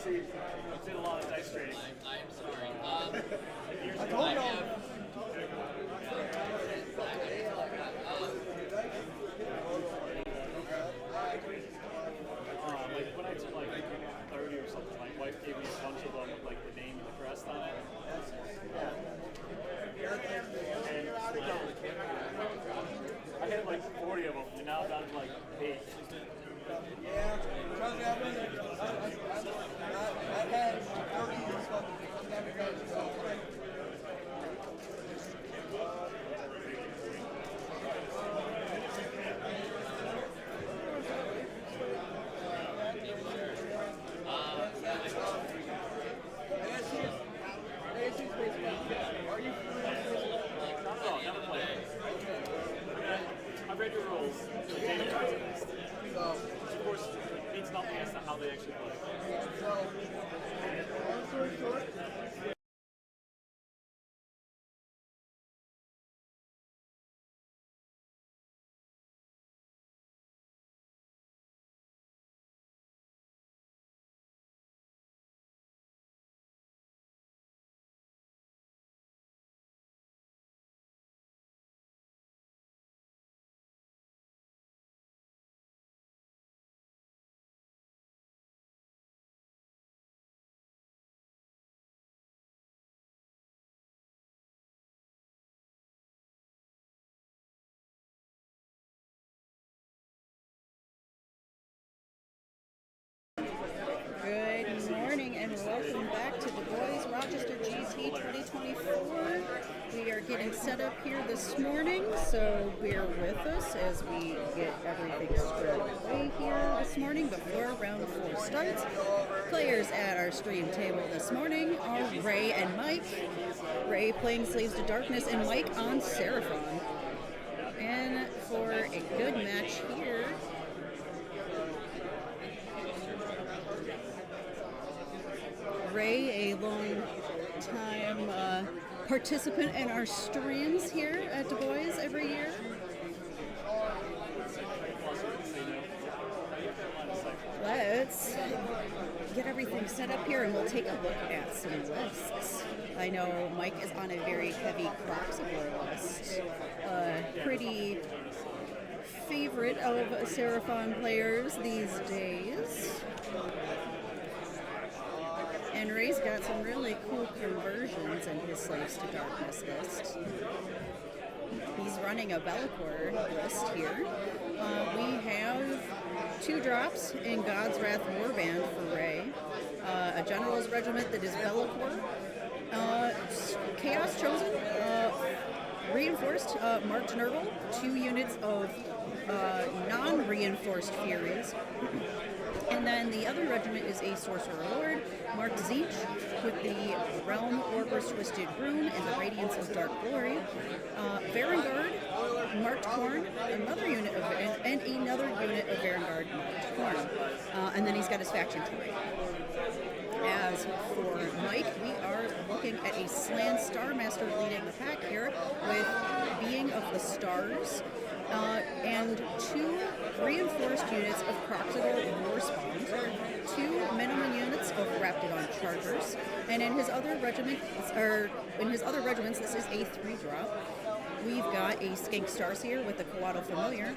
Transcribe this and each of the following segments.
I've seen a lot of dice trading. I'm sorry. I told you. Like when I took like 30 or something, my wife gave me a bunch of them with like the name and the crest on it. And I had like 40 of them, and now I'm down to like 8. Yeah, trust me, I've had 30 years fucking never done it, so. I've read your rules. So, of course, it means nothing as to how they actually play. So, long story short, Good morning and welcome back to DaBoyz Rochester GT 2024. We are getting set up here this morning, so bear with us as we get everything squared away here this morning before round 4 starts. Players at our stream table this morning are Ray and Mike. Ray playing Slaves to Darkness and Mike on Seraphon. And for a good match here, Ray, a long-time participant in our streams here at DaBoyz every year. Let's get everything set up here and we'll take a look at some lists. I know Mike is on a very heavy Croxable list. Pretty favorite of Seraphon players these days. And Ray's got some really cool conversions in his Slaves to Darkness list. He's running a Bellicor list here. We have 2 drops in God's Wrath Warband for Ray. A General's Regiment that is Bellicor. Chaos Chosen, Reinforced, Marked Nurgle. 2 units of non-reinforced Furies. And then the other regiment is a Sorcerer Lord, marked Zeech, with the Realm Orber's Twisted Rune and the Radiance of Dark Glory. Varangard, marked Khorne, another unit of Varangard marked Khorne. And then he's got his faction terrain. As for Mike, we are looking at a Slan Starmaster leading the pack here with Being of the Stars. And 2 reinforced units of Croxable Warspawns, 2 minimum units of Raptidon Chargers, and in his other regiments, this is a 3-drop. We've got a Skink Starseer with the Coatl Familiar,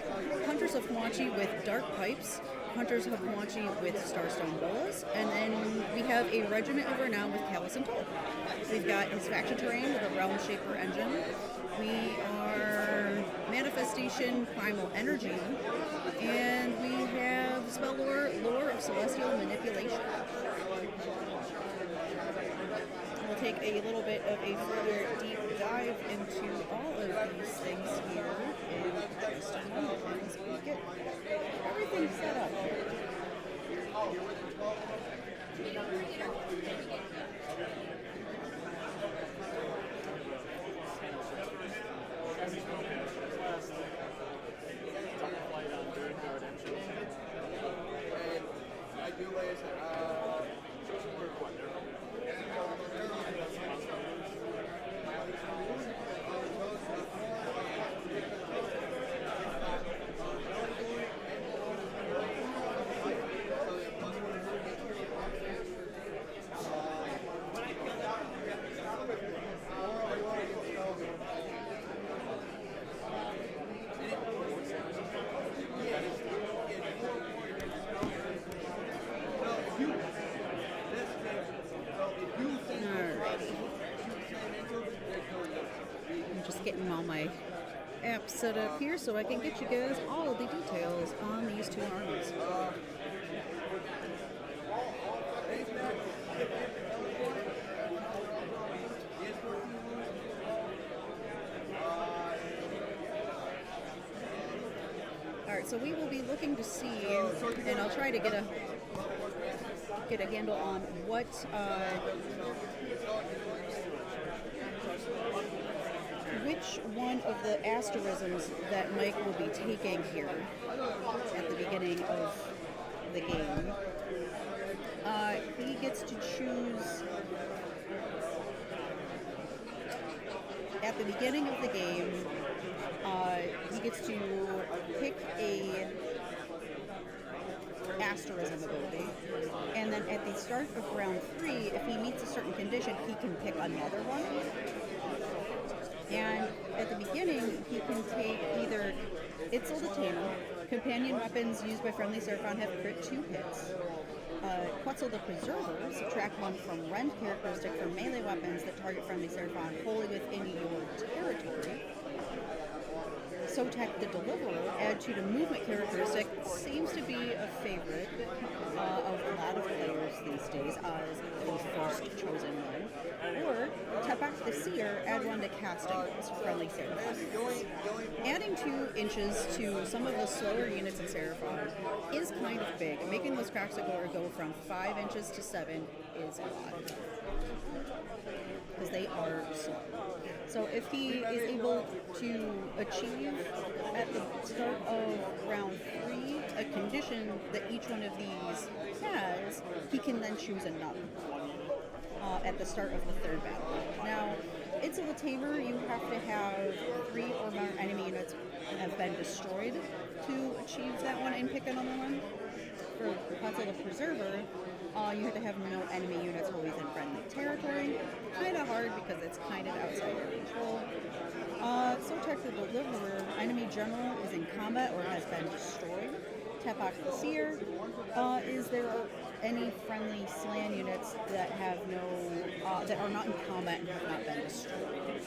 Hunters of Huanchi with Dark Pipes, Hunters of Huanchi with Starstone Bolas, and then we have a Regiment of Renown with Callus and Toll. We've got his faction terrain with a Realm Shaper engine. We are Manifestation Primal Energy, and we have Spell Lore of Celestial Manipulation. We'll take a little bit of a further deep dive into all of these things here in just a moment as we get everything set up here. getting all my apps set up here so I can get you guys all of the details on these two armies. Alright, so we will be looking to see, and I'll try to get a handle on what which one of the asterisms that Mike will be taking here at the beginning of the game. He gets to choose at the beginning of the game. He gets to pick a asterism ability, and then at the start of round 3, if he meets a certain condition, he can pick another one. And at the beginning, he can take either Itzel the Tamer, companion weapons used by friendly Seraphon have crit 2 hits. Quetzal the Preserver, subtract 1 from rend characteristic from melee weapons that target friendly Seraphon wholly within your territory. Sotek the Deliverer, add 2 to movement characteristic, seems to be a favorite of a lot of players these days as the first chosen one. Or Tepak the Seer, add 1 to casting rolls, friendly Seraphon. Adding 2 inches to some of the slower units in Seraphon is kind of big. Making those Craxagor go from 5 inches to 7 is a lot, because they are slow. So if he is able to achieve at the start of round 3 a condition that each one of these has, he can then choose another at the start of the 3rd battle. Now, Itzel the Tamer, you have to have 3 or more enemy units have been destroyed to achieve that one and pick another one. For Quetzal the Preserver, you have to have no enemy units wholly within friendly territory. Kind of hard because it's kind of outside your control. Sotek the Deliverer, enemy general is in combat or has been destroyed. Tepak the Seer, is there any friendly Slan units that have no, that are not in combat and have not been destroyed?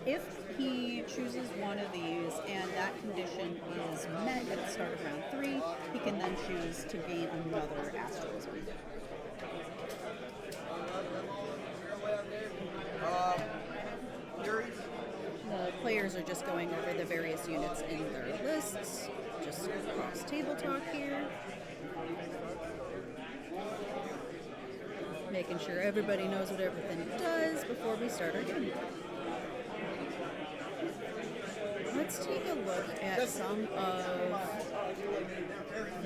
If he chooses one of these and that condition is met at the start of round 3, he can then choose to gain another asterism. The players are just going over the various units in their lists, just cross table talk here. Making sure everybody knows what everything does before we start our game. Let's take a look at some of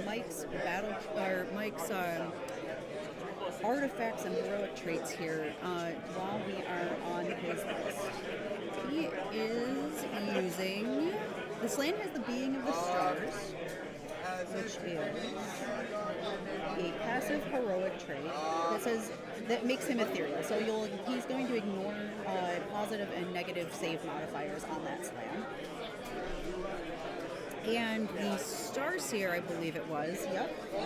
Mike's artifacts and heroic traits here while we are on his list. He is using, the Slan has the Being of the Stars, which is a passive heroic trait that makes him ethereal. So he's going to ignore positive and negative save modifiers on that Slan. And the Starseer, I believe it was,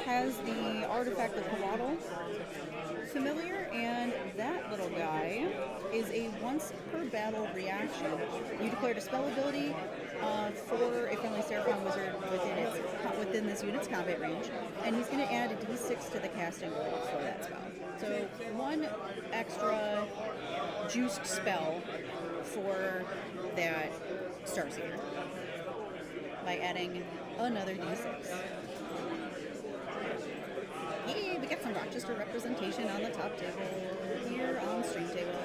has the artifact of Kawaddle familiar, and that little guy is a once per battle reaction. You declared a spell ability for a friendly Seraphon wizard within this unit's combat range, and he's going to add a d6 to the casting roll for that spell. So 1 extra juiced spell for that Starseer by adding another d6. Yay, we got some Rochester representation on the top table here on stream table.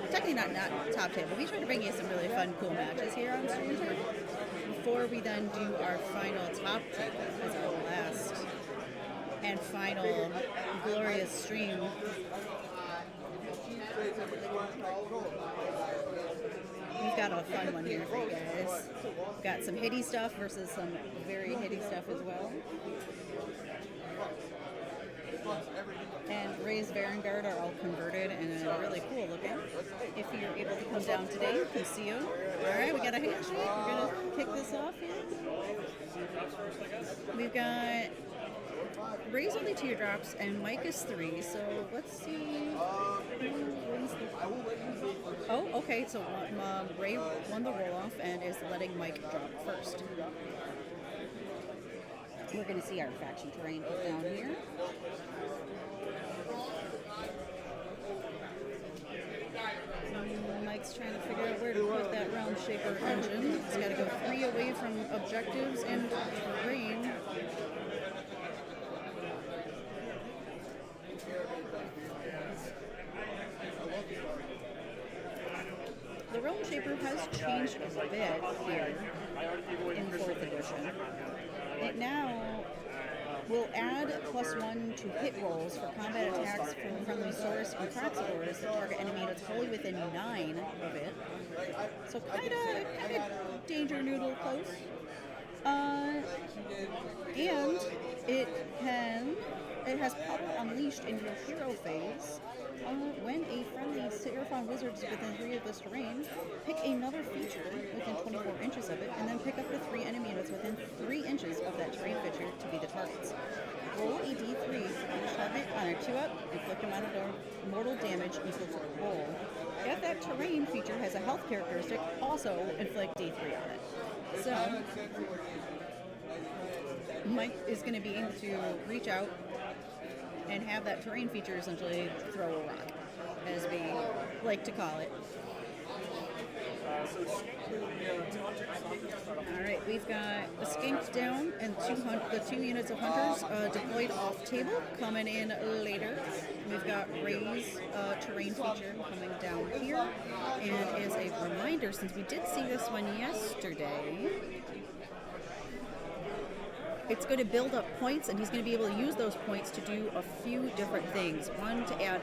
Technically not top table. We try to bring you some really fun, cool matches here on stream table before we then do our final top table as our last and final glorious stream. We've got a fun one here for you guys. We've got some hitty stuff versus some very hitty stuff as well. And Ray's Varangard are all converted and really cool looking. If you're able to come down today, you can see them. Alright, we got a handshake. We're going to kick this off here. We've got Ray's only teardrops and Mike is 3, so let's see who wins the... Oh, okay, so Ray won the roll-off and is letting Mike drop first. We're going to see our faction terrain down here. Mike's trying to figure out where to put that round shaper engine. He's got to go 3 away from objectives and terrain. The Realm Shaper has changed a bit here in 4th edition. It now will add +1 to hit rolls for combat attacks from friendly source and Praxidors that target enemy that's wholly within 9 of it. So kind of danger noodle close. And it has power unleashed in your hero phase. When a friendly Seraphon wizard is within 3 of this terrain, pick another feature within 24 inches of it, and then pick up to 3 enemy units within 3 inches of that terrain feature to be the targets. Roll a d3 for each target on a 2-up, inflict amount of mortal damage equal to the roll. If that terrain feature has a health characteristic, also inflict d3 on it. So, Mike is going to be able to reach out and have that terrain feature essentially throw a rock, as we like to call it. Alright, we've got a skink down and the 2 units of hunters deployed off table, coming in later. We've got Ray's terrain feature coming down here. And as a reminder, since we did see this one yesterday, it's going to build up points, and he's going to be able to use those points to do a few different things. One, to add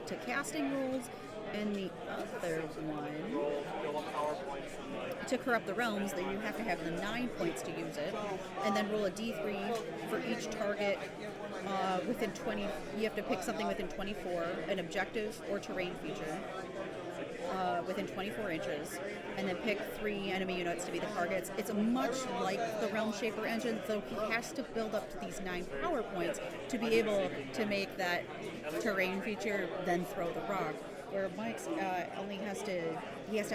to casting rolls, and the other one to corrupt the realms, that you have to have the 9 points to use it, and then roll a d3 for each target within 20. You have to pick something within 24, an objective or terrain feature. Within 24 inches, and then pick 3 enemy units to be the targets. It's much like the Realm Shaper engine, though he has to build up to these 9 power points to be able to make that terrain feature, then throw the rock. Where Mike's only has to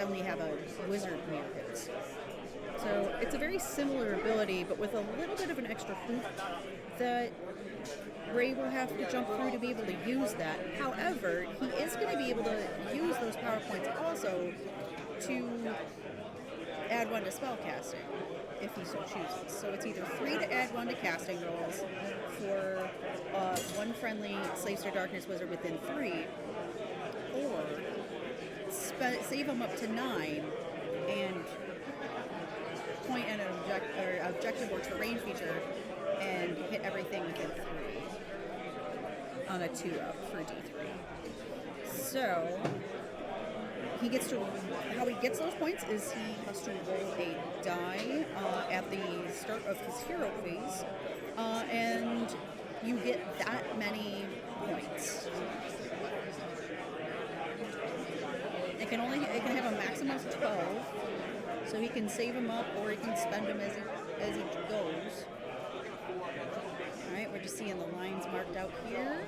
only have a wizard near his. So it's a very similar ability, but with a little bit of an extra hoop that Ray will have to jump through to be able to use that. However, he is going to be able to use those power points also to add 1 to spellcasting, if he so chooses. So it's either 3 to add 1 to casting rolls for 1 friendly Slaves to Darkness wizard within 3, or save him up to 9 and point at an objective or terrain feature and hit everything within 3 on a 2-up for d3. So he gets to, how he gets those points is he has to roll a die at the start of his hero phase, and you get that many points. It can have a maximum of 12, so he can save them up or he can spend them as he goes. Alright, we're just seeing the lines marked out here.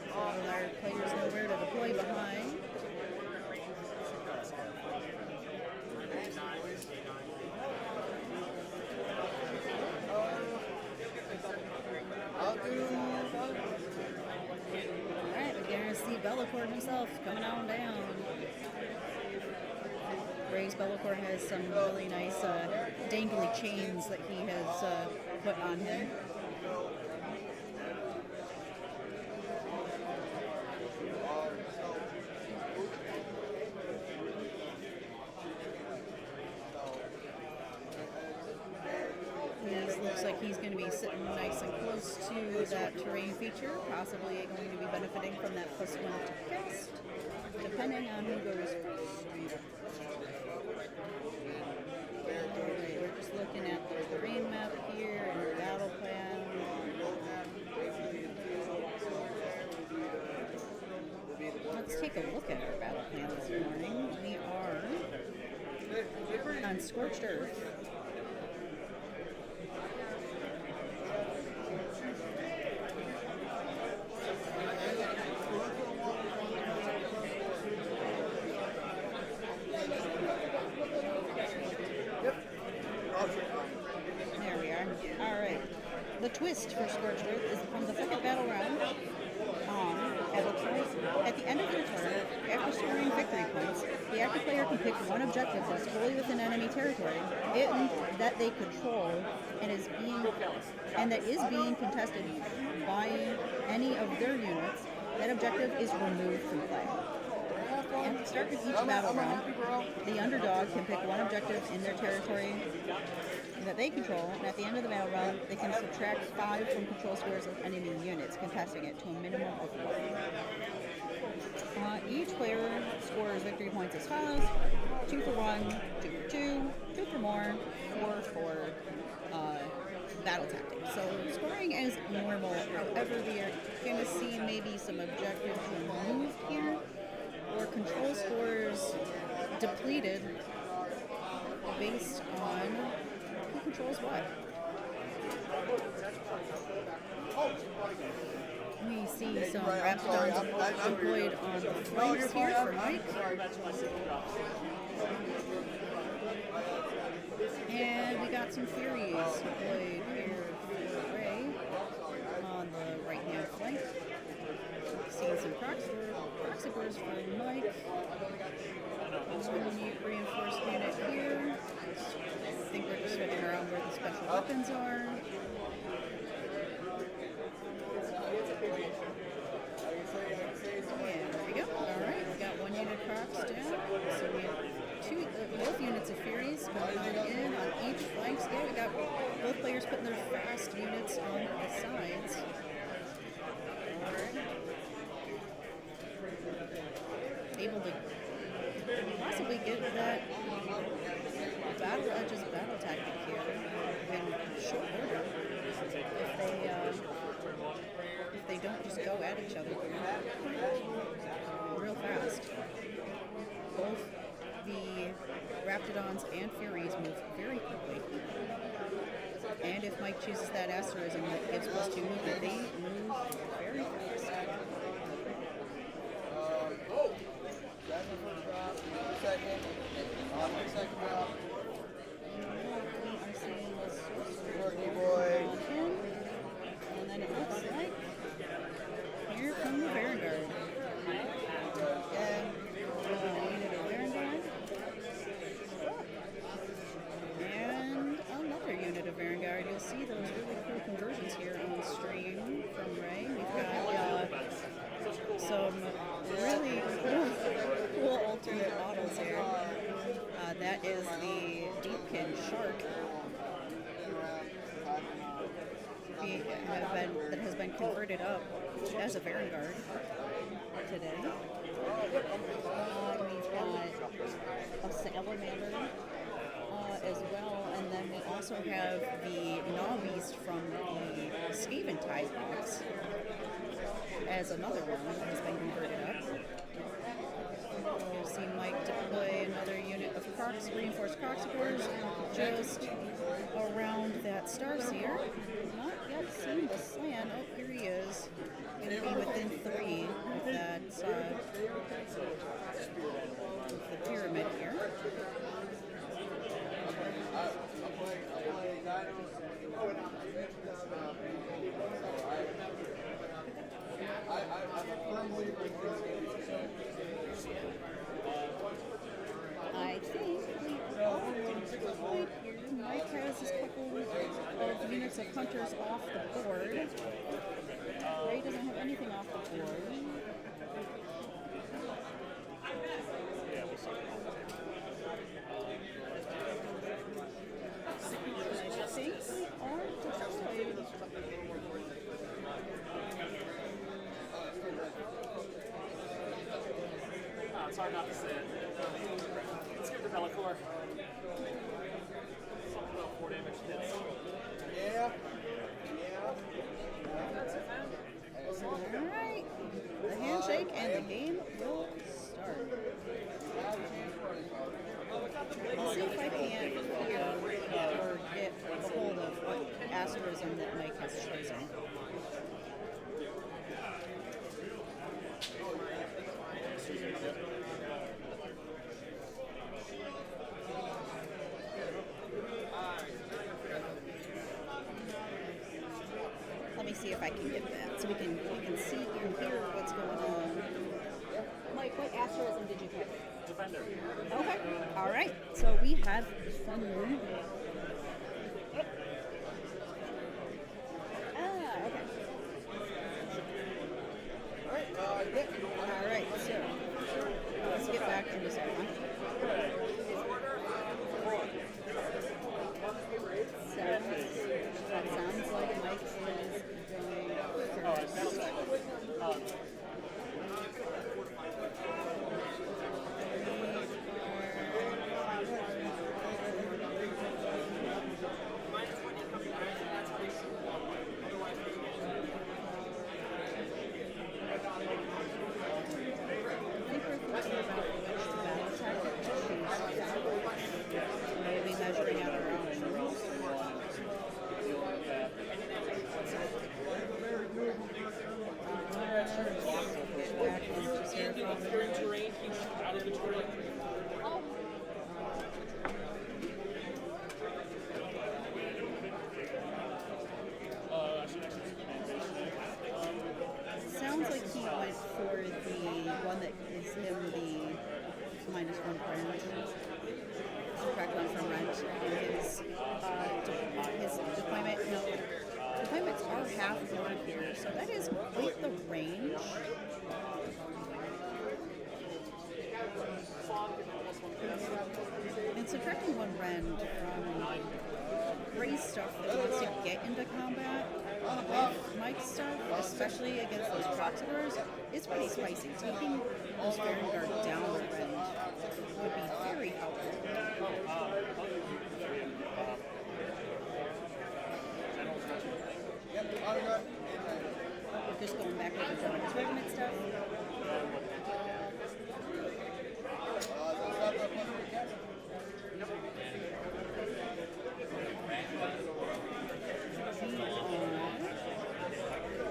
So our players know where to deploy behind. Alright, we're going to see Bellacord himself coming on down. Ray's Bellacord has some really nice dangly chains that he has put on him. Looks like he's going to be sitting nice and close to that terrain feature, possibly going to be benefiting from that +1 to cast, depending on who goes first. Alright, we're just looking at the terrain map here and the battle plan. Let's take a look at our battle plan this morning. We are on Scorched Earth. There we are. Alright. The twist for Scorched Earth is from the second battle round. At the end of your turn, after scoring victory points, the active player can pick one objective that's fully within enemy territory that they control and that is being contested by any of their units. That objective is removed from play. At the start of each battle round, the underdog can pick one objective in their territory that they control, and at the end of the battle round, they can subtract 5 from control scores of enemy units, contesting it to a minimum of 1. Each player scores victory points as follows: 2 for 1, 2 for 2, 2 for more, 4 for battle tactics. So scoring as normal, however, we are going to see maybe some objectives removed here, or control scores depleted based on who controls what. We see some Raptors deployed on the flanks here for Mike. And we got some Furies deployed here for Ray on the right-hand flank. Seeing some Proxibers for Mike. One reinforced unit here. I think we're just switching around where the special weapons are. Yeah, there we go. Alright, we got one unit Prox down. So we have both units of Furies coming in on each flank. Yeah, we got both players putting their fast units on the sides. Able to possibly get that battle edges battle tactic here in short order if they don't just go at each other real fast. Both the Raptidons and Furies move very quickly. And if Mike chooses that asterism that gives +2 movement, they move very fast. Second drop. We are seeing the sorcerer Rookie boy. and then it looks like here from the Vanguard. And unit of Vanguard. And another unit of Vanguard. You'll see those really cool conversions here on stream from Ray. We've got some really cool alternate models here. That is the Deepkin Shark that has been converted up as a Vanguard today. We've got a Salamander as well, and then we also have the Gnaw Beast from the Skaven Tide box as another one that has been converted up. You'll see Mike deploy another unit of reinforced Proxibers just around that Starseer. Not yet seen the Slan. Oh, here he is. Going to be within 3 with that with the pyramid here. I think we all deployed here. Mike has his couple of units of hunters off the board. Ray doesn't have anything off the board. I think we are deployed. It's hard not to say it. Let's give the Bellacore. Something about 4 damage hits. Yeah. Alright. The handshake and the game will start. I'll see if I can't hear or get a hold of what asterism that Mike has chosen. see if I can get that, so we can see and hear what's going on. Mike, what asterism did you pick? Defender. Okay. All right. So we have fun. Okay. All right. So let's get back into this one. Sounds like Mike is going first. Maybe measuring out our options. Terrain, he shoot out of the terrain. Sounds like he went for the one that gives him the -1 rent. Subtract 1 from rent. And his deployment, no. Deployments are half board here, so that is quite the range. And subtracting 1 rend from Ray's stuff that wants to get into combat with Mike's stuff, especially against those proximers, is pretty spicy. Taking those Vanguard down the rend would be very helpful. We're just going back over the German tournament stuff.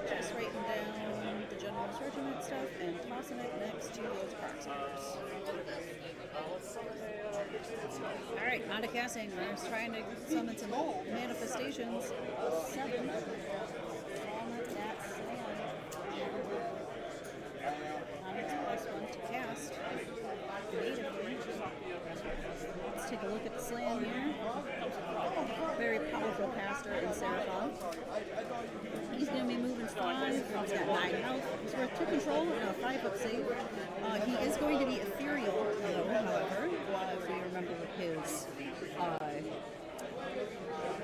Just writing down the general's regiment stuff and tossing it next to those proximers. Alright, on to casting. We're trying to summon some manifestations. 7 on that slam. Onyx +1 to cast. Natively. Let's take a look at the slam here. Very powerful caster in Seraphon. He's going to be moving 5. He's got 9 health. He's worth 2 control and a 5 up save. He is going to be ethereal, though, however, if we remember his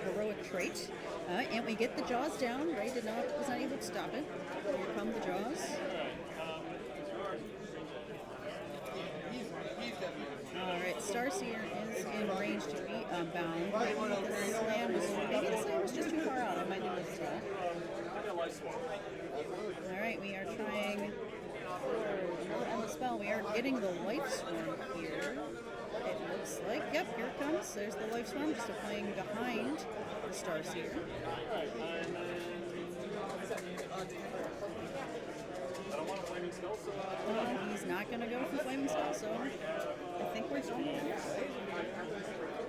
heroic trait. And we get the jaws down. Ray was not able to stop it. Here come the jaws. Alright, Starseer is in range to be bound. Maybe the slam was just too far out. I might have missed that. Alright, we are trying on the spell. We are getting the life swarm here. It looks like, yep, here it comes. There's the life swarm, just playing behind the Starseer. He's not going to go for Flaming Skull, so I think we're done.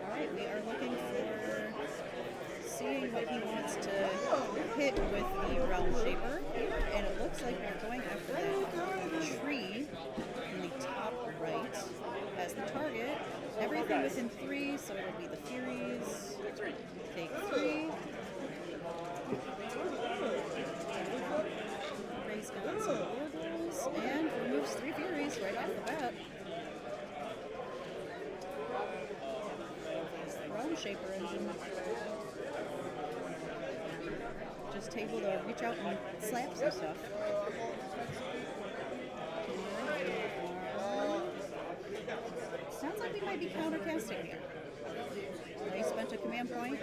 Alright, we are looking for seeing what he wants to hit with the Realm Shaper here, and it looks like we're going after that tree in the top right as the target. Everything within 3, so it'll be the Furies. Take 3. Ray's got some Oracles, and removes 3 Furies right off the bat. Realm Shaper engine. Just able to reach out and slap some stuff. Sounds like we might be countercasting here. They spent a command point.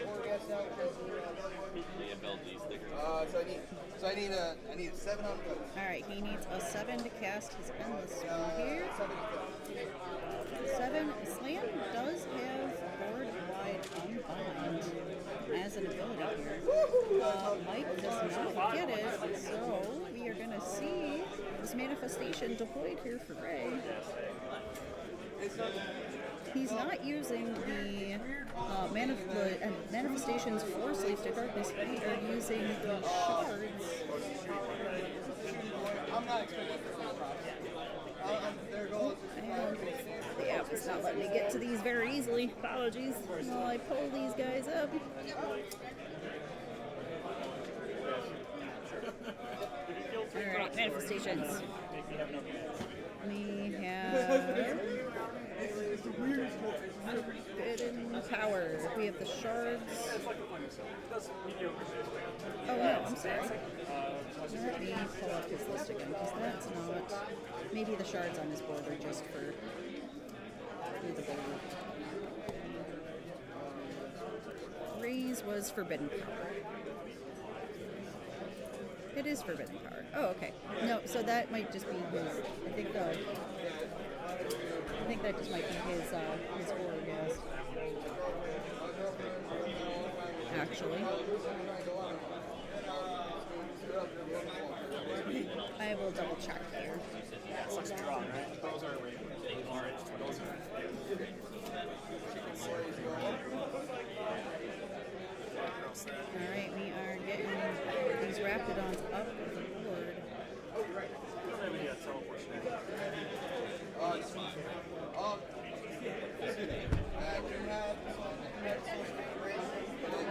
So I need a 7 on coach. Alright, he needs a 7 to cast his endless spell here. 7. Slam does have board wide unbind as an ability here. Mike does not get it, so we are going to see this manifestation deployed here for Ray. He's not using the Manifestations for Slaves to Darkness, we are using the shards. I'm not expecting it for their goal is And the app is not letting me get to these very easily. Apologies while I pull these guys up. Alright, manifestations. We have Hidden Power. We have the shards. Oh no, I'm sorry. Let me pull up his list again, because that's not... Maybe the shards on his board are just for the board. Raise was Forbidden Power. It is Forbidden Power. Oh, okay. No, so that might just be his... I think that just might be his board, yes. Actually. I will double check here. Yeah, it's like strong, right? Those are orange. Those are. Alright, we are getting these Raptidons up the board.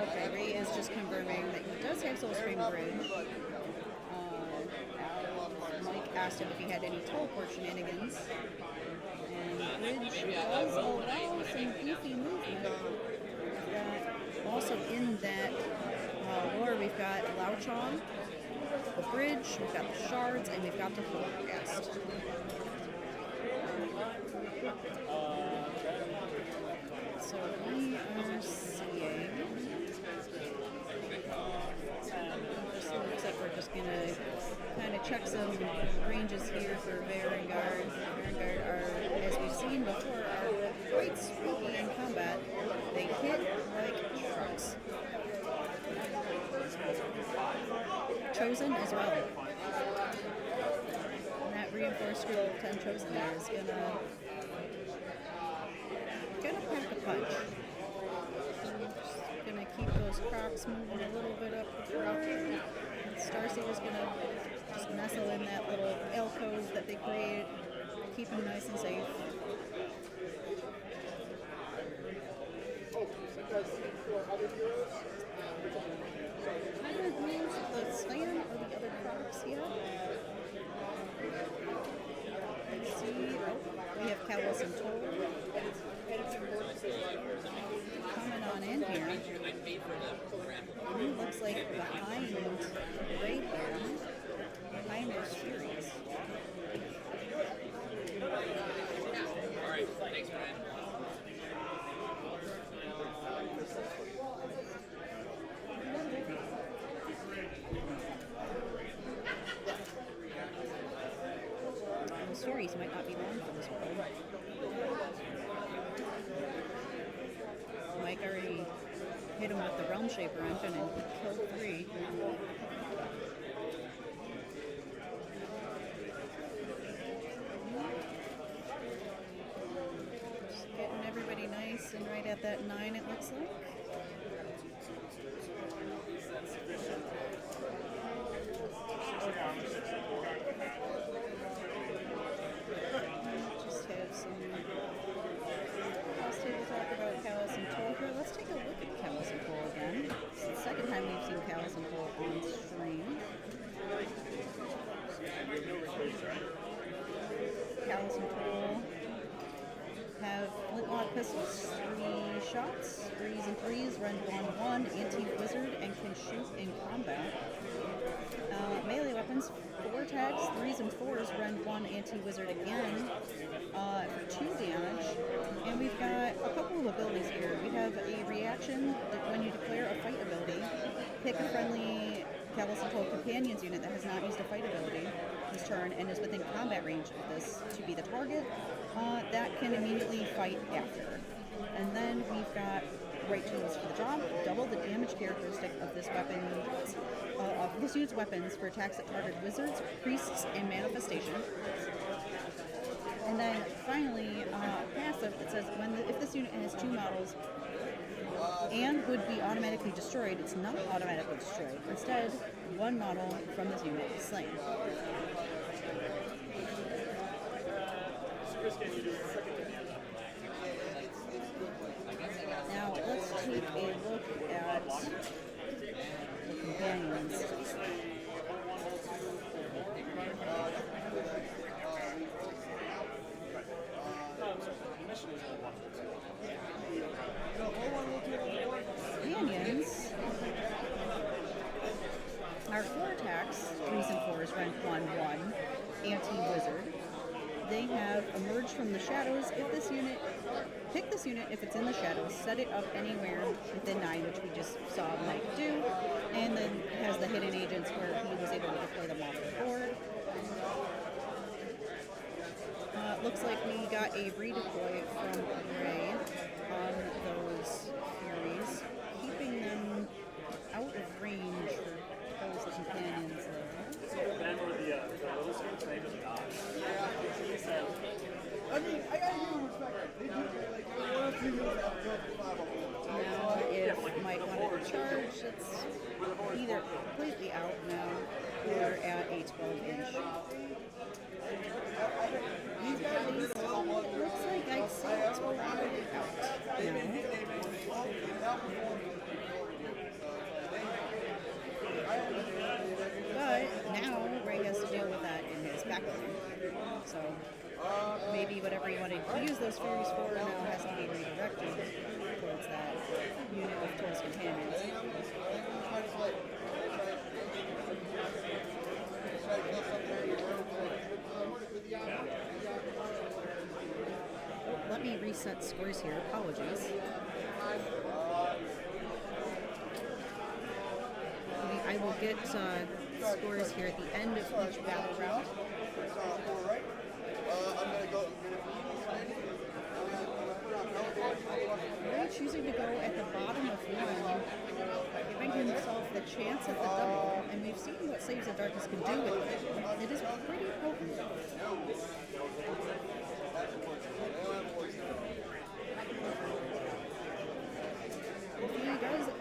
Okay, Ray is just confirming that he does have Soulstream Bridge. Mike asked him if he had any teleport shenanigans. And Bridge does allow some goofy movement. Also in that lore, we've got Lauchon, the Bridge, we've got the Shards, and we've got the Forecast. So we are seeing... Looks like we're just going to kind of check some ranges here for Vanguard. Vanguard are, as we've seen before, are quite spooky in combat. They hit like trucks. Chosen as well. And that reinforced scroll of 10 Chosen there is gonna pack a punch. Just gonna keep those Crocs moving a little bit up the board. Starseeker's gonna just nestle in that little alcove that they created, keep them nice and safe. I haven't used the Slam or the other Crocs yet. Let's see. Oh, we have Callus and Toll coming on in here. It looks like behind right here, behind their series. Alright, thanks, Brian. The series might not be long for this world. Mike already hit him with the Realm Shaper engine and killed 3. Just getting everybody nice and right at that 9, it looks like. Just have some... We'll talk about Callus and Toll here. Let's take a look at Callus and Toll again. It's the second time we've seen Callus and Toll on stream. Callus and Toll have flintlock pistols, 3 shots, 3s and 3s, run 1/1, anti-wizard, and can shoot in combat. Melee weapons, 4 attacks, 3s and 4s, run 1, anti-wizard again, for 2 damage. And we've got a couple of abilities here. We have a reaction that when you declare a fight ability, pick a friendly Callus and Toll companions unit that has not used a fight ability this turn and is within combat range of this to be the target. That can immediately fight after. And then we've got right tools for the job, double the damage characteristic of this weapon, of this unit's weapons for attacks that target wizards, priests, and manifestation. And then finally, passive that says if this unit has 2 models and would be automatically destroyed. It's not automatically destroyed. Instead, one model from this unit is slain. Now, let's take a look at the companions. Companions are 4 attacks, 3s and 4s, rank 1/1, anti-wizard. They have emerged from the shadows. Pick this unit if it's in the shadows, set it up anywhere within 9, which we just saw Mike do, and then has the hidden agents where he was able to deploy them off the board. Looks like we got a redeploy from Ray on those Furies, keeping them out of range for those companions there. Remember the little student's name is God. He said, I mean, I gotta give them respect. They do like one or two moves out of Now, if Mike wanted to charge, it's either completely out now or at a 12-inch. these guys are It looks like I'd say it's already out now. But now Ray has to deal with that in his backline. So maybe whatever he wanted to use those Furies for now has to be redirected towards that unit of Toll's companions. Let me reset scores here. Apologies. I will get scores here at the end of each battle round. Ray choosing to go at the bottom of one, giving himself the chance at the double, and we've seen what Saves the Darkness can do with it. It is pretty potent.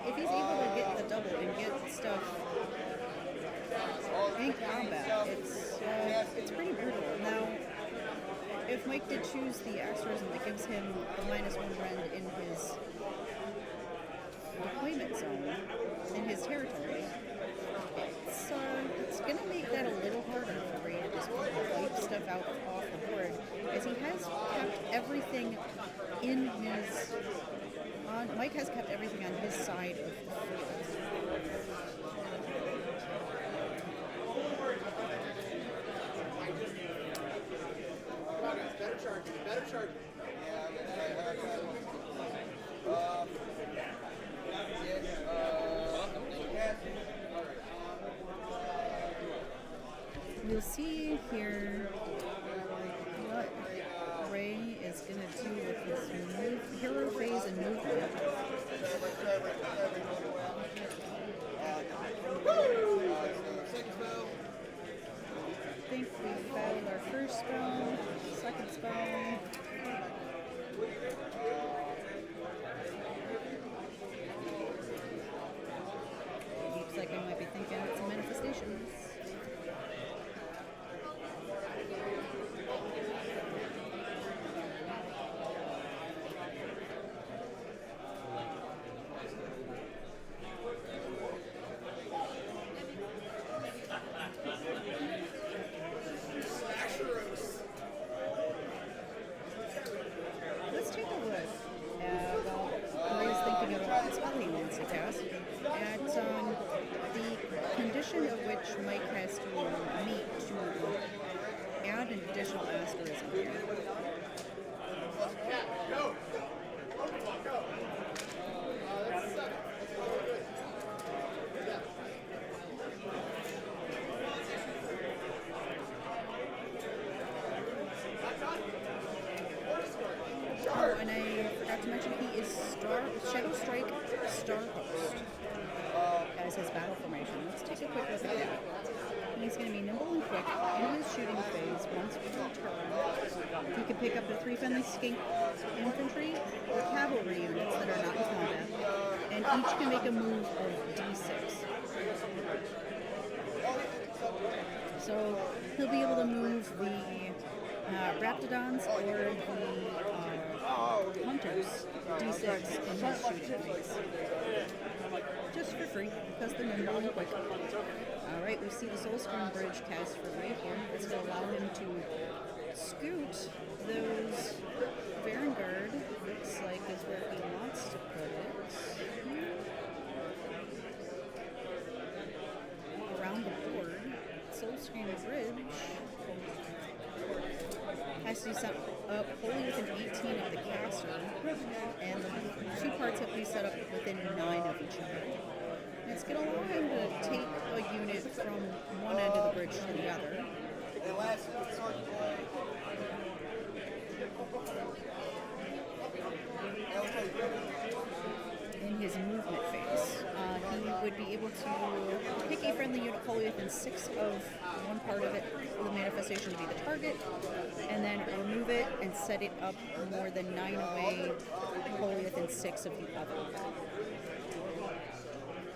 If he's able to get the double and get stuff in combat, it's pretty brutal. Now, if Mike did choose the extras that gives him the -1 rend in his deployment zone, in his territory, it's going to make that a little harder for Ray to just wipe stuff out off the board, as he has kept everything in his... Mike has kept everything on his side of the field. Better charge. You'll see here what Ray is going to do with his hero phase and movement. I think we failed our first spell, second spell. Looks like I might be thinking it's a manifestations. Let's take a look at Ray's thinking about what spell he wants to cast, at the condition of which Mike has to meet to add an additional asterism here. Oh, and I forgot to mention he is Shadow Strike Star Host as his battle formation. Let's take a quick look at that. He's going to be nimble and quick in his shooting phase. Once per turn, he can pick up to 3 friendly skink infantry or cavalry units that are not in combat, and each can make a move of d6. So he'll be able to move the Raptidons or the Hunters d6 in his shooting phase. Just for free, because they're nimble and quick. Alright, we see the Soul Screen Bridge cast for right here. It's going to allow him to scoot those Vanguard, looks like is where he wants to put it. Around the board. Soul Screen Bridge has to be set up wholly within 18 of the caster, and the 2 parts have to be set up within 9 of each other. And it's going to allow him to take a unit from one end of the bridge to the other. In his movement phase, he would be able to pick a friendly unit wholly within 6 of one part of it, for the manifestation to be the target, and then remove it and set it up more than 9 away, wholly within 6 of the other.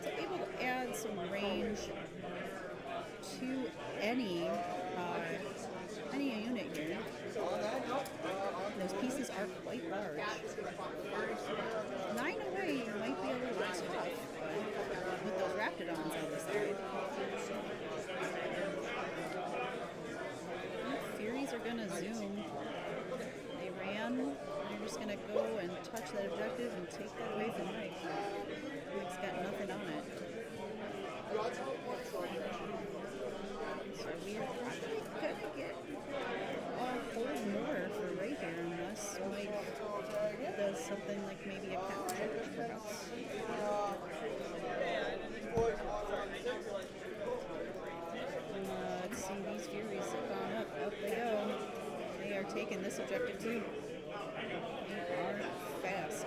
So able to add some range to any unit here. Those pieces are quite large. 9 away might be a little tough, but with those Raptidons on the side. Furies are gonna zoom. They ran. They're just gonna go and touch that objective and take that away from Mike. Mike's got nothing on it. So we are probably gonna get a whole more for right here unless Mike does something like maybe a counter charge perhaps. Let's see, these Furies have gone up. Up they go. They are taking this objective too. They are fast.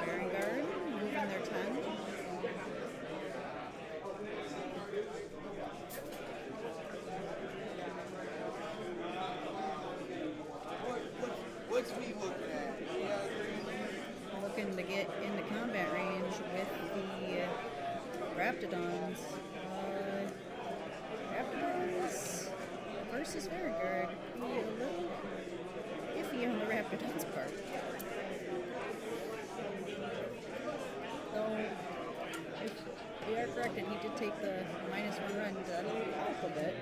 Vanguard moving their 10. What's we looking at? Looking to get into combat range with the Raptidons. Raptidons versus Vanguard. Be a little iffy on the Raptidons part. Though, if we are corrected, he did take the -1 run up a bit.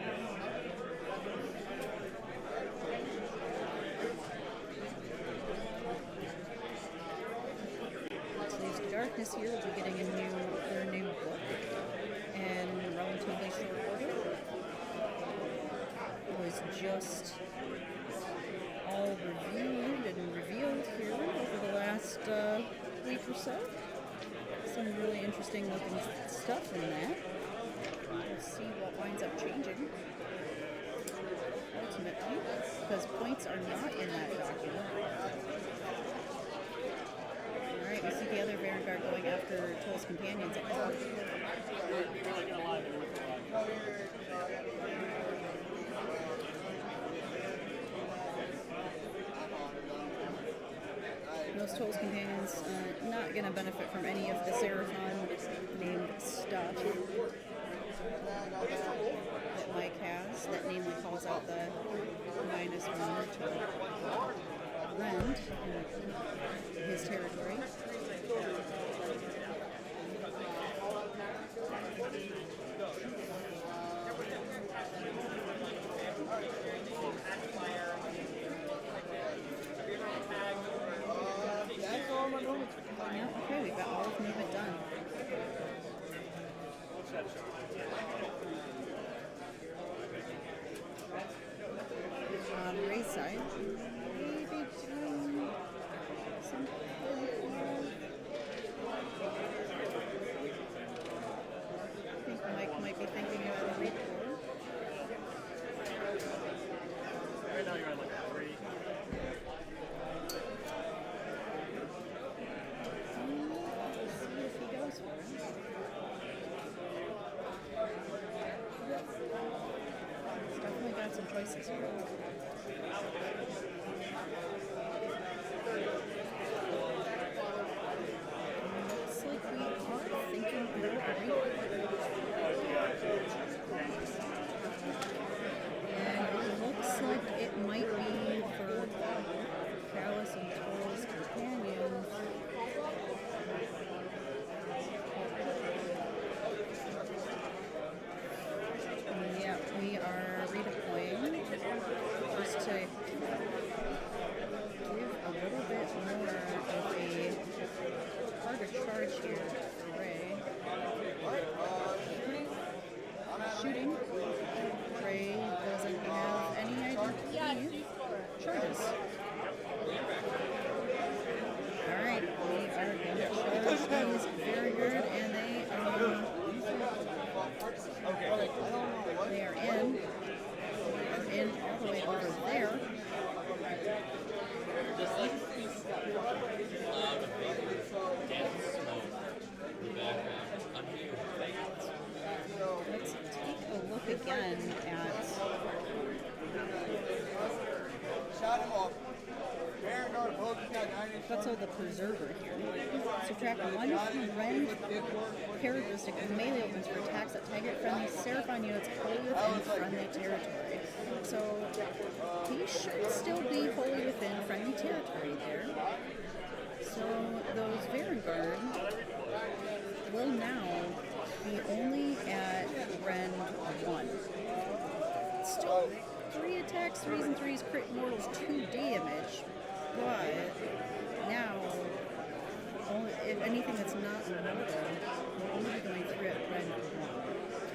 Slaves to Darkness here will be getting their new book in relatively short order. It was just all reviewed and revealed here over the last week or so. Some really interesting looking stuff in that. We'll see what winds up changing ultimately, because points are not in that document. Alright, we see the other Vanguard going after Toll's companions at home. Those Toll's companions not going to benefit from any of the Seraphon named stuff that Mike has, that namely calls out the -1 to rend in his territory. Yeah, okay, we've got all of movement done. On Ray's side, maybe doing something here. I think Mike might be thinking about a record. Right now you're on like a 3. some choices here. Looks like we are thinking about and it looks like it might be for Callus and Toral's companions. Yeah, we are redeploying just to give a little bit more of a harder charge here for Ray. Shooting. Ray doesn't have any idea. Charges. Alright, we are going to charge these very good, and they are in. They're in all the way over there. Just like loud and big gas smoke in the background. I'm here. Let's take a look again at. Shot him off. Vanguard, both got 9-inch. That's all the preserver here. Subtract 1 from rend characteristic of melee opens for attacks that target friendly Seraphon units wholly within friendly territory. So he should still be wholly within friendly territory there. So those Vanguard will now be only at rend 1. Still 3 attacks, 3s and 3s, crit mortals, 2 damage. But now, if anything that's not mortal, we're only going through at rend 1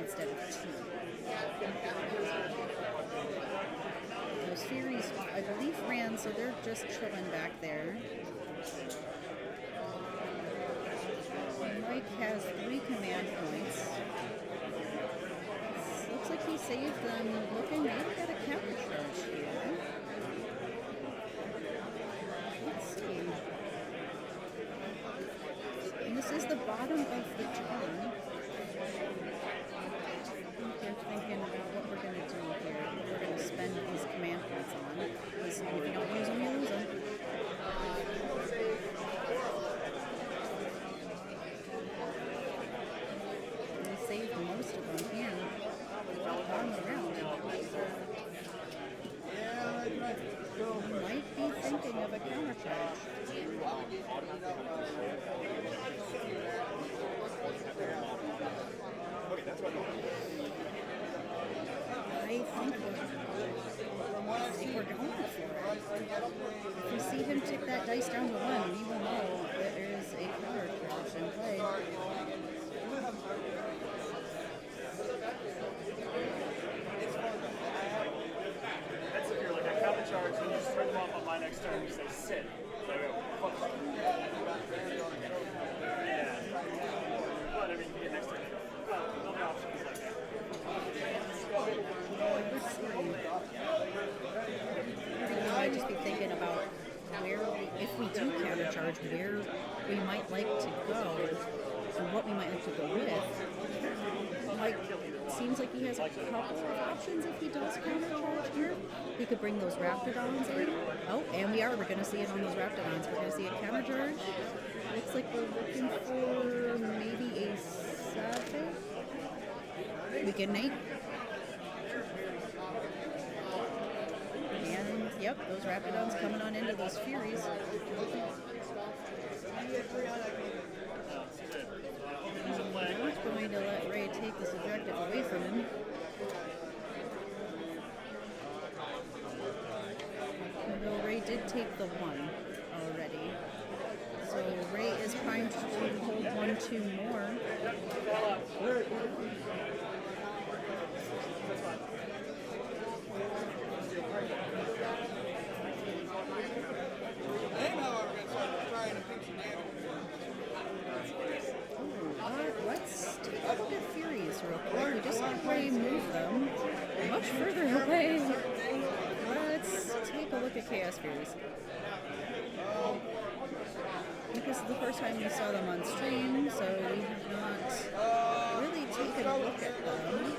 instead of 2. Those Furies, I believe, ran, so they're just chilling back there. Mike has 3 command points. Looks like he saved them, looking maybe at a counter charge here. Let's see. And this is the bottom of the turn. I think they're thinking about what we're going to do here. What we're going to spend these command points on. Because if you don't use them, you lose them. We saved most of them here. On the round. We might be thinking of a counter charge. I think we're going for it. If we see him tick that dice down to 1, we will know that there is a counter charge in play. That's if you're like a counter charge and you just turn them off on my next turn and you say sit. So I go, fuck. Yeah. But I mean, you get next turn. Well, no options like that. We might just be thinking about where, if we do counter charge, where we might like to go and what we might like to go with. Like, seems like he has a couple of options if he does counter charge here. He could bring those Raptidons in. Oh, and we're going to see it on those Raptidons. We're going to see a counter charge. Looks like we're looking for maybe a 7. We get an 8. And, yep, those Raptidons coming on into those Furies. I'm not going to let Ray take this objective away from him. Although Ray did take the 1 already. So Ray is primed to hold 1-2 more. Let's take a look at Furies real quick. We just had Ray move them much further away. Let's take a look at Chaos Furies. This is the first time we saw them on stream, so we have not really taken a look at them.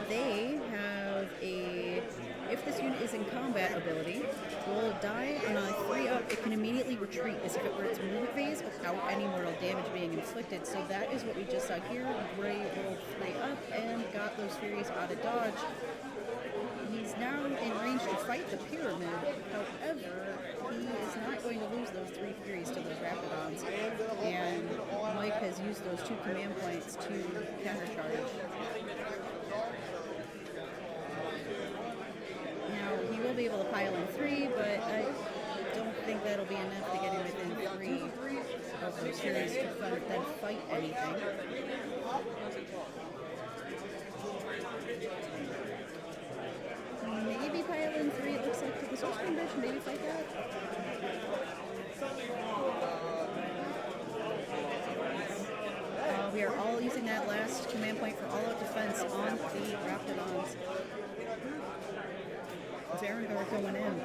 they have a, if this unit is in combat ability, will die on a 3-up. It can immediately retreat as if it were its movement phase without any mortal damage being inflicted. So that is what we just saw here. Gray rolled 3-up and got those Furies out of dodge. He's now in range to fight the Pyramid. However, he is not going to lose those 3 Furies to those Raptidons. And Mike has used those 2 command points to countercharge. Now, he will be able to pile in 3, but I don't think that'll be enough to get him within 3 of those Furies to then fight anything. Maybe pile in 3, it looks like, to the Source Bridge, maybe fight that. We are all using that last command point for all-out defense on the Raptidons. Varangar going in.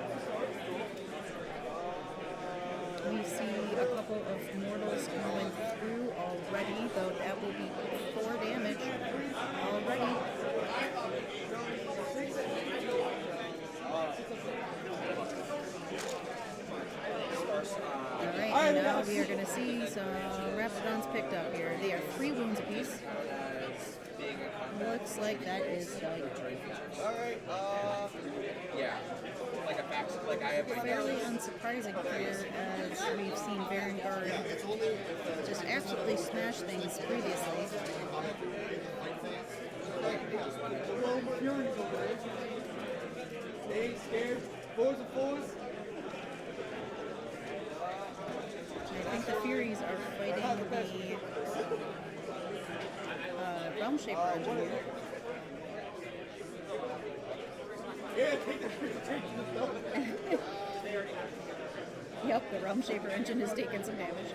We see a couple of mortals going through already, though that will be 4 damage already. Alright, and now we are going to see some Raptidons picked up here. They are 3 wounds apiece. Looks like that is like Alright, yeah. Like a fax, like I have my fairly unsurprising here, as we've seen Varangar just absolutely smash things previously. Well, Furies over there. They ain't scared. 4s are 4s. I think the Furies are fighting the Realm Shaper engine here. Yeah, take the Yep, the Realm Shaper engine has taken some damage.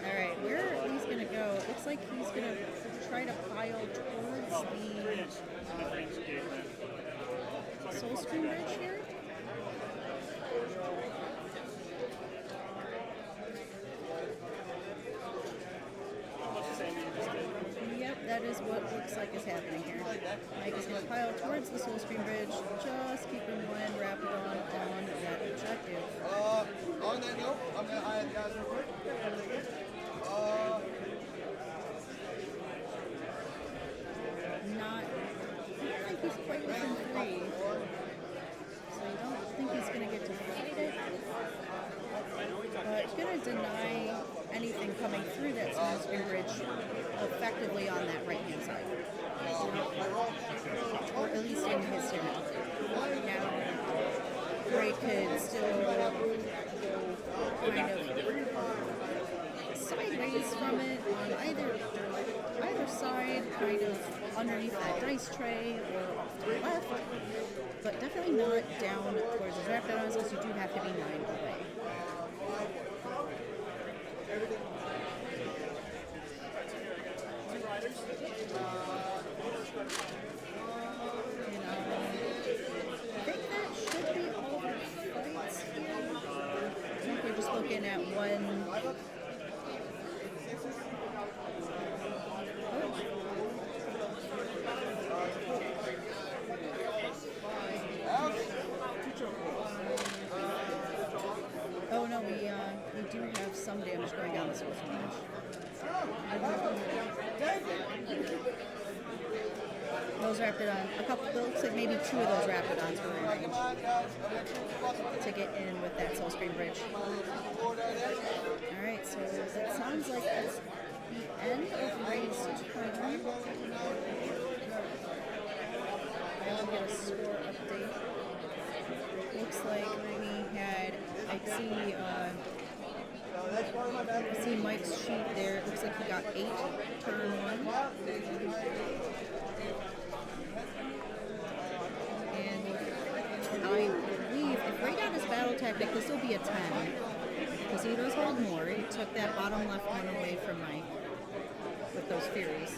Alright, where he's going to go, it looks like he's going to try to pile towards the Soul Stream Bridge here. Yep, that is what looks like is happening here. Mike is going to pile towards the Soul Stream Bridge, just keeping one Rapidon on that objective. On that note, I'm going to hire the guys real quick. Not, I don't think he's quite within 3. So I don't think he's going to get to fight it. But it's going to deny anything coming through that Soul Stream Bridge effectively on that right-hand side. Or at least in his territory. Now, Gray could still go kind of sideways from it on either side, kind of underneath that dice tray or off to the left, but definitely not down towards the Raptidons because you do have to be 9 away. I think that should be all the fights here. I think we're just looking at one. Oh no, we do have some damage going down the Source Bridge. Those Raptidons, a couple, looks like maybe 2 of those Raptidons were in range to get in with that Soul Stream Bridge. Alright, so it sounds like that's the end of Ray's turn. I'll get a score update. Looks like we had, I see Mike's sheet there. It looks like he got 8 turn 1. And I believe if Ray got his battle tactic, this will be a 10. Because he does hold more. He took that bottom left one away from Mike with those Furies.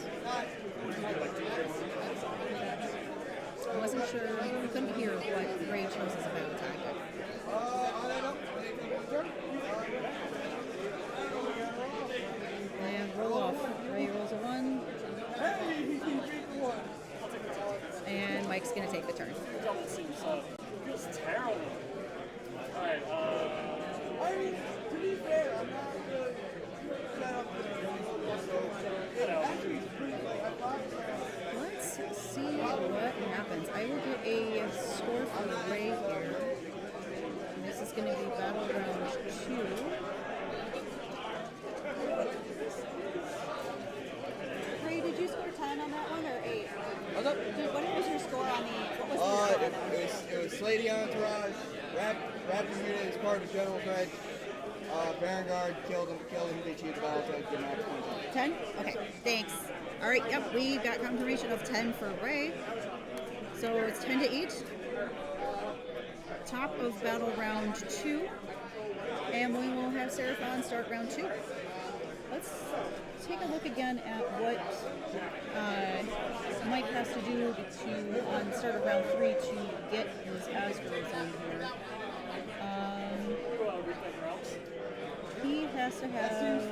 I wasn't sure, we couldn't hear what Ray chose as a battle tactic. And roll off. Ray rolls a 1. Slady Entourage, Raptor unit is part of the General Thread. Vanguard killed him, they cheated the battle tank, did max 10? Okay, thanks. All right, yep, we got confirmation of 10 for Ray. So it's 10 to each. Top of battle round 2. And we will have Seraphon start round 2. Let's take a look again at what Mike has to do on start of round 3 to get his Asgars on here. He has to have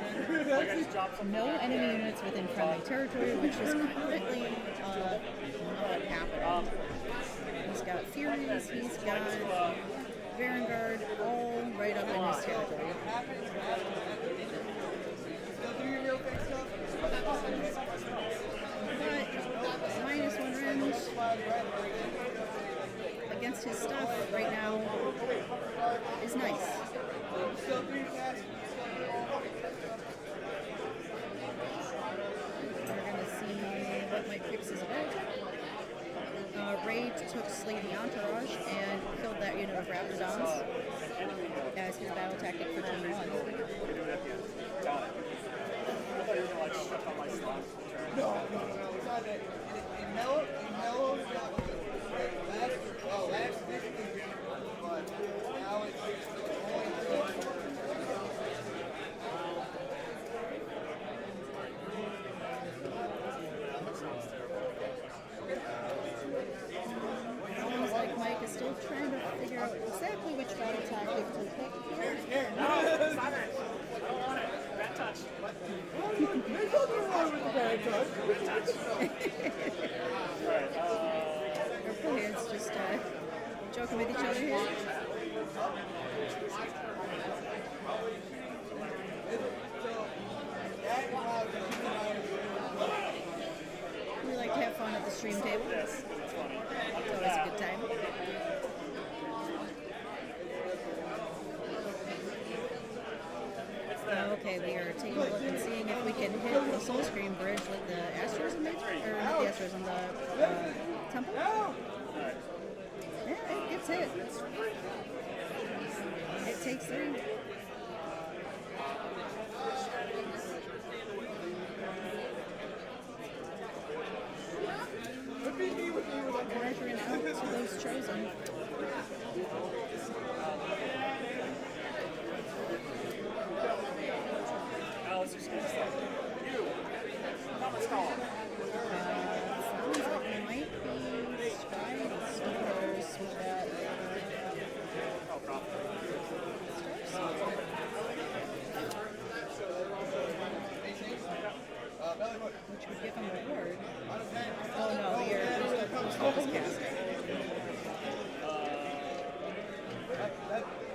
no enemy units within friendly territory, which is completely not happening. He's got Furies, he's got Vanguard, all right up in his territory. But -1 range against his stuff right now is nice. We're going to see what Mike picks his about. Ray took Slady Entourage and killed that unit of Raptidons as his battle tactic for turn 1. Got it. I thought you were gonna step on my slot. No. It's not that. It mellowed last victory, but now it's only Sounds like Mike is still trying to figure out exactly which battle tactic to pick. No, stop it. I don't want it. Bad touch. There's nothing wrong with the bad touch. Alright, Our players just joking with each other here. We like to have fun at the stream table. yes, it's funny. It's always a good time. Okay, we are taking a look and seeing if we can hit the Soul Scream bridge with the Astros on the Astros on the temple. Yeah, it gets hit. It takes 3. Measuring out to those chosen. Let's just get stuff. You. Thomas Call. Sounds like it might be Stride Stars with that. Oh, profit. Which would give him a reward. Oh no, you're focus casting.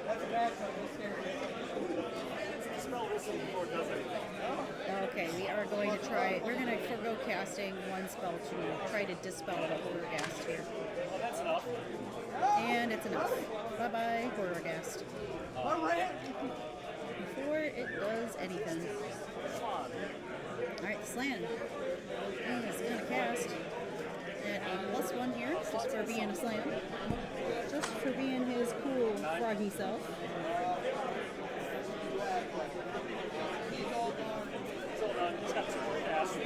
That's a bad touch. It's scary. The spell whistle before it does anything. Okay, we are going to try. We're going to forgo casting one spell to try to dispel the Horrorghast here. Well, that's enough. And it's enough. Bye bye, Horrorghast. Before it does anything. Alright, Slan. He's going to cast at a +1 here, just for being a Slan. Just for being his cool froggy self. He's got 2 more casts.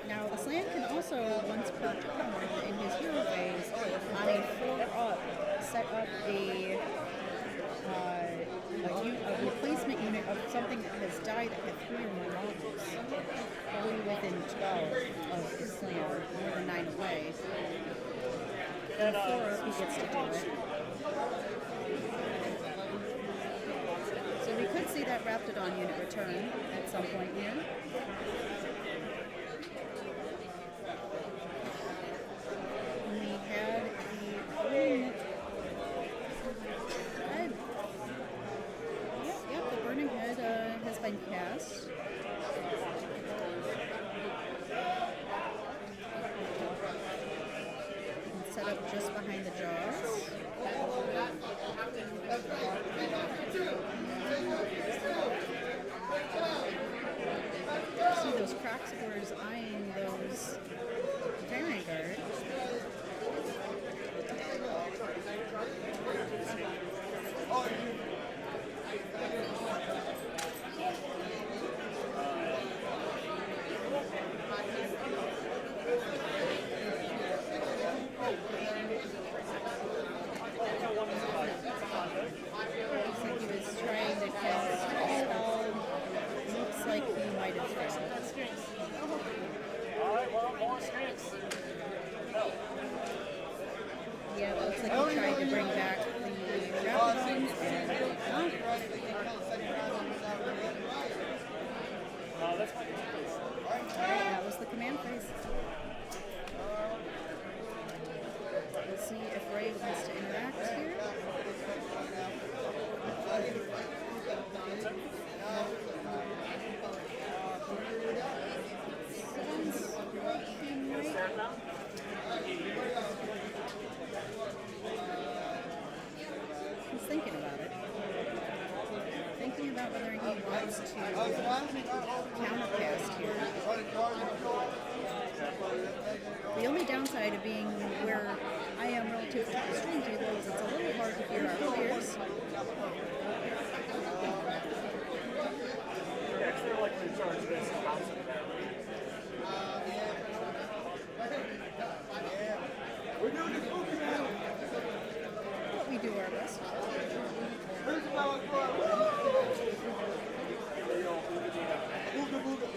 Now, the Slan can also, once per turn in his hero phase, on a 4-up, set up a replacement unit of something that has died that had 3 or more models, fully within 12 of his Slan, more than 9 away. And 4-up, he gets to do it. So we could see that Raptidon unit return at some point here. We had the burning head. Yep, the burning head has been cast. And set up just behind the jaws. See those crack spores eyeing those Vanguard. Looks like he was trying to cast a spell. Looks like he might have failed. Alright, well, more skinks. No. Yeah, it looks like he tried to bring back the Raptors and no. That's my case. Alright, that was the command phrase. Let's see if Ray wants to interact here. Sounds like he might. He's thinking about it. Thinking about whether he wants to countercast here. The only downside of being where I am relative to the stream table is it's a little hard to hear our players. Yeah, 'cause they're like in charge of this and bouncing it down. But we do our best.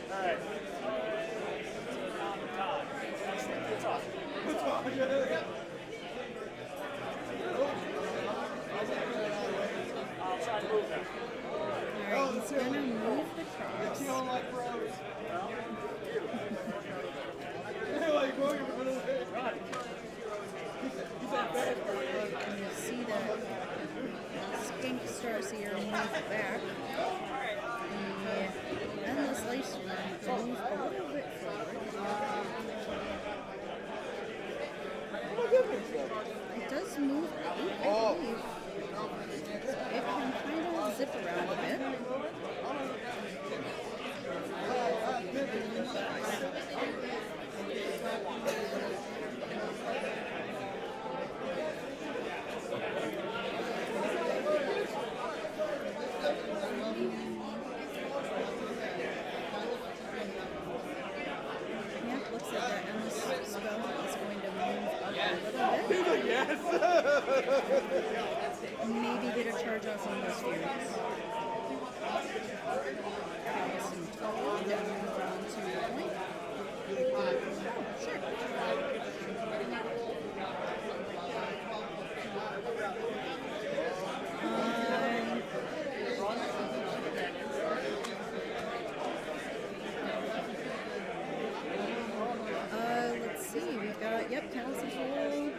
Alright. Good talk. Good talk. I'll try to move them. Alright, he's gonna move the cross. And you see the skink starseer move back. The endless lace move a little bit forward. It does move out, I believe. It can kind of zip around a bit. Yeah, looks like that endless spell is going to move up a little bit. Maybe get a charge off on those spirits. Some total down to the point. Sure. Let's see. We've got, Callous Control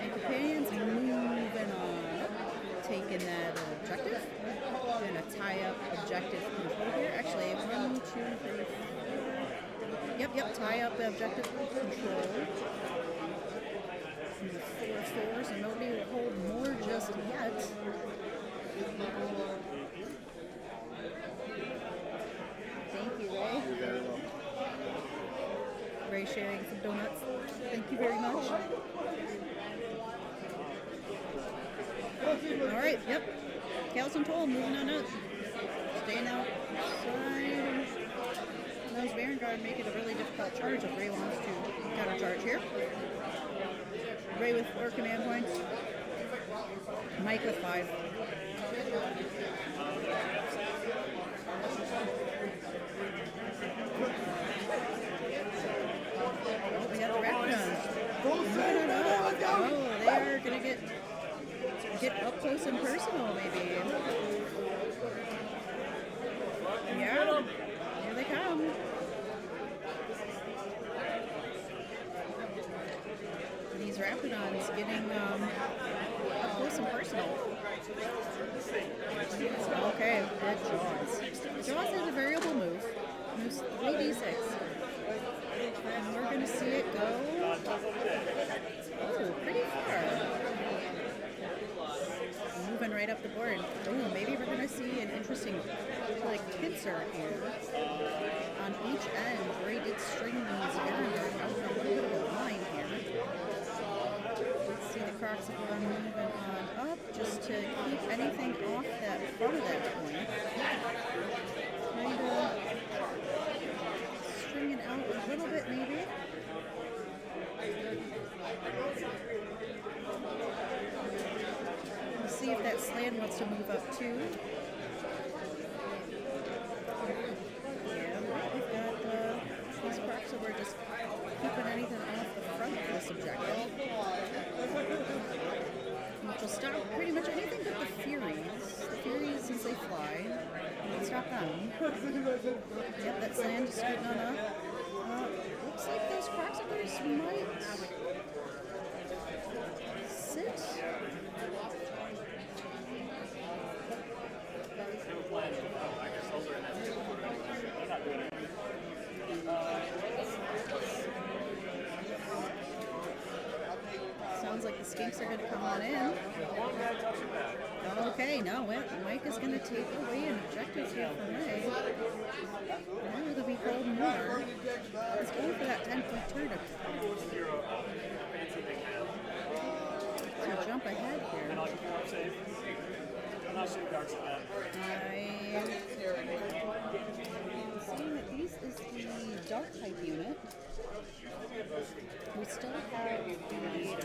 and Companions moving on. Taking that objective. Gonna tie up objective control here. Actually, 1, 2, 3, 4. Tie up the objective control. And the 4/4, so nobody will hold more just yet. Thank you, Ray. Ray sharing some donuts. Thank you very much. Alright, Callous Control moving on up. Staying outside. Those Vanguard make it a really difficult charge if Ray wants to counter charge here. Ray with 4 command points. Mike with 5. Oh, we got the Raptors. Oh, they are gonna get up close and personal, maybe. Yeah, here they come. These Raptidons getting up close and personal. Okay, good Jaws. Jaws is a variable move. Moves 3d6. And we're going to see it go pretty far. Moving right up off the board. Ooh, maybe we're gonna see an interesting like pincer here on each end where he did string these Varangar out in a little bit of a line here. Let's see the Croxivore moving on up just to keep anything off that front of that point. Kind of stringing out a little bit maybe. Let's see if that slant wants to move up too. Yeah, we've got these Croxivore just keeping anything off the front of this objective. Which will stop pretty much anything but the Furies. The Furies, since they fly, will stop them. Yep, that sand is scooting on up. Looks like those Croxivores might sit. Sounds like the skinks are going to come on in. Okay, no, Mike is going to take away an objective here from Ray. Now it'll be holding more. He's going for that 10-point turn. So jump ahead here. I'm not shooting darks at that. Seeing that these is the dark type unit. We still have the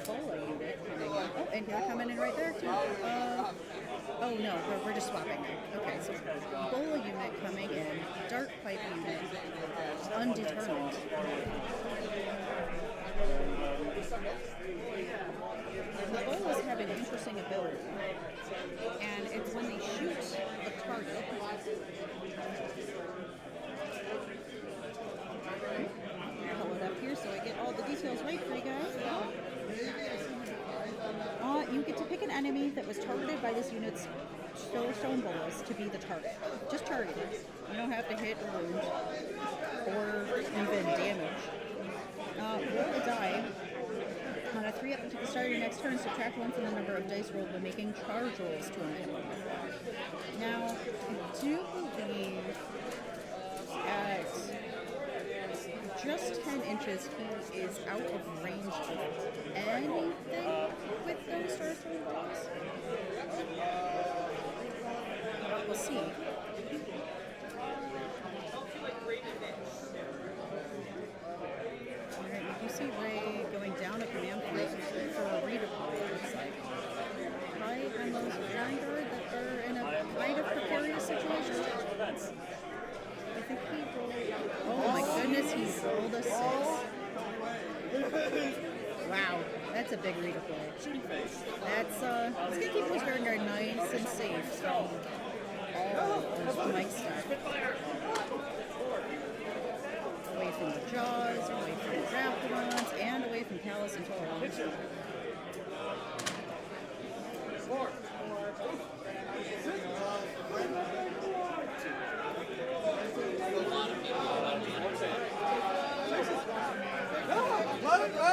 Bola unit coming in. Oh, and they're coming in right there too. Oh no, we're just swapping. Okay, so Bola unit coming in, dark pipe unit, undetermined. The Bolas have an interesting ability, and it's when they shoot a target. Pull it up here so I get all the details right for you guys. You get to pick an enemy that was targeted by this unit's stone bolas to be the target. Just target it. You don't have to hit or wound or even damage. Roll a die. On a 3 up until the start of your next turn, subtract 1 from the number of dice rolled when making charge rolls to an enemy. Now, I do believe at just 10 inches, he is out of range of anything with those stars throwing blocks. We'll see. Alright, we do see Ray going down a command point for a redeploy, it looks like. Right on those Vanguard that are in a kind of precarious situation. I think he rolled. Oh my goodness, he rolled a 6. Wow, that's a big redeploy. That's it's gonna keep those Vanguard nice and safe from all of Mike's stuff. Away from the Jaws, away from the Raptorons, and away from Callus and Taurons.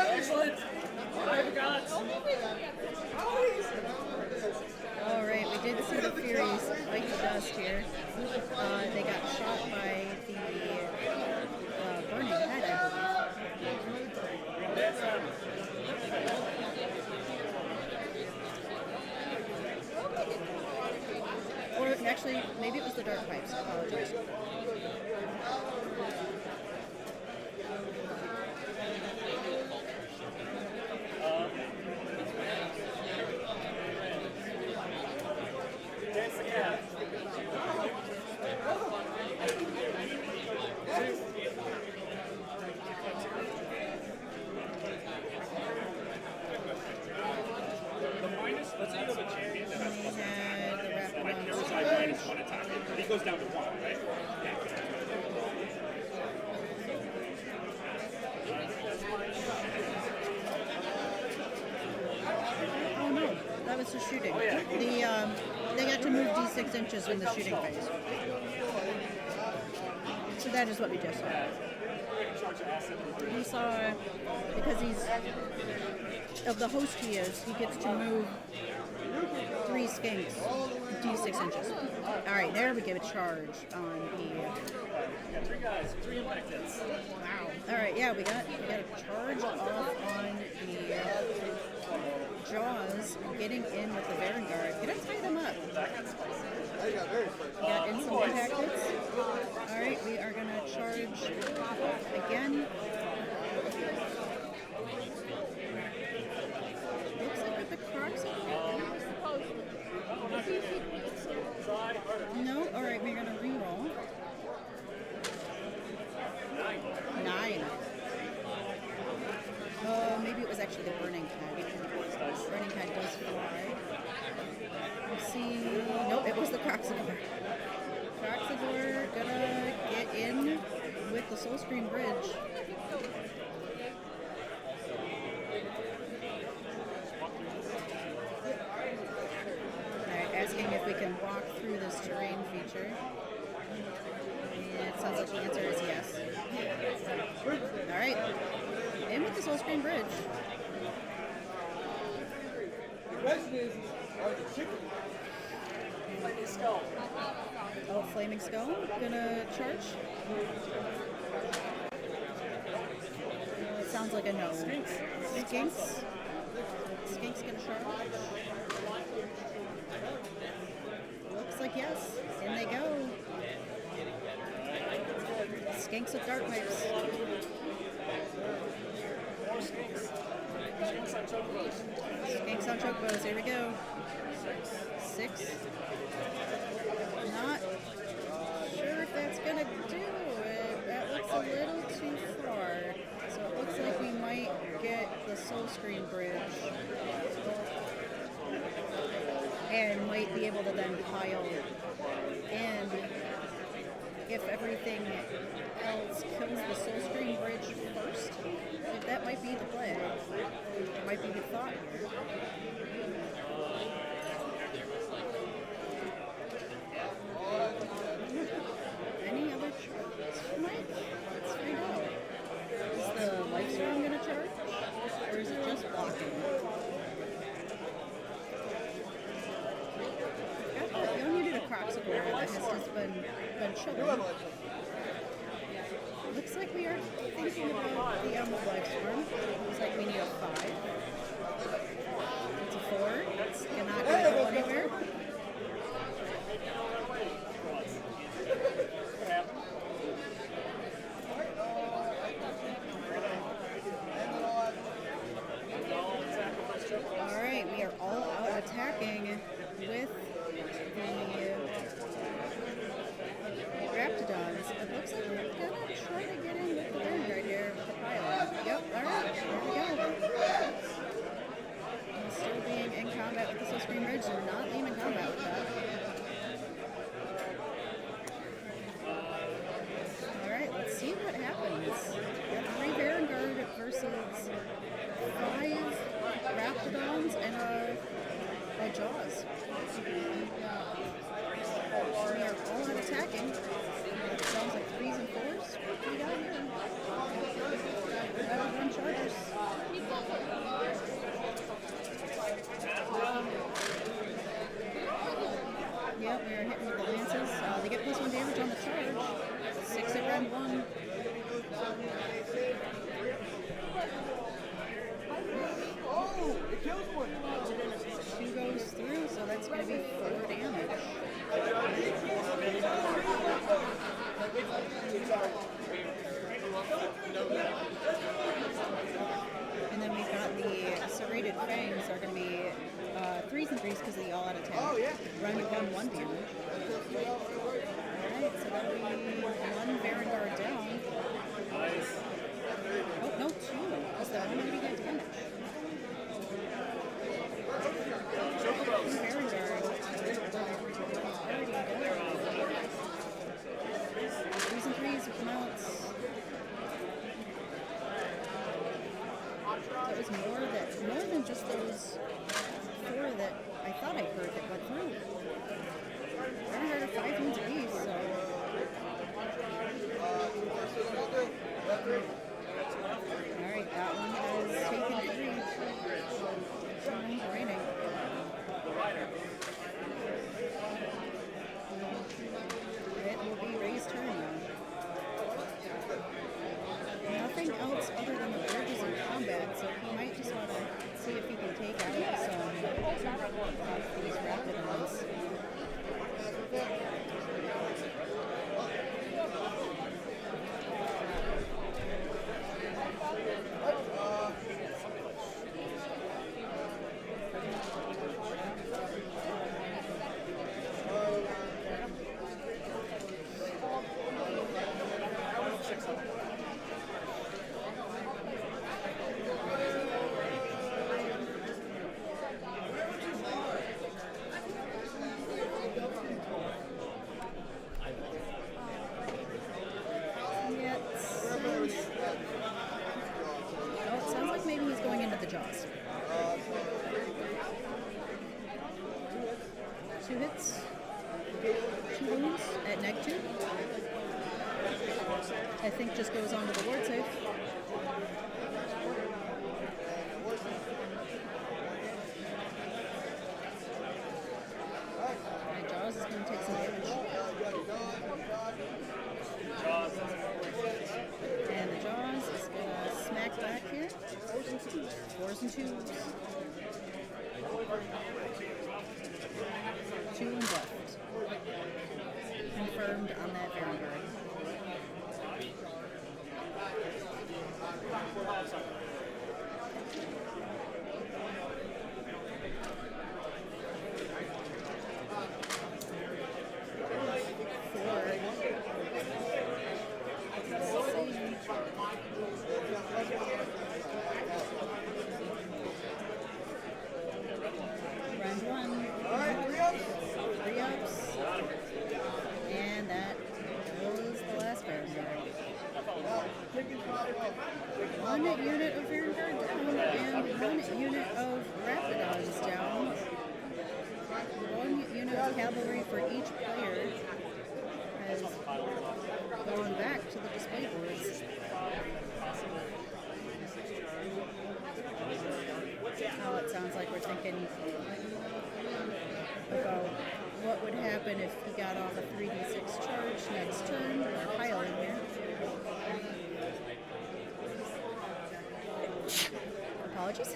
Excellent! Alright, we did see the Furies like the dust here. They got shot by the burning head, I believe. Or actually, maybe it was the dark pipes. I apologize. He goes down to 1, right? Yeah. Oh no, that was just shooting. Oh, yeah. They got to move D6 inches in the shooting phase. So that is what we just saw. We saw, because he's, of the host he is, he gets to move 3 skinks, D6 inches. Alright, there we give a charge on the... Got 3 guys, 3 impact hits. Wow. Alright, yeah, we got a charge off on the Jaws, getting in with the Vanguard. Gonna tie them up. I got very spicy. Got in some impact hits. Alright, we are gonna charge again. Looks like with the Crocs no, alright, we're gonna reroll. 9. Maybe it was actually the Burning Keg. Burning Keg does fly. Let's see. Nope, it was the Croxador. Croxador gonna get in with the Soul Screen Bridge. Alright, asking if we can walk through this terrain feature. And it sounds like the answer is yes. Alright. In with the Soul Screen Bridge. The question is, are the chicken? Oh, Flaming Skull. Gonna charge. It sounds like a no. Skinks. Skinks gonna charge. Looks like yes. In they go. Skinks with Dart Pipes. More skinks. Skinks on chocobos. Skinks on Chocobos. Here we go. 6. Not sure if that's gonna do it. That looks a little too far. So it looks like we might get the Soul Screen Bridge. And might be able to then pile in. If everything else kills the Soul Screen Bridge first, if that might be the play. It might be the thought here. Any other charges, Mike? Let's find out. Is the Lifestorm going to charge? Or is it just blocking? You only need a Croxador that has just been chilling. Looks like we are thinking about the Lifestorm. Looks like we need a 5. It's a 4. It's not going to go anywhere. Alright, we are all out attacking with the Raptidons. It looks like we're gonna try to get in with the Vanguard here with the pilot. Yep, alright, there we go. And still being in combat with the Soul Screen Bridge, and not leaving combat with that. Alright, let's see what happens. We have 3 Vanguard versus 5 Raptidons and a Jaws. We are all out attacking. It sounds like 3s and 4s. What do we got here? Level 1 chargers. Yep, we are hitting with the lances. They get +1 damage on the charge. 6 at round 1. Oh, it kills one. 2 goes through, so that's going to be 4 damage. And then we've got the serrated fangs are going to be 3s and 3s because of the all-out attack. Oh, yeah. Rounding down 1 damage. Alright, so that'll be 1 Vanguard down. Oh, no, 2, because the one already got damage. Vanguard. Already down. 3s and 3s with the mounts. That was more than just those 4 that I thought I heard that went through. I heard of 5 wounds apiece, so. Alright, that one has taken 3. 2 rounds remaining. maybe he's going into the jaws. 2 hits. 2 wounds at -2. I think just goes on to the ward save. Alright, Jaws is going to take some damage. And the Jaws is going to smack back here. 4s and 2s. 2 and left. Confirmed on that Vanguard. Round 1. Alright, 3 ups. And that was the last Vanguard. 1 unit of Vanguard down and 1 unit of Rapidons down. 1 unit of cavalry for each player has gone back to the display boards. Oh, it sounds like we're thinking about what would happen if he got off a 3d6 charge next turn. We're piling here. Apologies.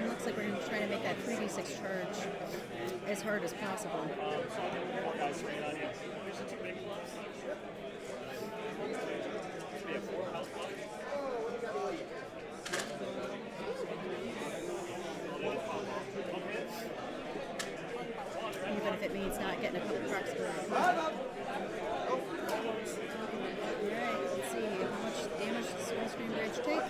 Looks like we're going to try to make that 3d6 charge as hard as possible. Even if it means not getting a couple cracks per round. Alright, let's see how much damage does the Screen Bridge take.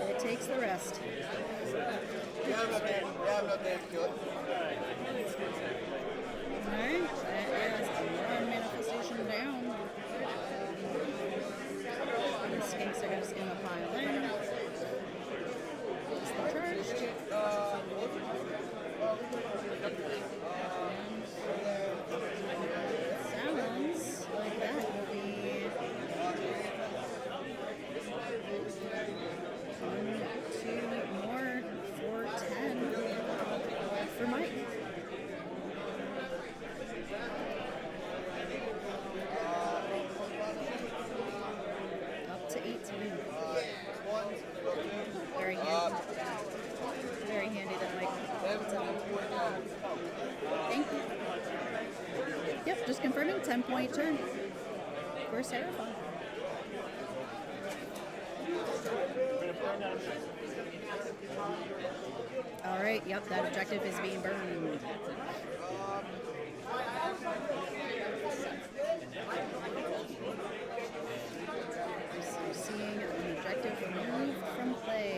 It takes the rest. Alright, that is one manifestation down. The skinks are just going to pile in. It's the charged. Sounds like that will be 1, 2 more for 10 for Mike. Up to 18. Very handy. Very handy that Mike. Thank you. Yep, just confirming 10-point turn for Seraphon. All right, yep, that objective is being burned. So seeing an objective removed from play.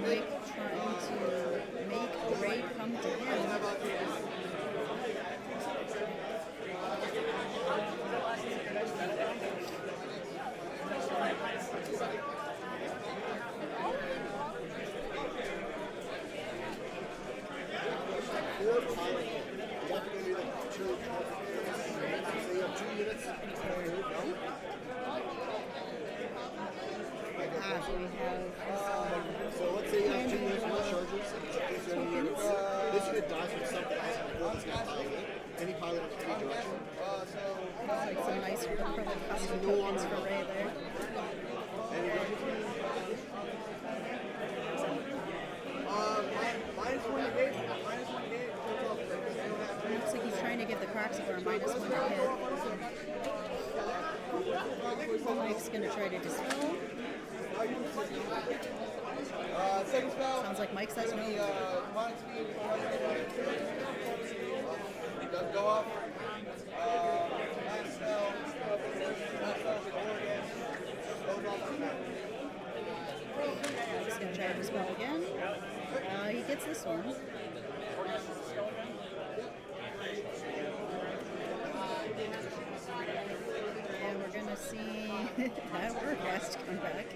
Mike trying to make Ray come to him. We have so let's say you have 2 units more charges. This unit dies from something else before this guy piles it. Any pilot in any direction. like some nice acrylic custom tokens for Ray there. Looks like he's trying to give the Croxifor a -1 to hit. Mike's going to try to dispel. Sounds like Mike says no. Doesn't go up. Mike's going to try Grab his ball again. He gets this one. And we're going to see that Warcast come back.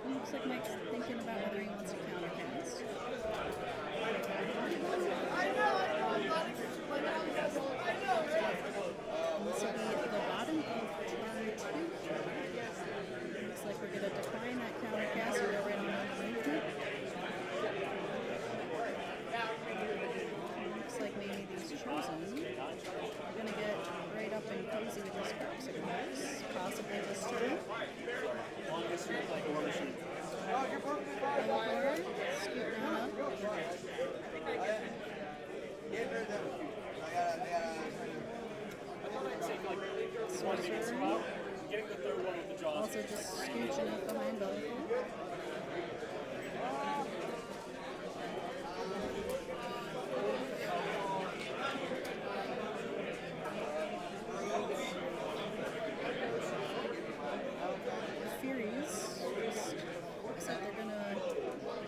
Looks like Mike's thinking about whether he wants to countercast. This will be at the bottom of turn 2. Looks like we're going to decline that countercast. We're already on movement. Looks like maybe these chosen are going to get right up and cozy with this Sparks, possibly this turn. Or scoot down up. Sorcerer. Also just scooching up behind Bellacore. Furies. Looks like they're gonna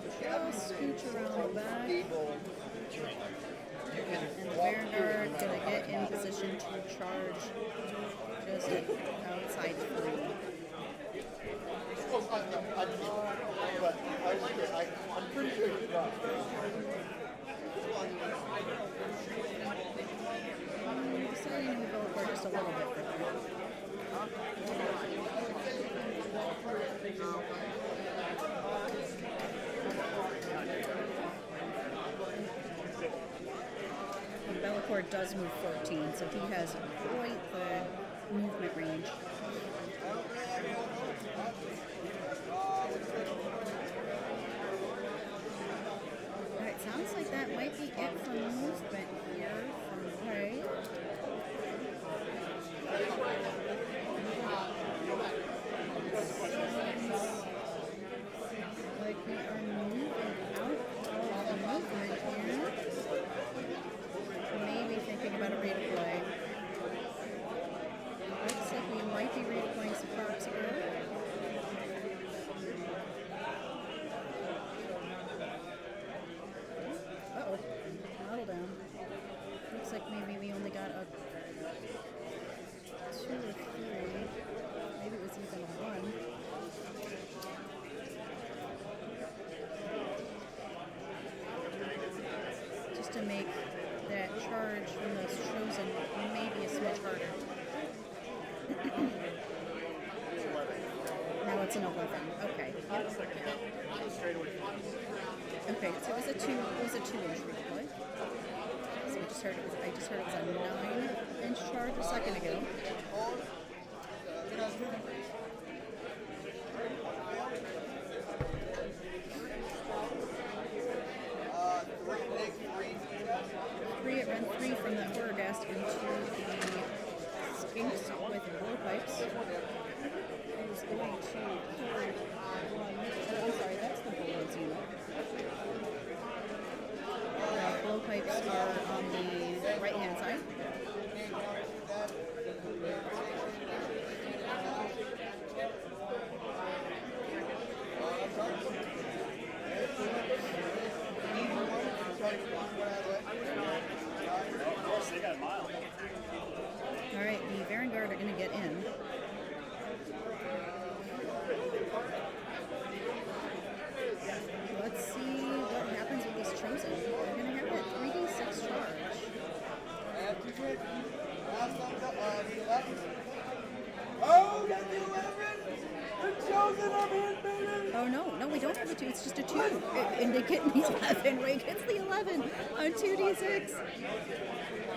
just scooch around the back. And the Vanguard gonna get in position to charge just outside 3. I'm pretty sure it's not. Starting to move over just a little bit further. Bellacore does move 14, so he has quite the movement range. Alright, sounds like that might be it for movement here from Ray. Like we are moving out of the movement here. Maybe thinking about a redeploy. Looks like we might be redeploying some Sparks here. Uh-oh. Model down. Looks like maybe we only got a 2 or 3. Maybe it was even a 1. Just to make that charge from those chosen maybe a smidge harder. Now it's an 11. Okay. Okay, so it was a 2-inch redeploy. So I just heard it was a 9-inch charge a second ago. It ran 3 from the Wargast into the Skinks with blowpipes. It was going to I'm sorry, that's the Bulldogs unit. The blowpipes are on the right-hand side. Alright, the Vanguard are going to get in. Let's see what happens with this chosen. We're going to have that 3d6 charge. Oh, that's the 11! The chosen of him, baby! Oh no, we don't have a 2, it's just a 2. And they get the 11. Ray gets the 11 on 2d6.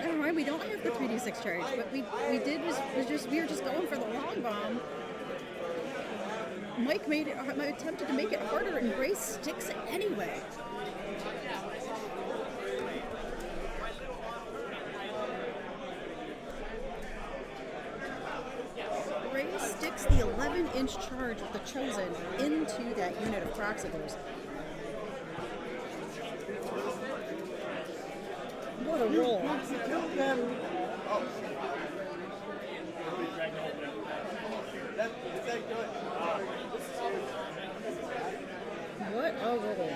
Alright, we don't have the 3d6 charge, but we were just going for the long bomb. Mike attempted to make it harder, and Grace sticks it anyway. sticks the 11-inch charge of the Chosen into that unit of Proxibors. What a roll. What a roll.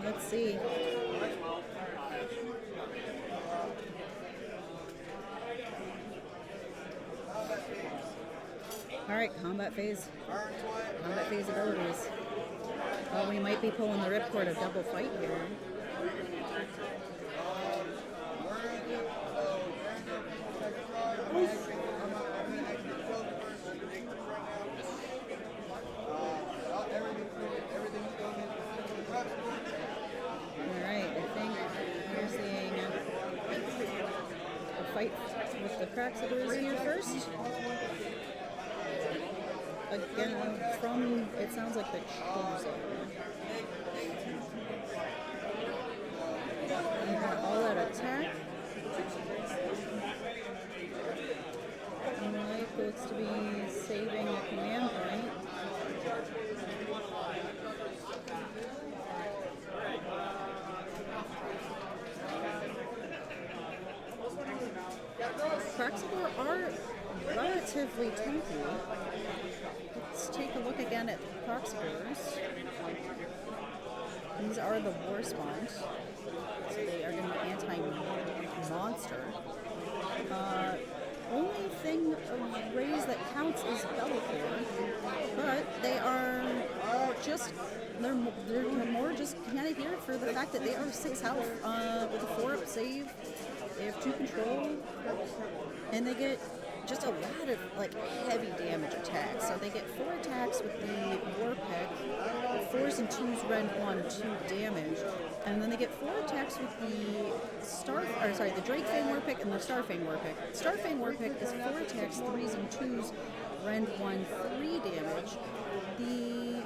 Let's see. Alright, combat phase. Combat phase abilities. Oh, we might be pulling the ripcord of double fight here. Alright, I think we're seeing a fight with the Proxibors here first. Again, from, it sounds like the Chosen. You got all out attack. Mike looks to be saving a command point. Proxibor are relatively tanky. Let's take a look again at Proxibors. These are the war spawns, so they are going to be anti-monster. Only thing of raise that counts is Bellacore, but they are just, they're more just kind of here for the fact that they are 6 health with a 4-up save. They have 2 control, and they get just a lot of like heavy damage attacks. So they get 4 attacks with the War Pick, 4s and 2s rend 1, 2 damage, and then they get 4 attacks with the the Drake Fang War Pick and the Starfang War Pick. Starfang War Pick is 4 attacks, 3s and 2s, rend 1, 3 damage. The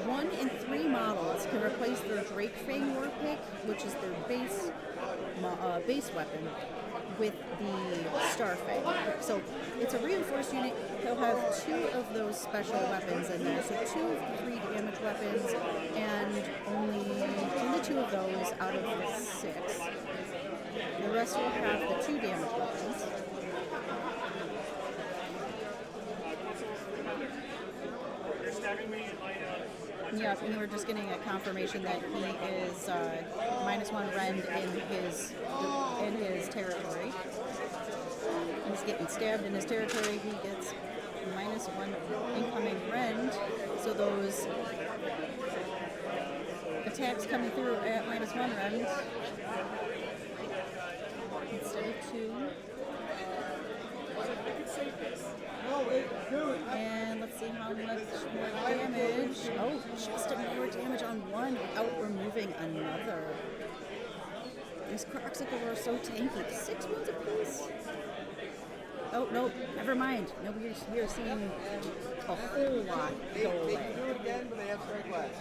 1 and 3 models can replace their Drake Fang War Pick, which is their base weapon, with the Starfang. So it's a reinforced unit. He'll have 2 of those special weapons in there, so 2 of the 3 damage weapons, and only 2 of those out of the 6. The rest will have the 2 damage weapons. Yeah, and we're just getting a confirmation that he is -1 rend in his territory. He's getting stabbed in his territory. He gets -1 incoming rend. So those attacks coming through at -1 rend instead of 2. And let's see how much more damage. Oh, just more damage on 1 without removing another. These Croxicle are so tanky. 6 wounds apiece. Oh, no, never mind. No, we're seeing a whole lot go away. They can do it again, but they have strike less.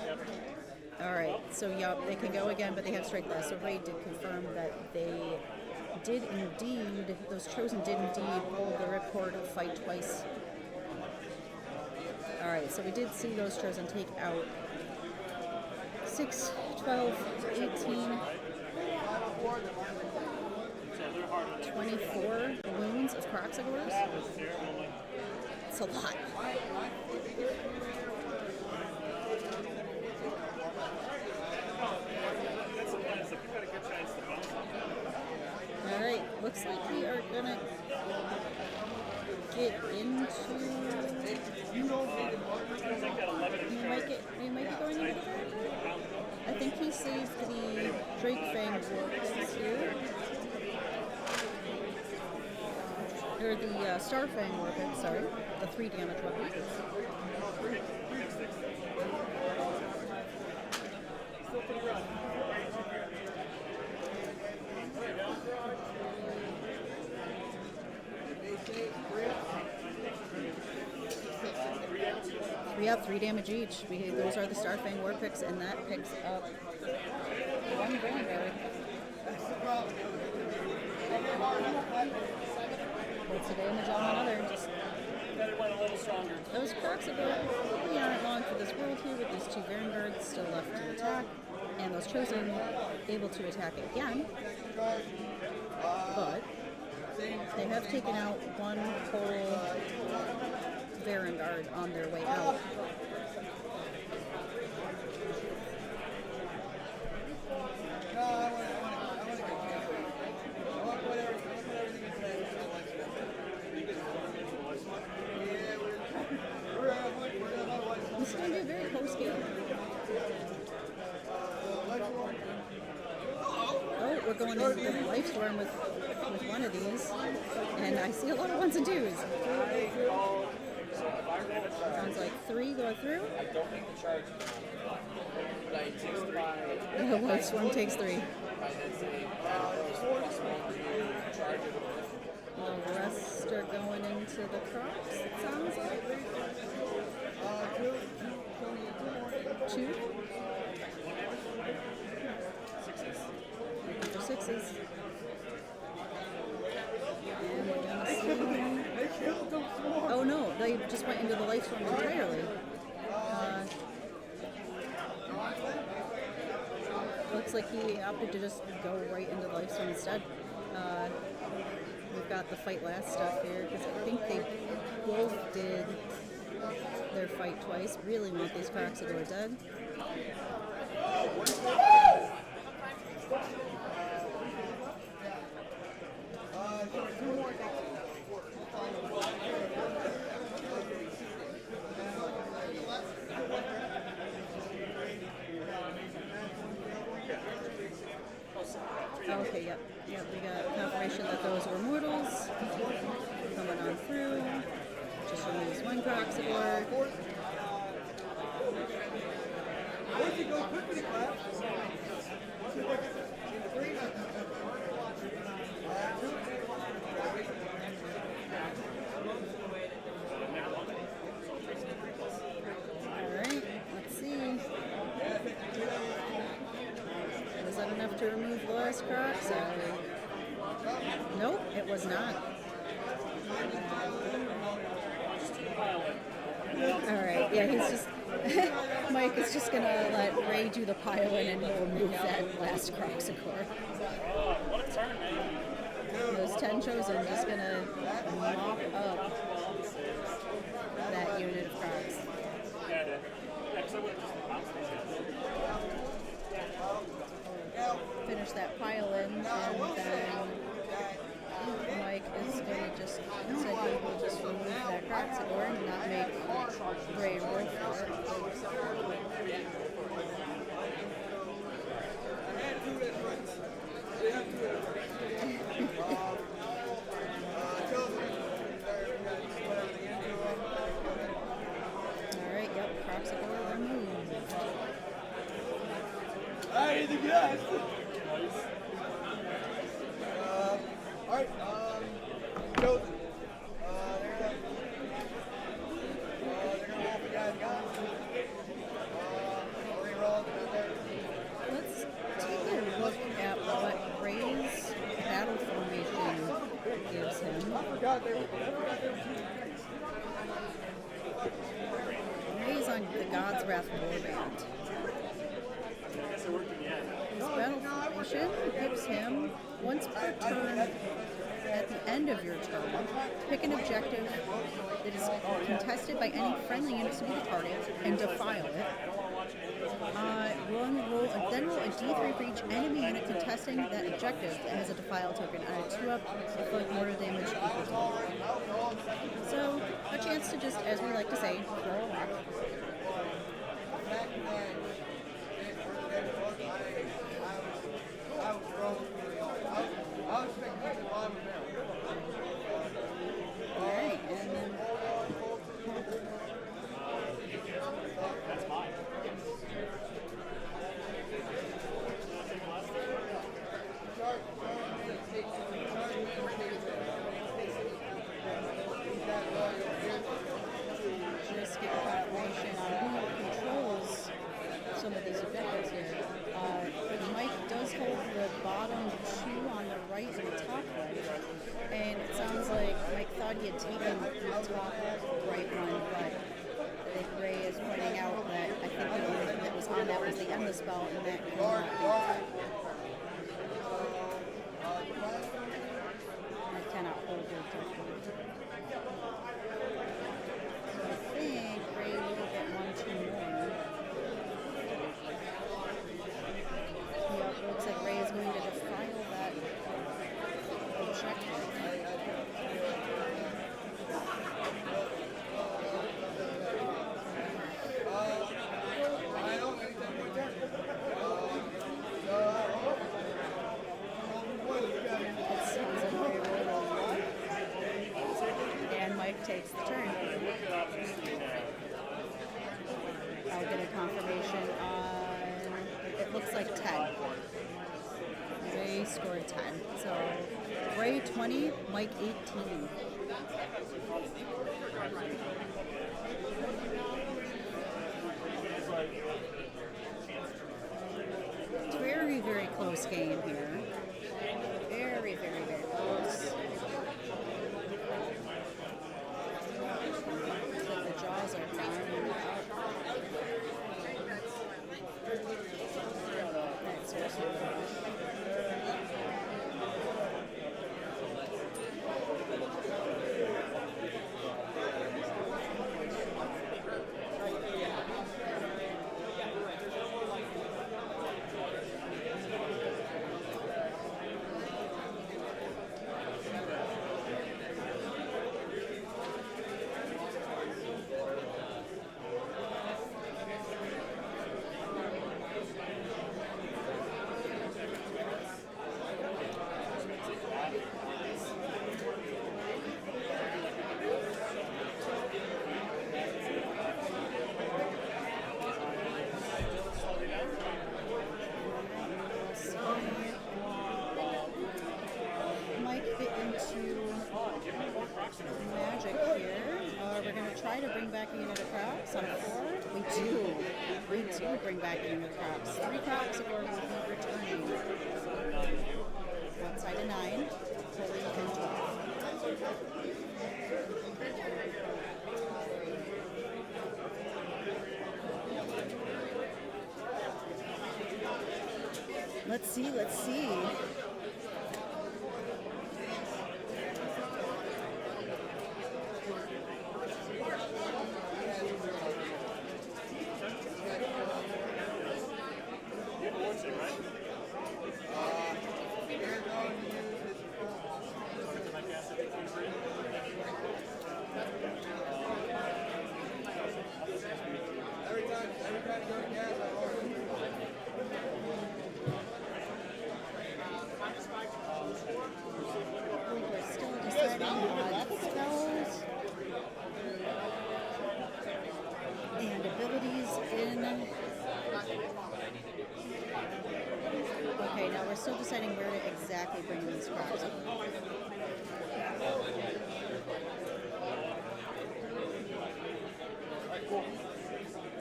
Alright, so yup, they can go again, but they have strike less. So Ray did confirm that they did indeed, those Chosen did indeed hold the ripcord of fight twice. Alright, so we did see those Chosen take out 6, 12, 18, 24 wounds of Croxigors. It's a lot. Alright, looks like we are gonna get into. We might be going into the back. I think he saved the Drake Fang Warpins here. Or the Starfang Warpins, sorry. The 3 damage weapon. We have 3 damage each. Those are the Starfang War picks, and that picks up 1 Vanguard. What's the damage on another? Just Better went a little stronger. those Croxagore probably aren't long for this world here with these 2 Vanguards still left to attack, and those Chosen able to attack again. But they have taken out 1 whole Vanguard on their way out. This is going to be a very close game. Oh, we're going into the Lifestorm with one of these, and I see a lot of 1s and 2s. Sounds like 3 go through. I don't make the charge, but I takes 3. The Lifestorm takes 3. I then say, charge it. The rest are going into the Crocs, it sounds like. 2. Looking for 6s. And we're gonna see. Oh no, they just went into the Lifestorm entirely. Looks like he opted to just go right into the Lifestorm instead. We've got the fight last stuff here, because I think they both did their fight twice. Really want these Croxagore dead. Okay, yep. Yep, we got confirmation that those were mortals. Coming on through. Just removes 1 Croxagore. Alright, let's see. Was that enough to remove the last Crocs? Nope, it was not. Alright, yeah, he's just... Mike is just gonna let Ray do the pile-in and we'll remove that last Croxagore. What a turn, man. Those 10 Chosen are just gonna mop up that unit of Crocs. Yeah, actually, I would have just bounced these guys. Finish that pile-in, and then Mike is gonna just said he will just remove that Croxagore and not make Ray roll for it. Alright, yep, Croxagore removed. Alright, the guys. Alright, Chosen. They're gonna roll for guys got. Reroll there. Let's take a look at what Ray's battle formation gives him. Ray's on the God's Wrath Warband. His battle formation gives him, once per turn, at the end of your turn, pick an objective that is contested by any friendly units to be the target and defile it. Then roll a d3 for each enemy unit contesting that objective that has a defile token. Add a 2-up, inflict mortar damage equal to 1. So, a chance to just, as we like to say, throw a rock. Alright, and then... Just get confirmation that was the end of the spell, and that Guard, guard. I cannot hold it. So I think Ray will get 1, 2 more. Yep, looks like Ray is going to defile that objective. And Mike takes the turn. I'll get a confirmation on, it looks like 10. Ray scored 10. So Ray 20, Mike 18. It's very, very close game here. Very, very, very close. The jaws are flying out. That's Mike fit into magic here. We're going to try to bring back a unit of Crocs on a 4. We do. We do bring back a unit of Crocs. 3 Crocs are going to be returning. One side of 9, pulling and 12. Let's see, let's see. Every time you go to gas, I order. We're still deciding on spells and abilities in. Okay, now we're still deciding where to exactly bring these Crocs up.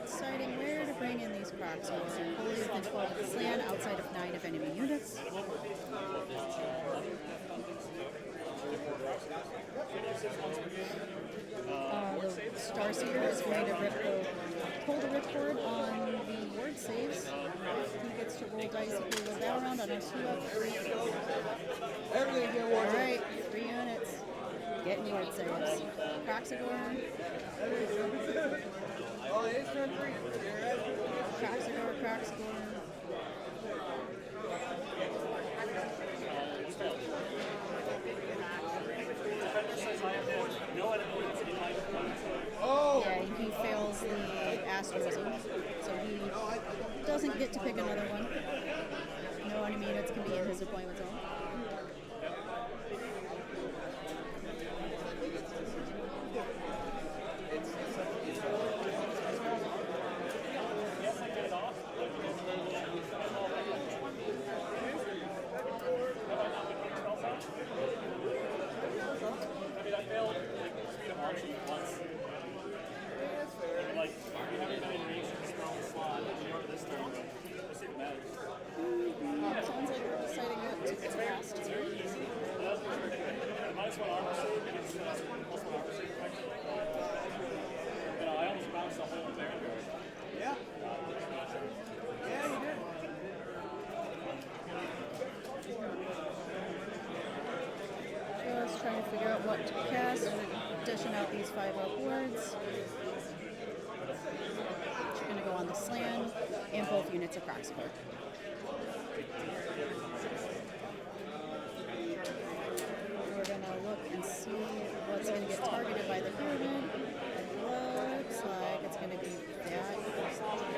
Deciding where to bring in these Crocs. So fully within 12 of the slan, outside of 9 of enemy units. The Starseer is going to pull the ripcord on the ward saves. He gets to roll dice if he goes that round on a 2-up. Everything get ward. Alright, 3 units. Getting ward saves. Croxagorn. Oh, it is turn 3. Croxagorn. Oh! Yeah, he fails the asterism, so he doesn't get to pick another one. No enemy units can be in his deployment zone. Sounds like we're deciding what to do. 5 out boards. Which are going to go on the slan and both units of Proximate. We're going to look and see what's going to get targeted by the pyramid. It looks like it's going to be that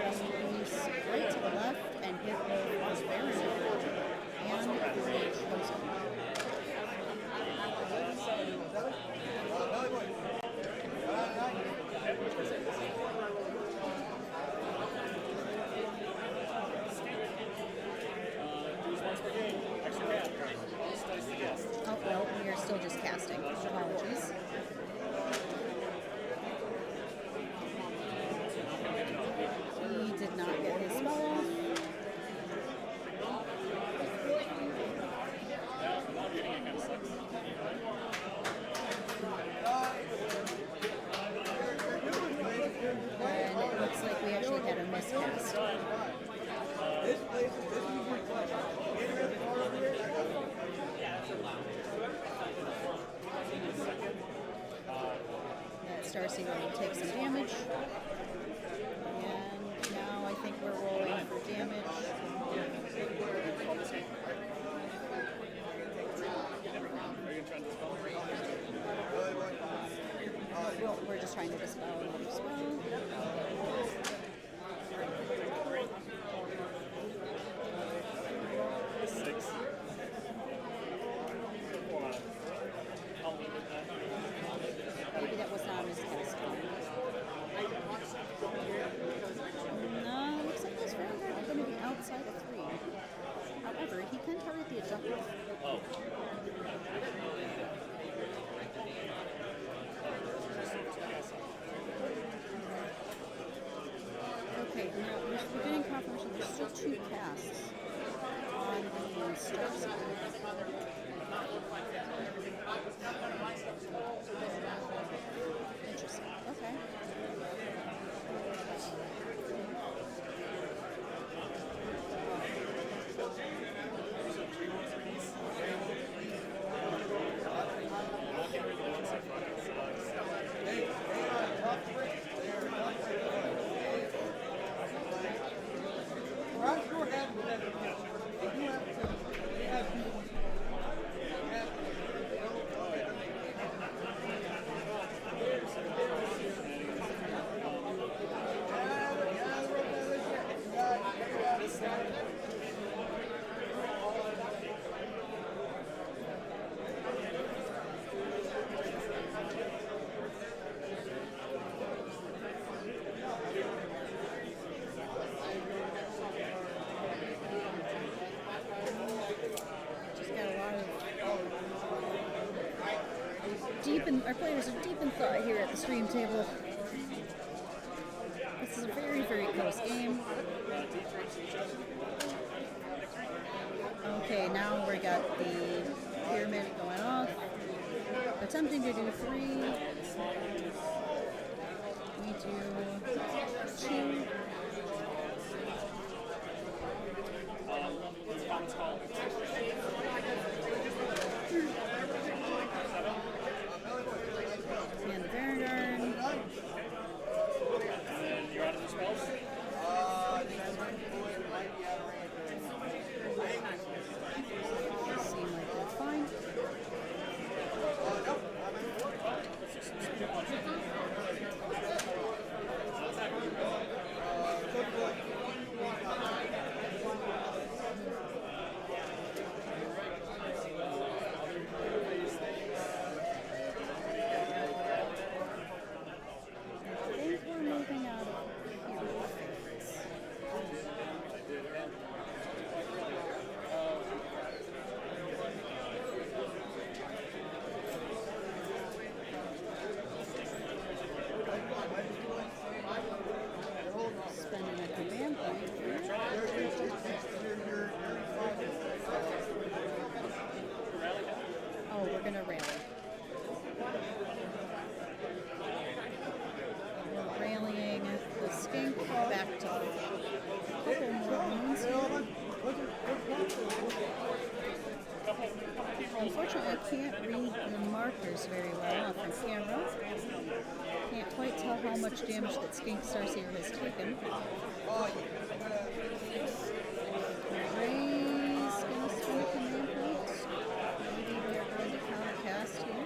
piece right to the left and hit both the Baron and the Chosen. Oh, well, we are still just casting. Apologies. He did not get his spell off. And it looks like we actually had a miscast. That Starseeker will take some damage. And now I think we're rolling for damage. We're just trying to dispel another spell. Maybe that was not his cast. No, it looks like those Vanguard are going to be outside of 3. However, he can target the adjunctive. Oh. Okay, now we're getting confirmation there's still 2 casts on the Starseeker. Interesting. Okay. Our players are deep in thought here at the stream table. This is a very, very close game. Okay, now we got the pyramid going off. Attempting to do 3. We do 2. And the Vanguard. You're out of the spells? Seem like they're fine. I think we're moving out of here. Spending a command point here. Oh, we're gonna rally. We're rallying the skink back to a couple more wounds here. Unfortunately, I can't read the markers very well off the camera. Can't quite tell how much damage that Starseer has taken. Ray's going to spin a command point. Maybe we are going to countercast here.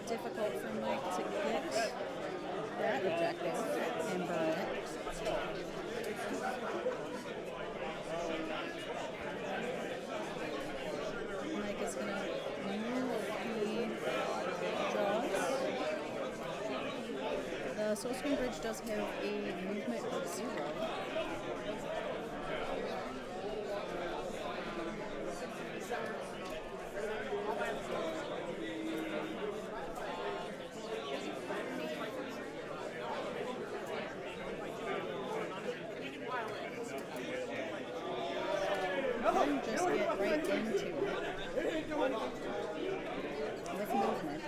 Difficult for Mike to get that objective and burn it. Mike is going to move the jaws. The Soul Screen Bridge does have a movement of 0. Just get right into it with movement.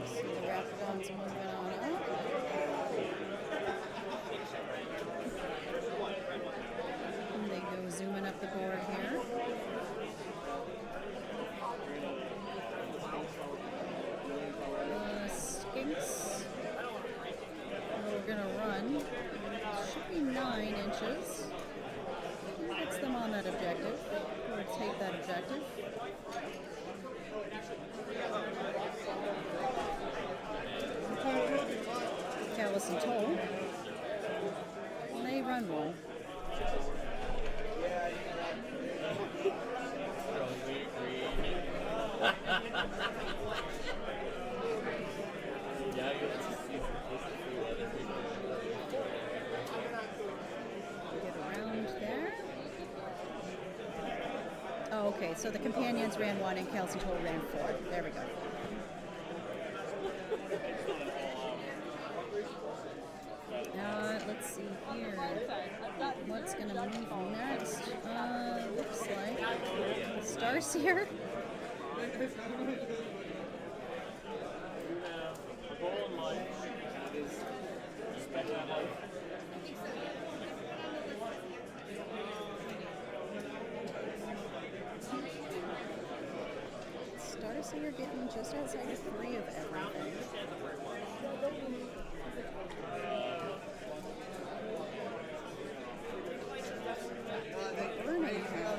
See the Raptidons moving on up. And they go zooming up the board here. We're going to run. Should be 9 inches. Who gets them on that objective? Who would take that objective? Callus and Toll. And they run one. Get around there. Oh, okay, so the companions ran 1 and Callus and Toll ran 4. There we go. Let's see here. What's going to move next? Looks like Starseer. Starseer getting just outside of 3 of everything. Burning hell.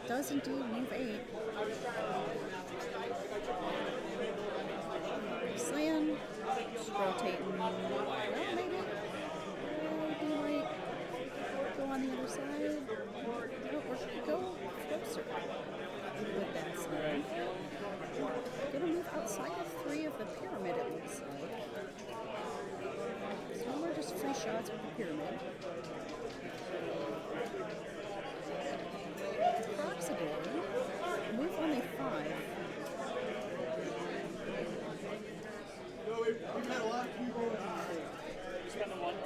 Does indeed move 8. Slam. Just rotating. Well, maybe. He might go on side. No, we're gonna go closer with that side. Gonna move outside of 3 of the pyramid, it looks like. So we're just free shots with the pyramid. Proxidor, move only 5. Spend the 1 to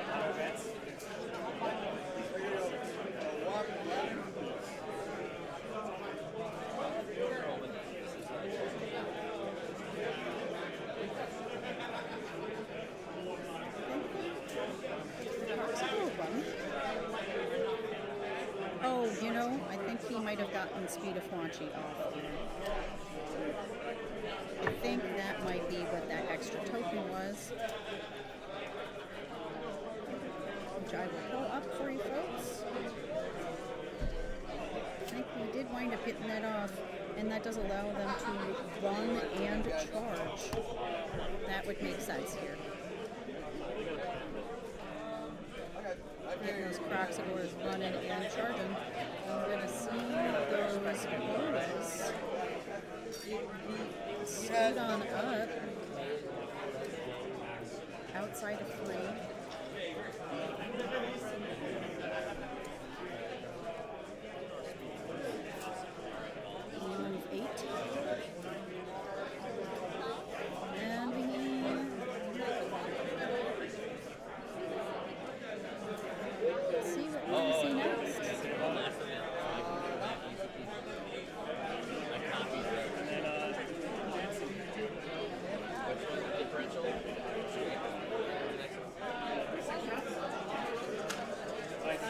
auto advance. Oh, you know, I think he might have gotten Speed of Huanchi off. I think that might be what that extra token was. Which I will pull up for you folks. I think we did wind up getting that off, and that does allow them to run and charge. That would make sense here. Those Croxidors running and charging. I'm going to see those bolas scoot on up outside of 3. We move 8. And we see what we want to see next.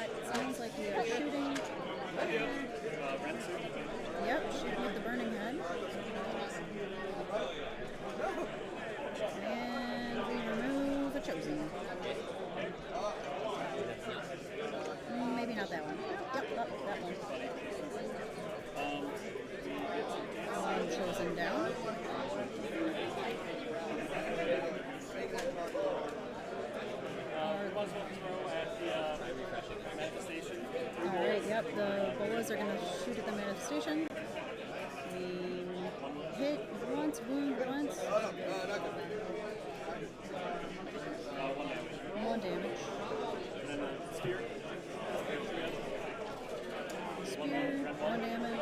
It sounds like we are shooting. Yep, shooting with the burning head. And we remove a chosen. Maybe not that one. Yep, that one. One chosen down. Alright, yep, the bolas are going to shoot at the manifestation. We hit once, wound once. 1 damage. Spear, 1 damage.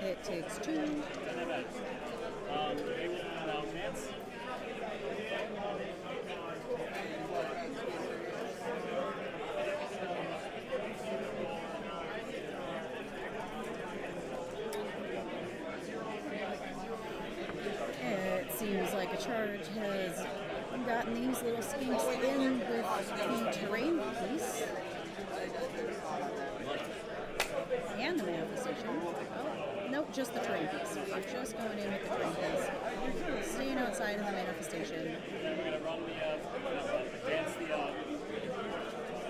It takes 2. It seems like a charge has gotten these little skinks in with the terrain piece and the manifestation. Oh, nope, just the terrain piece. We're just going in with the terrain piece. Staying outside of the manifestation. We're going to run advance the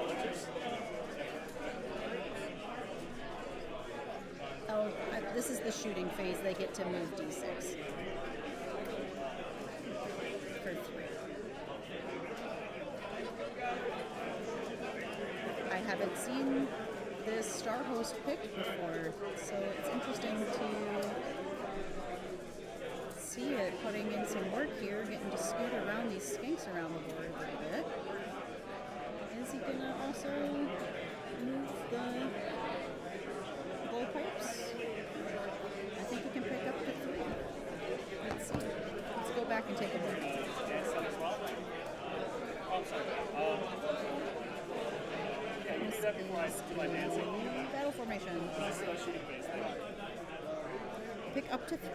elixirs. Oh, this is the shooting phase. They get to move D6. For 3. I haven't seen this Star Host picked before, so it's interesting to see it putting in some work here, getting to scoot around these skinks around the board a little bit. Is he gonna also move the bull pipes? I think he can pick up to 3. Let's see. Let's go back and take a look. Battle formation. Pick up to 3.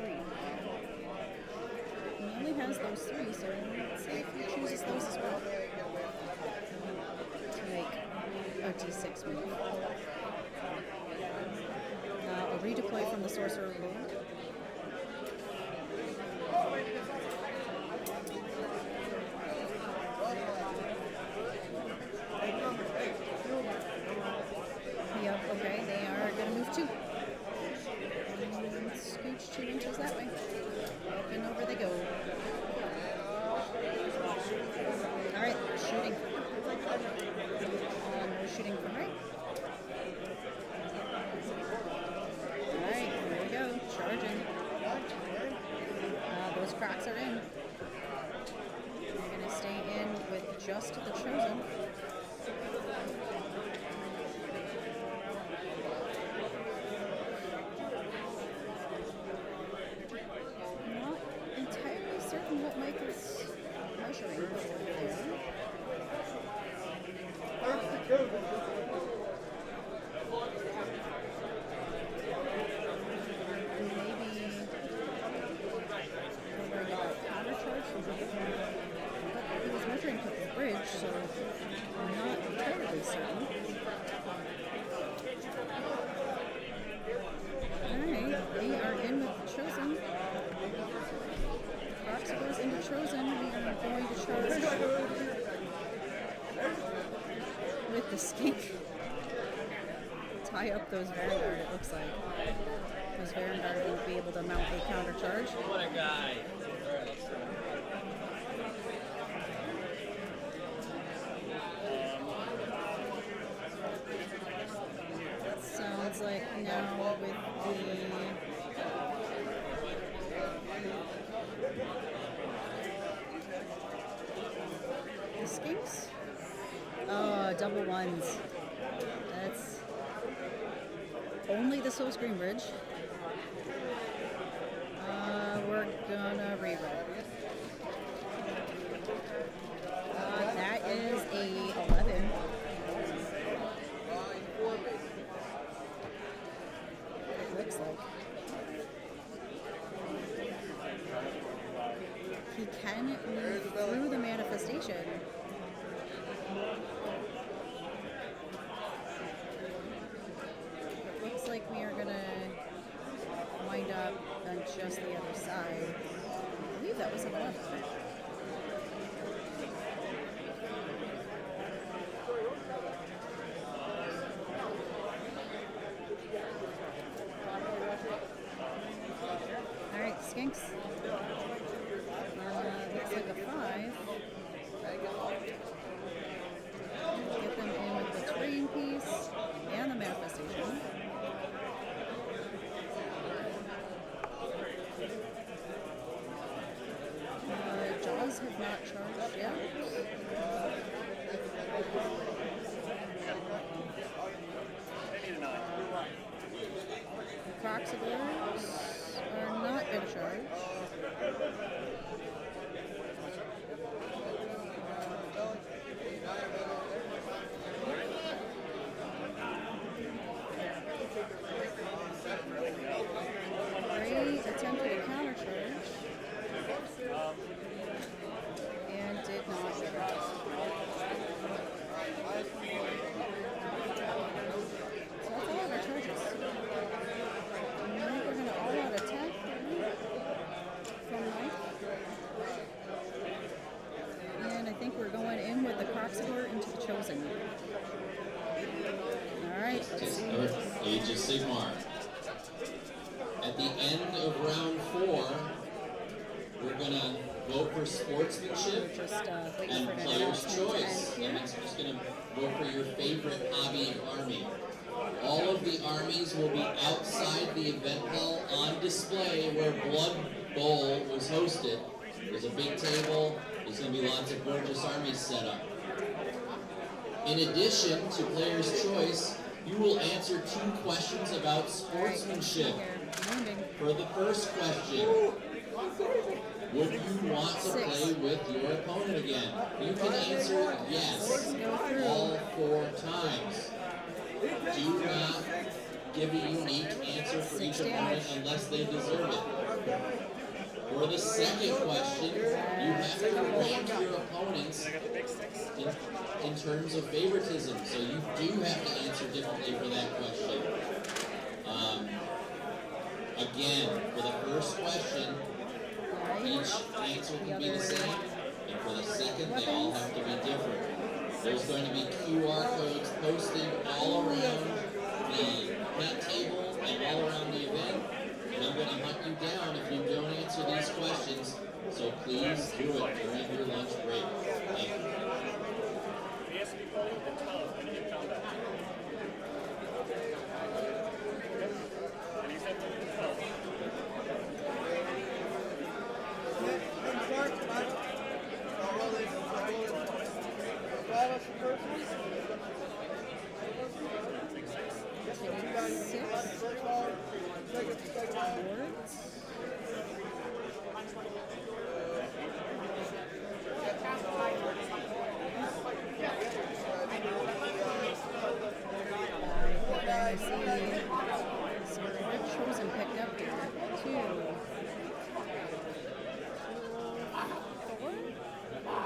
He only has those 3, so let's see if he chooses those as well. To make a D6 move. A redeploy from the sorcerer rule. Yep, okay, they are going to move 2. And scooch 2 inches that way. Up and over they go. like it's measuring board there. And maybe covering a counter charge from the but he was measuring to the bridge, so I'm not entirely certain. Alright, we are in with the Chosen. Fox goes into Chosen. We are going to charge with the skink. Tie up those Vanguard, it looks like. Those Vanguard won't be able to mount a counter charge. What a guy. Alright, let's go. Sounds like now with the skinks. Oh, double ones. That's only the Soul Screen Bridge. We're gonna reroll. That is a 11. It looks like. He can move through the manifestation. It looks like we are gonna wind up on just the other side. I believe that was an 11. Alright, skinks. Looks like a 5. Get them in with the terrain piece and the manifestation. Jaws have not charged yet. The Croxidors are not going to charge. Ray attempted a counter charge and did not charge. So that's all of our charges. And I think we're going to all out attack from Mike. And I think we're going in with the Croxidor into the Chosen. Alright, let's see. Age of Sigmar. At the end of round 4, we're gonna vote for sportsmanship Just waiting and for an player's announcement to choice. end And here. it's just gonna vote for your favorite hobby army. All of the armies will be outside the event hall on display where Blood Bowl was hosted. There's a big table. There's gonna be lots of gorgeous armies set up. In addition to player's choice, you will answer 2 questions about sportsmanship. For the first question, would you want to play with your opponent again? You can answer yes all 4 times. Do not give a unique answer for each opponent unless they deserve it. For the second question, you have to rank your opponents in terms of favoritism. So you do have to answer differently for that question. Again, for the first question, each answer can be the same, and for the second, they all have to be different. There's going to be QR codes posted all around the paint table and all around the event, and I'm going to hunt you down if you don't answer these questions, so please do it during your lunch break. Thank you. I see. So Red Chosen picked up here. 2, 4.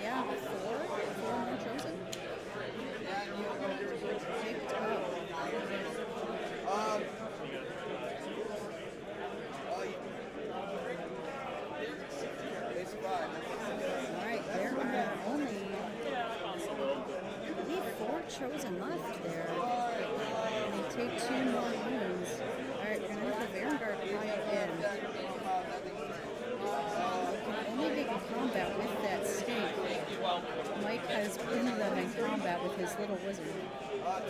Yeah, 4. 4 more Chosen. Picked up. They survived. Alright, there are only, I believe, 4 Chosen left there. And they take 2 more wounds. Alright, we're gonna have the Vanguard pile in. You can only make a combat with that stake. Mike has pinned them in combat with his little wizard.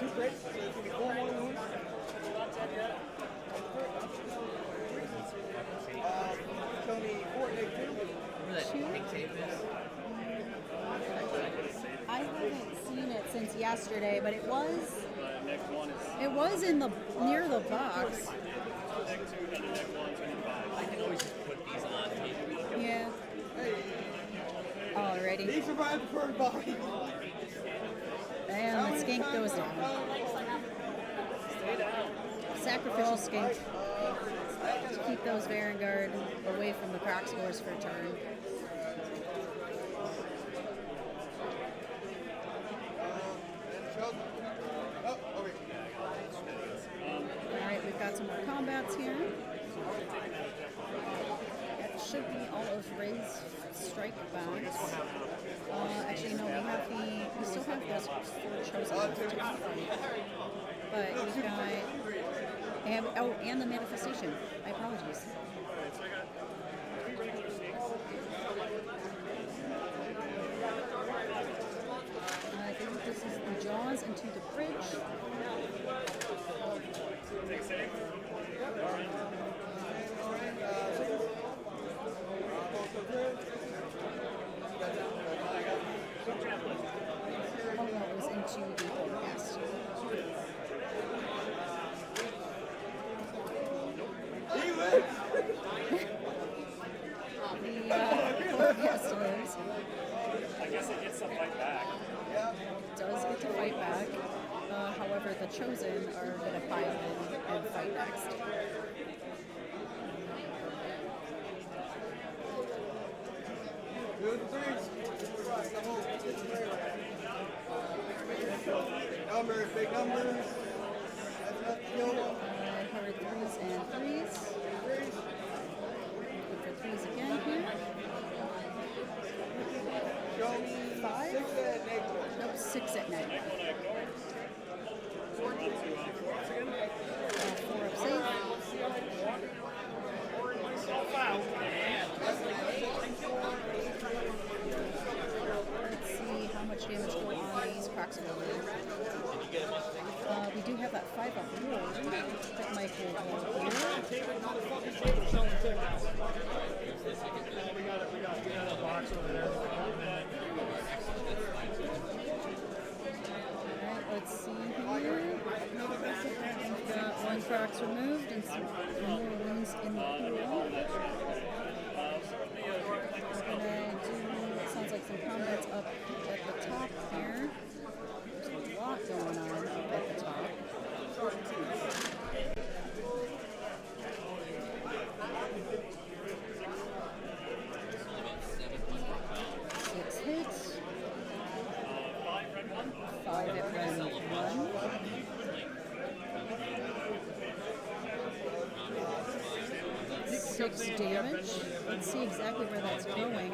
2 crits, so it's going to be 4 more wounds. Tell me 4, take 2. I haven't seen it since yesterday, but it was Next one is it was in the near the box. next 2, then the next 125. I can always just put these on table. Yeah. Alrighty. He survived the first body. And the skink goes down. Sacrificial skink to keep those Vanguard away from the crack scores for a turn. Oh, over here. Alright, we've got some more combats here. That should be all of Ray's strike bounds. Actually, no, we still have those 4 Chosen left to fight. But we've got, and the manifestation. My apologies. I think this is the Jaws into the bridge. Oh no, it was into the forecast. The forecast lives. I guess it gets to fight back. Does get to fight back. However, the Chosen are going to pile in and fight next. Good threes. Numbers, big numbers. That's enough to kill one. I heard 3s and 3s. Look for 3s again here. Show me 5? 6 at negative. Nope, 6 at night. 4 up safe. Let's see how much damage go on these approximately. We do have that 5 up ward that Mike will roll here. We got a box over there. Alright, let's see here. We've got 1 Crocs removed and some more wounds in the pool. Gonna do, it sounds like some combats up at the top here. There's a lot going on up at the top. Six hits. 5 at round 1. Six damage. Let's see exactly where that's going.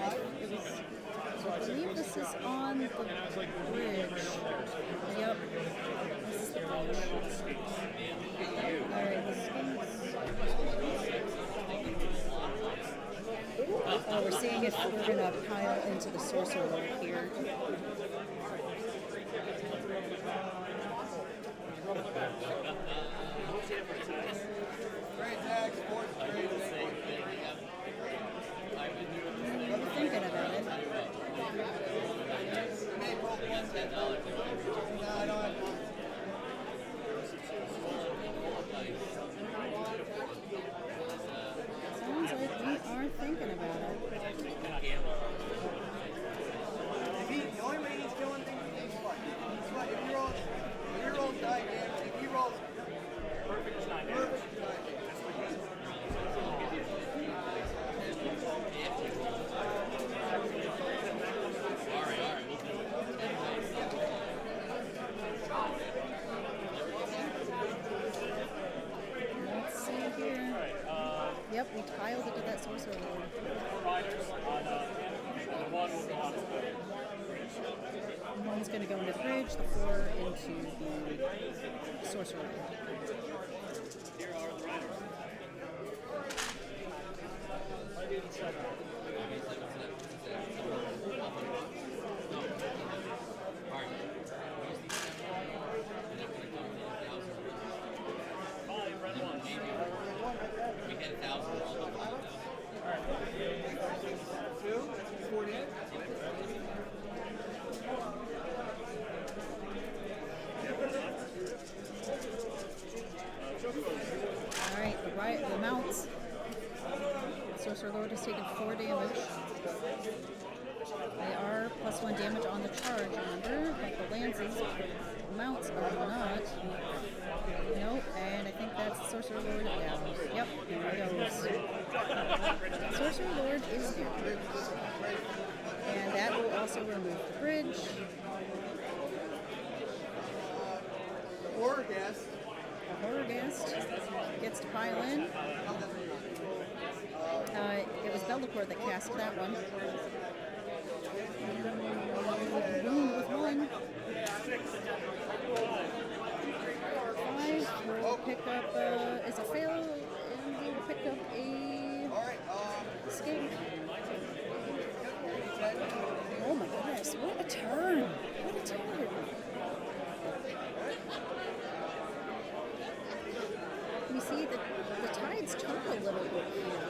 I believe this is on the bridge. Yep. This is the bridge. Alright, the skinks. Oh, we're seeing if we're gonna pile into the sorcerer here. Great tag, sports, great thing. I'm thinking about it. No, I don't have one. Sounds like we are thinking about it. The only way he Yep, we tiled it to that sorcerer lord. 4 riders on one will go on the bridge. One's going to go into the bridge, the 4 into the sorcerer lord. Here are the riders. Alright, the mounts. Sorcerer Lord has taken 4 damage. They are +1 damage on the charge, remember? Like the lances. The mounts are not. Nope, and I think that's the Sorcerer Lord down. Yep, here he goes. Sorcerer Lord is down. And that will also remove the bridge. Horror gas. The Horrorghast gets to pile in. It was Bellacore that cast that one. Wound with 1. 5 will pick up, is a fail, and we will pick up a escape. Oh my goodness, what a turn! What a turn! We see the tides turn a little bit here,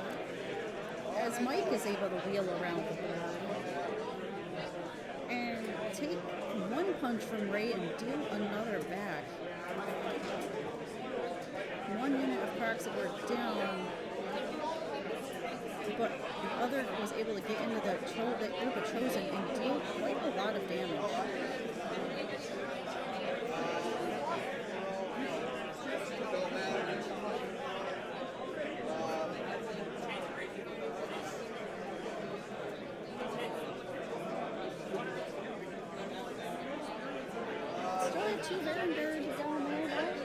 as Mike is able to wheel around the board and take 1 punch from Ray and deal another back. 1 unit of Proxibor down, but the other was able to get into that group of Chosen and deal quite a lot of damage. Still have 2 Vanguard down there, though.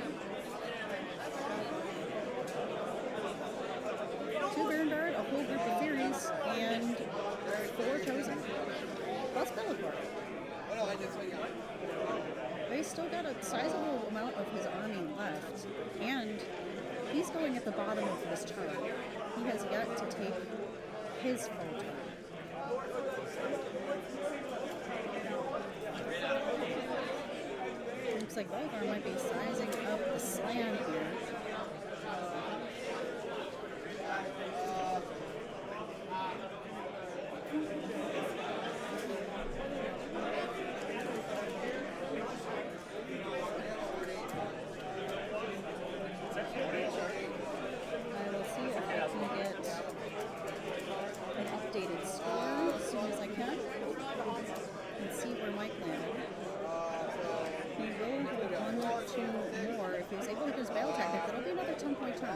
2 Vanguard, a whole group of Furies, and 4 Chosen. Plus Bellacore. They still got a sizable amount of his army left, and he's going at the bottom of this turn. He has yet to take his full turn. Looks like Volgar might be sizing up the slam here. I will see if I can get an updated score as soon as I can and see where Mike landed. He rolled with 1 or 2 more. If he was able to do his battle tactic, that'll be another 10-point turn.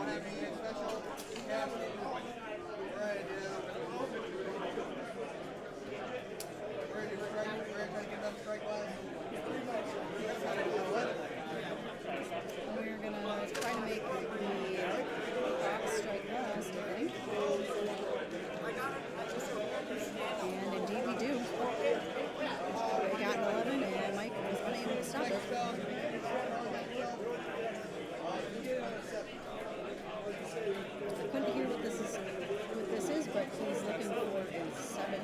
We're gonna try to make the box strike last, I think. And indeed we do. We got an 11 and Mike was unable to stop it. I couldn't hear what this is, but he's looking for a 7.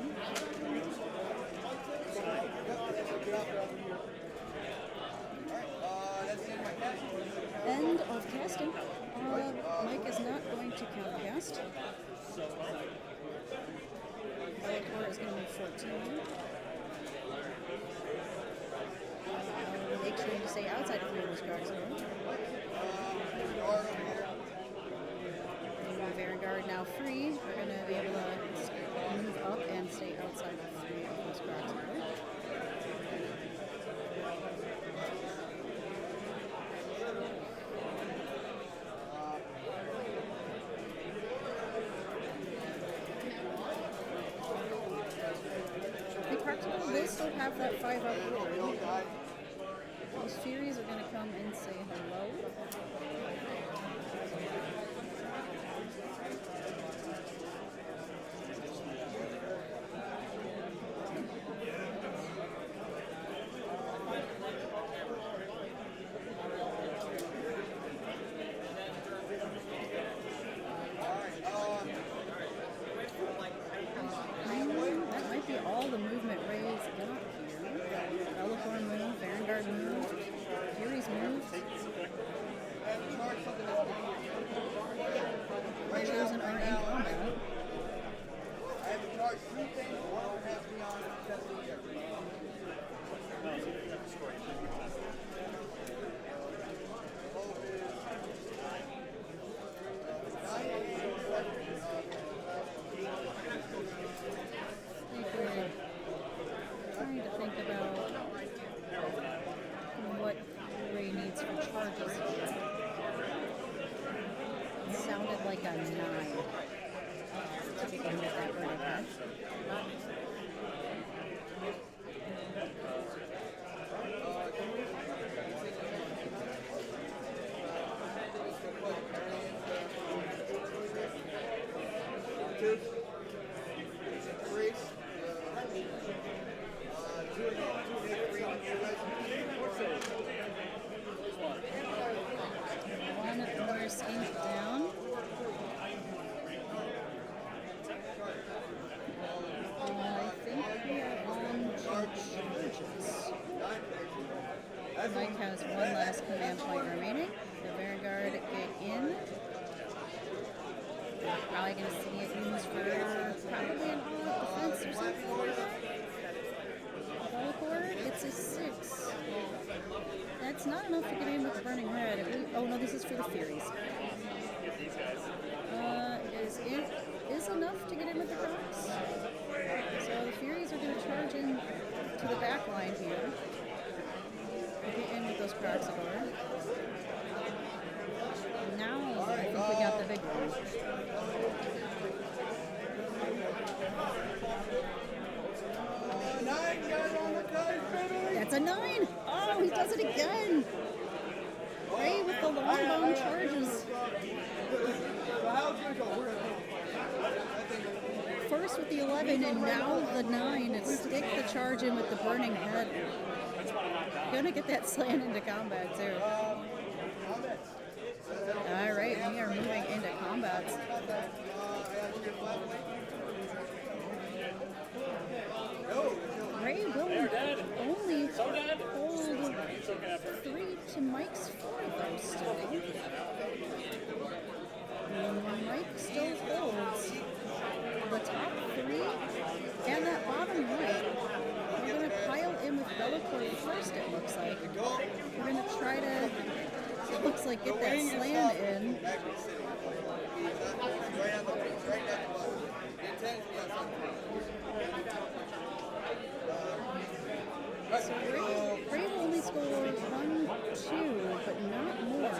End of casting. Mike is not going to countercast. Bellacore is going to be 14. Make sure you stay outside of those cards. Vanguard now free. We're going to be able to move up and stay outside of 3 of those cards. They still have that 5-up board. Those Furies are going to come and say hello. three things one has to be on the test of the year. No, so you have to score. You should be fast. Trying to think about what Ray needs for charges here. It sounded like a 9. To begin with that burning head. Two, three, two, One more ink down. I think we are on charges. Mike has one last command point remaining. The Vanguard get in. We're probably going to see it used for probably an all-out defense or something like that. Board, it's a 6. That's not enough to get in with the Burning Red. Oh no, this is for the Furies. Is enough to get in with the Crocs. So the Furies are going to charge in to the back line here. Get in with those Crocs aboard. Now I think we got the big one. That's a 9! Oh, he does it again! Ray with the longbone charges. First with the 11 and now the 9 to stick the charge in with the burning head. Gonna get that slant into combat too. Alright, we are moving into combats. Ray will only hold 3 to Mike's 4 though still. Mike still holds the top 3 and that bottom right. We're going to pile in with Bellacore first, it looks like. We're going to try to, it looks like, get that slam in. So Ray will only score 1, 2, but not more. I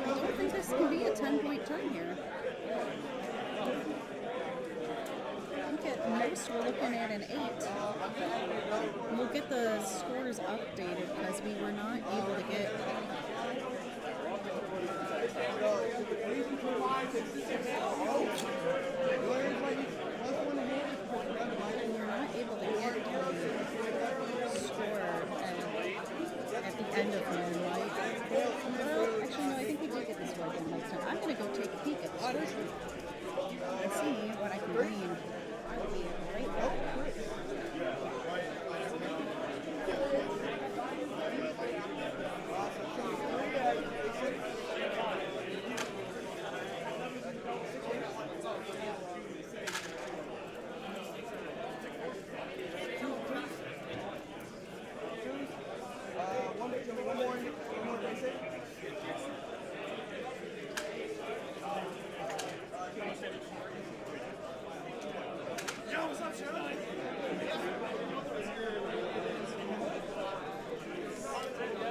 don't think this can be a 10-point turn here. I think at most we're looking at an 8. We'll get the scores updated because we were not able to get... We're not able to get the score at the end of Moonlight. Well, actually, no, I think we did get this one next time. I'm going to go take a peek at the scores and see what I can glean. I'll be right back.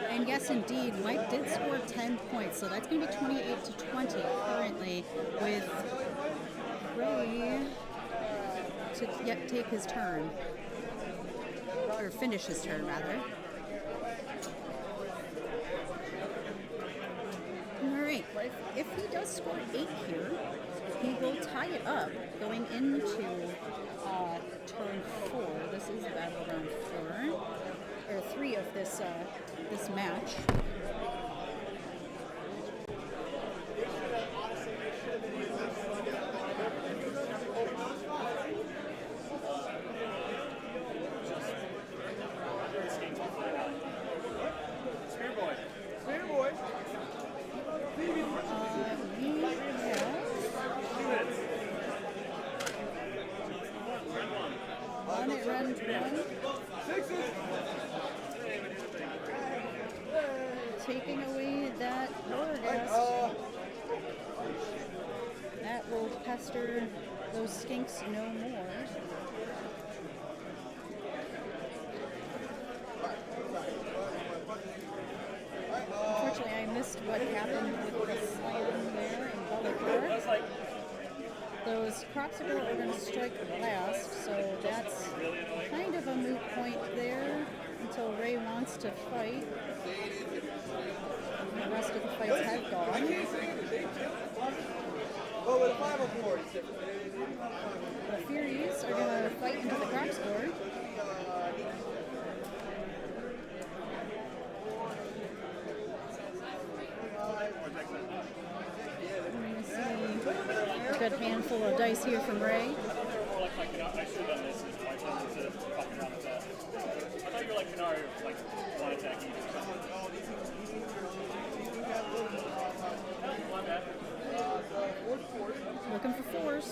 And yes, indeed, Mike did score 10 points, so that's going to be 28 to 20 currently, with Ray to take his turn, or finish his turn rather. All right, if he does score 8 here, he will tie it up going into turn 4. This is battleground 4. Or 3 of this this match. taking away that Wargast. That will pester those skinks no more. Unfortunately, I missed what happened with the slam there in Bellator. Those Croxicle are going to strike last, so that's kind of a moot point there until Ray wants to fight. The rest of the fights have gone. Well, with a 504, it's different. The Furies are going to fight into the Croxicle. A good handful of dice here from Ray. I should have done this. Is my turn to fuck around with that. I thought you were like Canary, like one attack each or something. My bad. Looking for fours.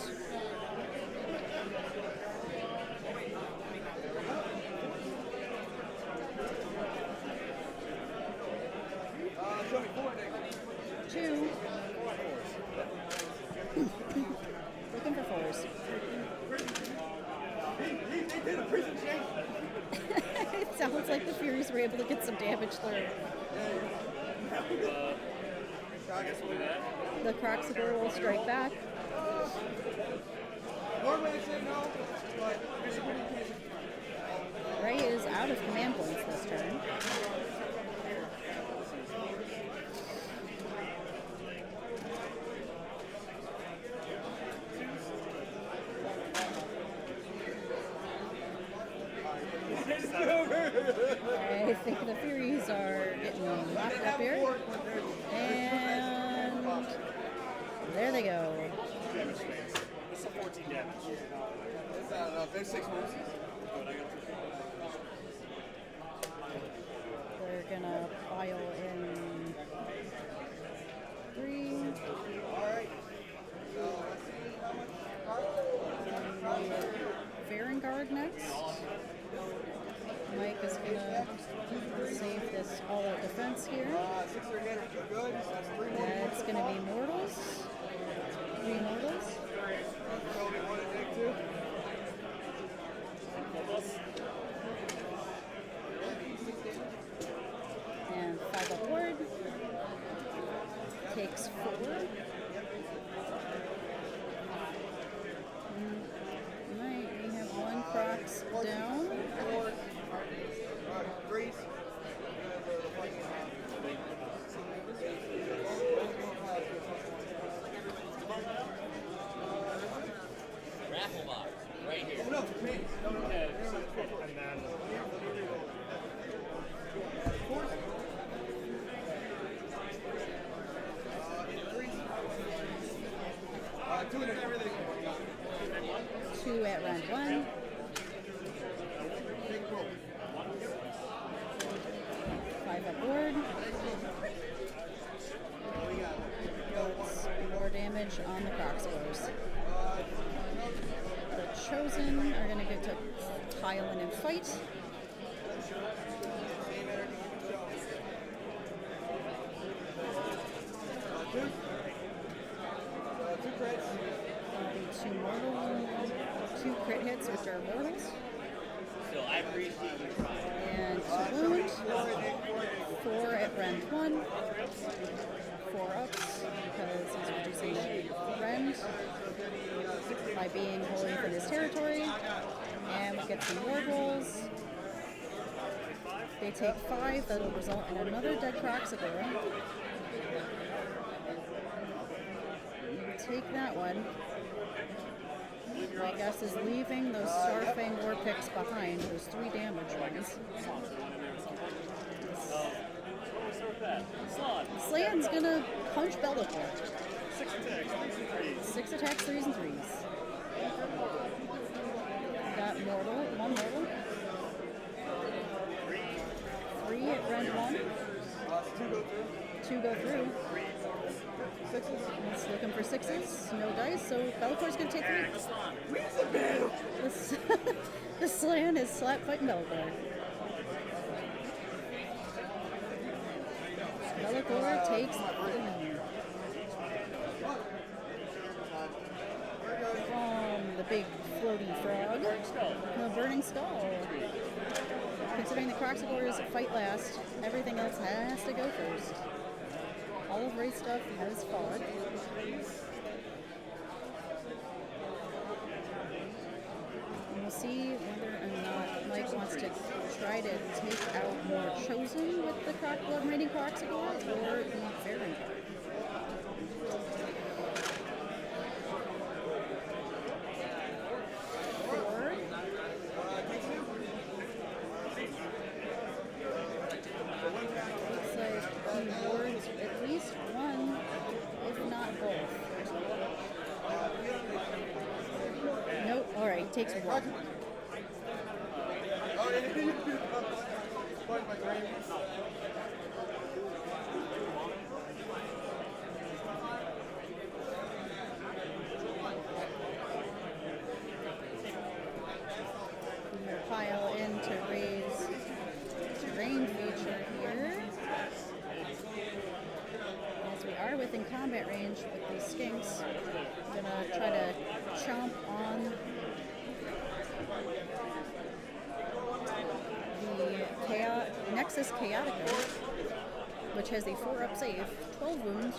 Show me 4 next. 2. Looking for fours. It sounds like the Furies were able to get some damage through. The Croxicle will strike back. Normally I say no, but Ray is out of command points this turn. I think the Furies are getting locked up here. And there they go. This is a 14 damage. it's not enough. There's 6 moves. They're gonna pile in 3. Alright. So let's see how much. Varangard next. Mike is gonna save this all-out defense here. 6 are good. Good. That's 3 more. That's gonna be Mortals. 3 Mortals. Show me 1 and take 2. And 5 upward. Takes 4. Right, we have 1 Crocs down. 4. 3s. Raffle box, right here. No, me. No, no, no. And then Two and everything. 2 at round 1. 5 upward. That's more damage on the Croxblers. The Chosen are going to get to pile in and fight. Two crits. That'll be 2 mortal, 2 crit hits, which are mortals. So I appreciate you trying. And 2 wound. 4 at rend 1. 4 ups because he's reducing the rend by being wholly within his territory. And we get some ward rolls. They take 5. That'll result in another dead Croxicle. Take that one. My guess is leaving those Starfang War Picks behind, those 3 damage ones. Slan's gonna punch Bellator. 6 attacks, 3s and 3s. 6 attacks, 3s and 3s. Got mortal, 1 mortal. 3 at rend 1. 2 go through. 6s. It's looking for 6s. No dice, so Bellator's gonna take 3. The Slan is slap fighting Bellator. Bellator takes 3. From the big floaty frog, the Burning Skull. Considering the Croxagores fight last, everything else has to go first. All of Ray's stuff has fought. And we'll see whether or not Mike wants to try to take out more Chosen with the Blood Raining Croxagore or the Varangard. At least one, if not both. Nope, alright, takes one. I'm going to pile into Ray's terrain feature here. As we are within combat range with these skinks, I'm gonna try to chomp on the Nexus Chaotica, which has a 4-up save, 12 wounds.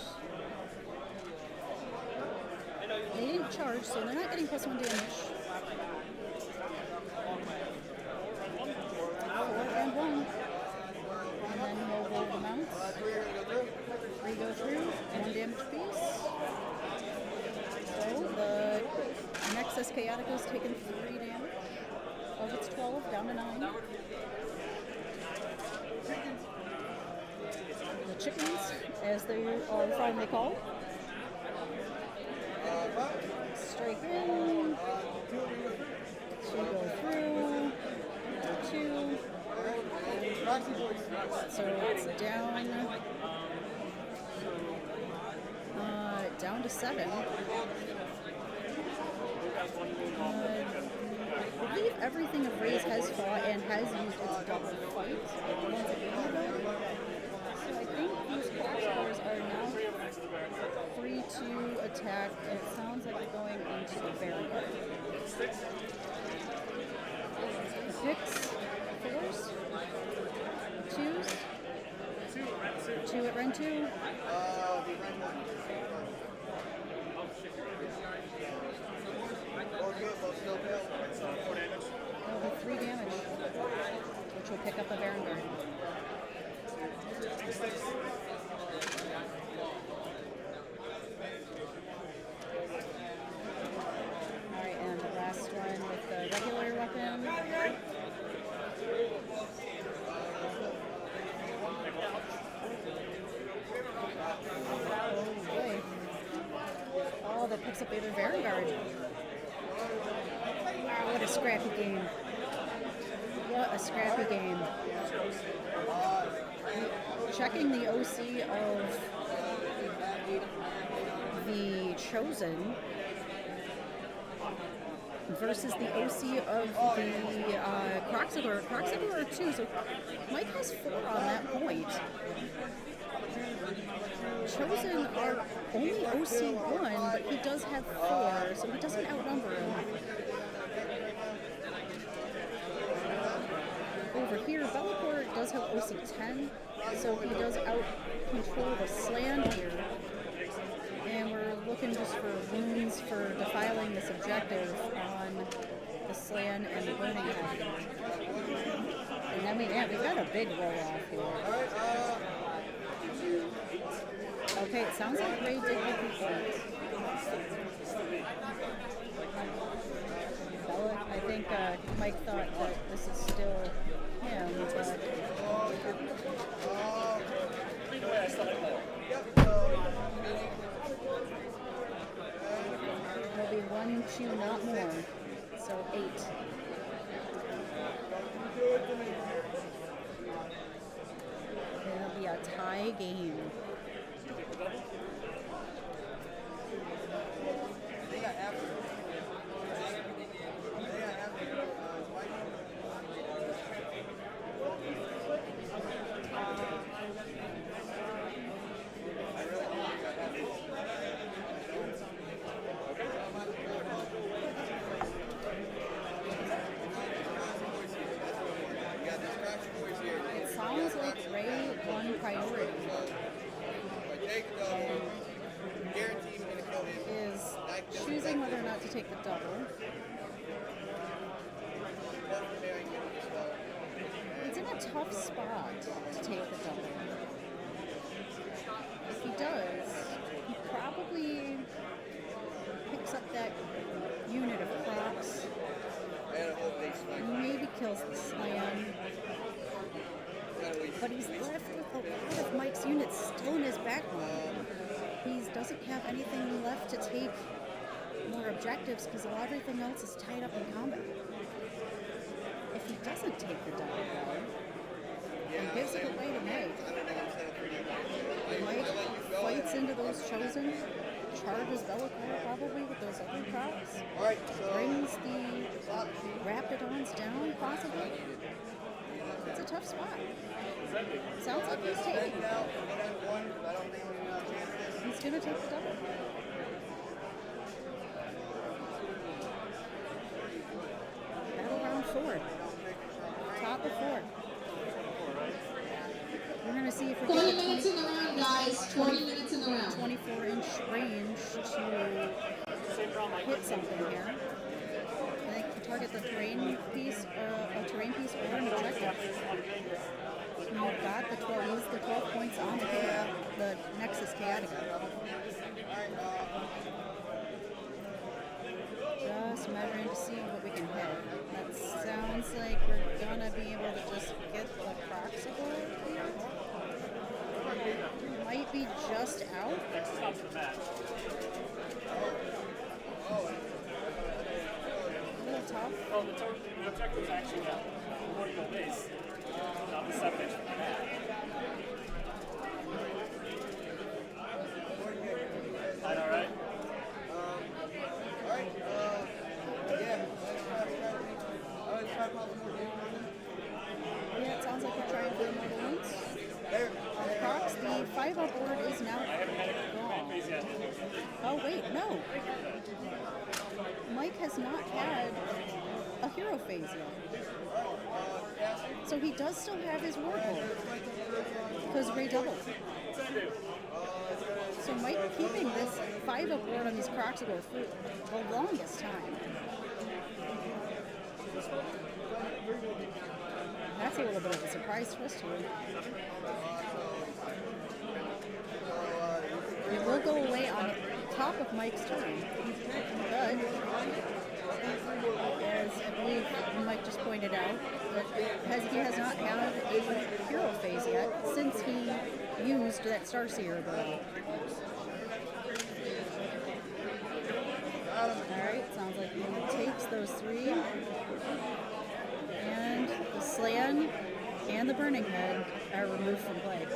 They didn't charge, so they're not getting +1 damage. 4 and 1. And then we'll roll the mounts. 3 go through, 1 damage piece. So the Nexus Chaotica's taken 3 damage of its 12 down to 9. The chickens, as they are finally called, strike in. 2 go through. 2. So it's down to 7. I believe everything of Ray's has fought and has used its double fight once a game ago. So I think these Croxagores are now free to attack, and it sounds like they're going into the Varangard. The picks, 4s, 2s, 2 at Ren 2. That'll be 3 damage, which will pick up a Varangard. Alright, and the last one with the regular weapon. Oh boy. Oh, that picks up the other Varangard. Wow, what a scrappy game. What a scrappy game. Checking the OC of the Chosen versus the OC of the Croxagore. Croxagore are 2, so Mike has 4 on that point. Chosen are only OC 1, but he does have 4, so he doesn't outnumber him. Over here, Bellator does have OC 10, so he does out-control the Slan here. And we're looking just for wounds for defiling this objective on the Slan and the Burning Head. And then we've got a big roll-off here. Okay, it sounds like Ray did get the point. Bella, I think Mike thought that this is still him, but... There'll be 1 chew, not more. So 8. It'll be a tie game. the double. He's in a tough spot to take the double. If he does, he probably picks up that unit of Crocs, maybe kills the Slam, but he's left with a lot of Mike's units still in his backline. He doesn't have anything left to take more objectives because everything else is tied up in combat. If he doesn't take the double though, and gives it away to Mike, Mike fights into those chosen, charges Bellacore probably with those other props, brings the Raptidons down possibly. It's a tough spot. Sounds like he's taking it. He's going to take the double. Battle round 4. Top of 4. We're going to see if we 20 get minutes in the round, guys. 20 minutes in the round. 24-inch range to hit something here. I think you target the terrain piece, a terrain piece or an objective. And you've got the 12 points on the Nexus Chaotica. Just measuring to see what we can hit. That sounds like we're gonna be able to just get the Proxical here. Might be just out. A little tough. Oh, the objective is actually a vertical base, not the 7-inch from the mat. I know, right? Yeah, it sounds like we're trying for more balloons. On Crocs, the 5-0 board is now gone. Oh wait, no. Mike has not had a hero phase yet. So he does still have his war goal. Because Ray doubled. So Mike keeping this 5-0 board on these Crocs for the longest time. That's a little bit of a surprise twist here. It will go away on top of Mike's turn. But, as I believe Mike just pointed out, that he has not had a hero phase yet since he used that Starseer ability. Alright, sounds like he takes those 3. And the Slan and the Burning Head are removed from play.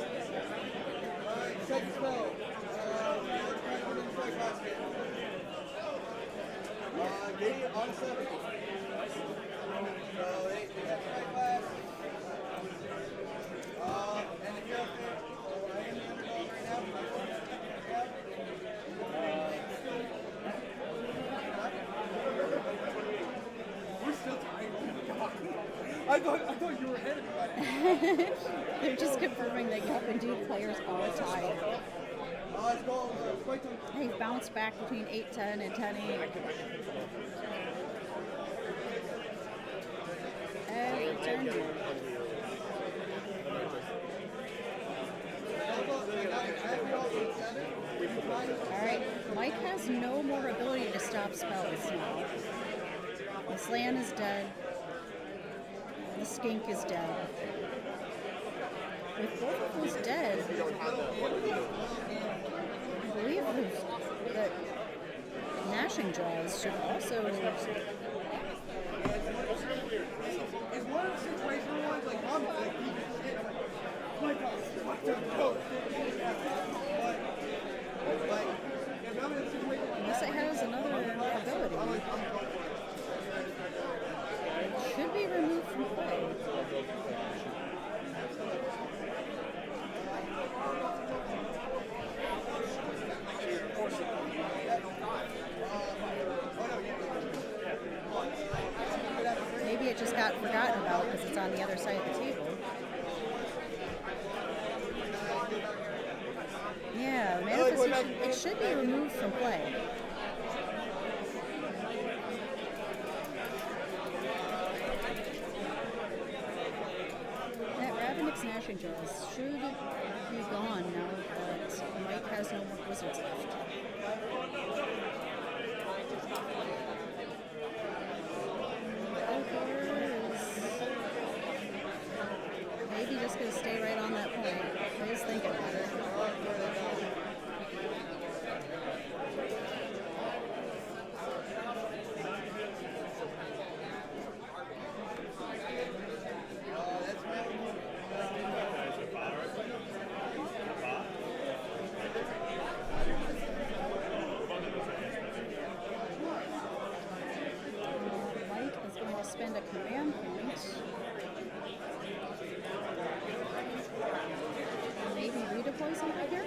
I thought you were ahead of me. They're just confirming that Yup and Dude players are tied. They've bounced back between 8-10 and 10-8. Every turn here. Alright, Mike has no more ability to stop spells now. The Slan is dead. The Skink is dead. With both of those dead, I believe that Gnashing Jaws should also... Is one of the situational ones like I'm like, my God, unless it has another ability, it should be removed from play. Maybe it just got forgotten about because it's on the other side of the table. Yeah, manifestation, it should be removed from play. has no more wizards left. Maybe just gonna stay right on that point. I was thinking about it. Mike is going to spend a command point. Maybe redeploy something here?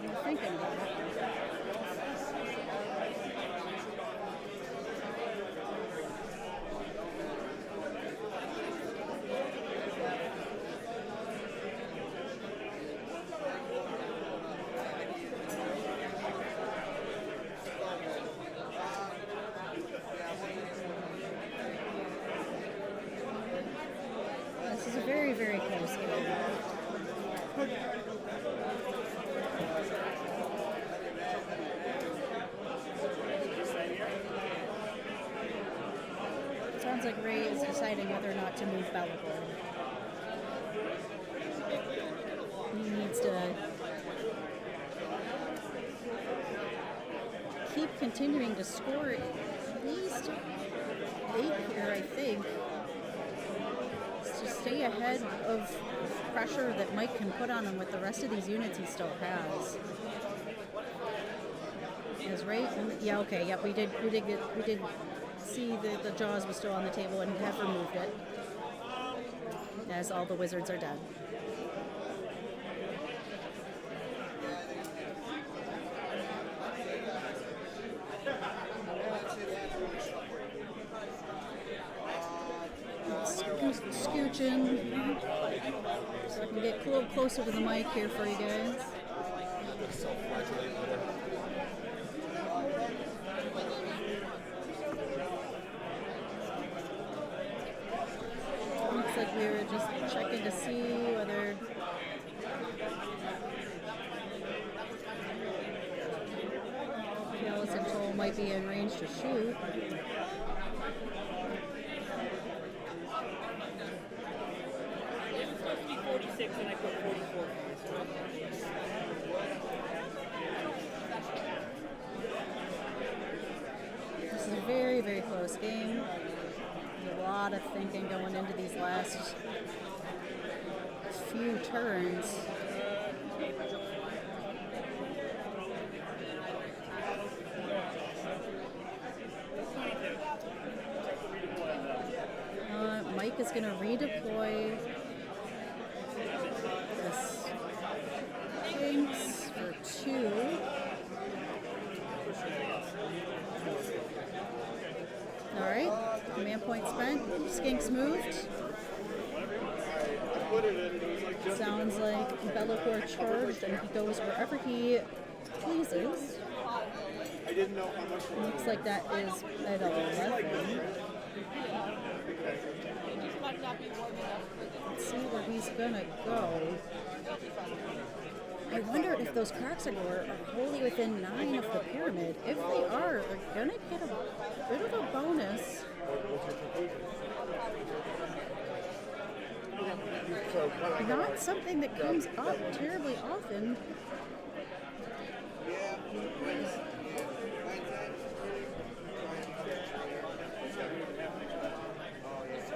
I'm thinking about it. This is a very, very close game. Sounds like Ray is deciding whether or not to move Bellacore. He needs to keep continuing to score at least 8 here, I think, to stay ahead of pressure that Mike can put on him with the rest of these units he still has. Is Ray? Yeah, okay, yep, we did see the Jaws was still on the table and have removed it, as all the wizards are dead. Scooching, so I can get a little closer to the mic here for you guys. Looks like we were just checking to see whether the AoS control might be in range to shoot. And I put 44. This is a very, very close game. A lot of thinking going into these last few turns. Mike is going to redeploy this Sphinx for 2. Alright, command point spent. Skinks moved. Sounds like Bellacore charged and he goes wherever he pleases. I didn't know how much. Looks like that is at 11. Let's see where he's gonna go. I wonder if those Croxagore are wholly within 9 of the pyramid. If they are, they're gonna get a bit of a bonus. Not something that comes up terribly often.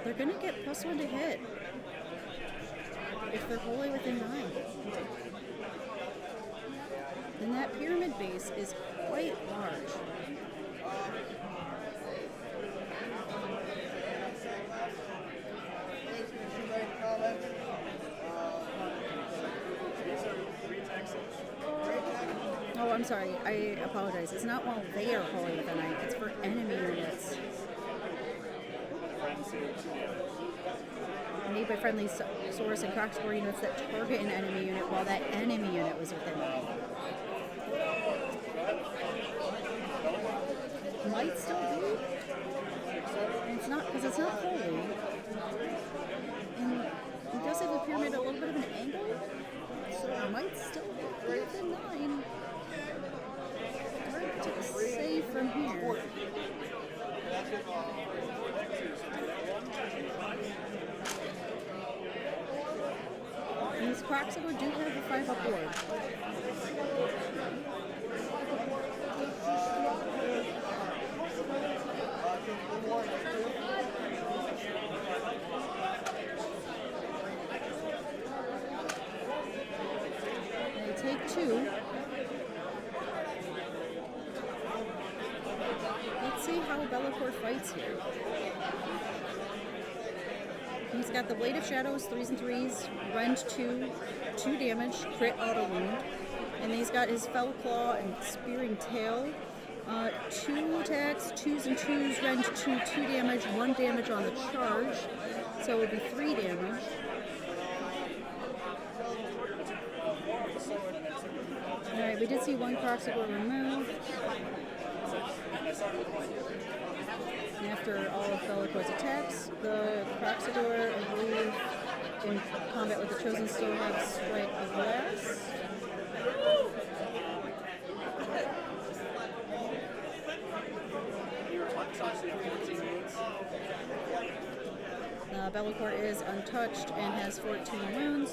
They're gonna get +1 to hit if they're wholly within 9. And that pyramid base is quite large. Oh, I'm sorry. I apologize. It's not while they are wholly within 9. It's for enemy units. Made by friendly source and Croxagore units that target an enemy unit while that enemy unit was within 9. Might still be. And not, because it's not holy. And it does have the pyramid at a little bit of an angle, so it might still be within 9. Hard to say from here. These Proximor do have a 5-up board. They take 2. Let's see how Bellacore fights here. He's got the Blade of Shadows, 3s and 3s, Rend 2, 2 damage, crit auto wound. And he's got his Fell Claw and Spearing Tail. 2 attacks, 2s and 2s, Rend 2, 2 damage, 1 damage on the charge. So it would be 3 damage. Alright, we did see 1 Proximor removed. After all of Bellacore's attacks, the Proximor, I believe, in combat with the Chosen still have Strike of Glass. Bellacore is untouched and has 14 wounds.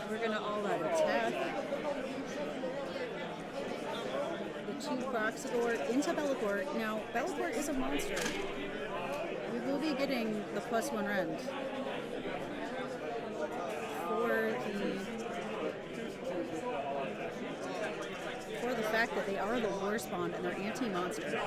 We're going to all-out attack. The 2 Proximor into Bellacore. Now, Bellacore is a monster. We will be getting the +1 Rend for the fact that they are the war spawn and they're anti-monster.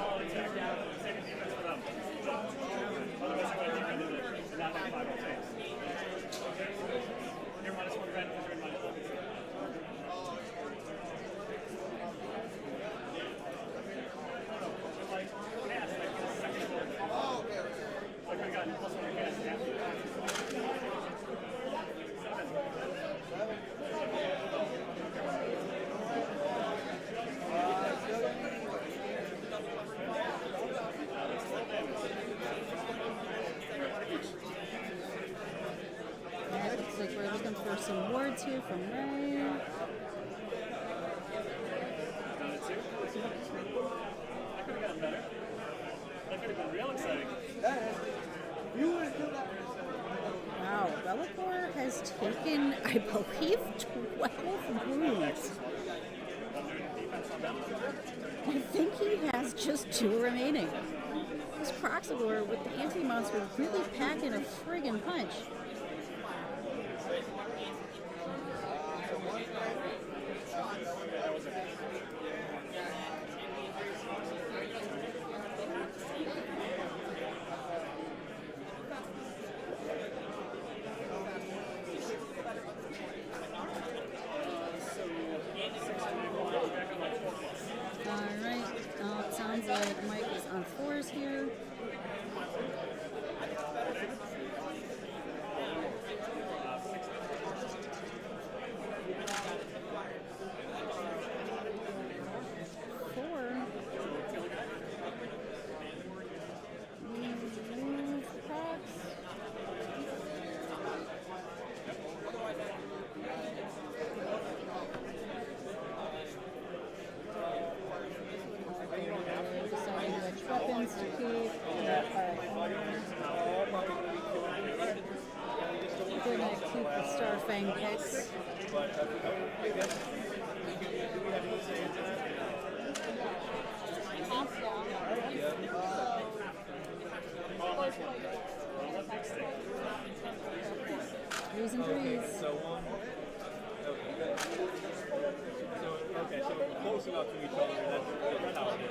Some wards here from Ray. That could have gotten better. That could have been real exciting. Wow, Bellacore has taken, I believe, 12 wounds. I think he has just 2 remaining. This Proximor with the anti-monster really packing a friggin' punch. Like Mike is on 4s here. Weapons to keep. We're going to keep the Starfang picks. Threes and threes. Okay, so we're close enough to each other. That's how it is.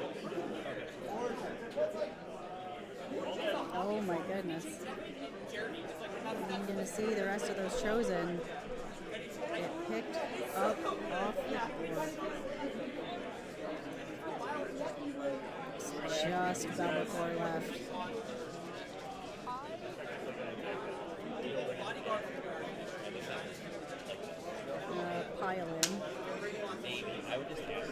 Oh my goodness. I'm going to see the rest of those chosen get picked up off the board. It's just Bellacore left. Pile in. I would just ask.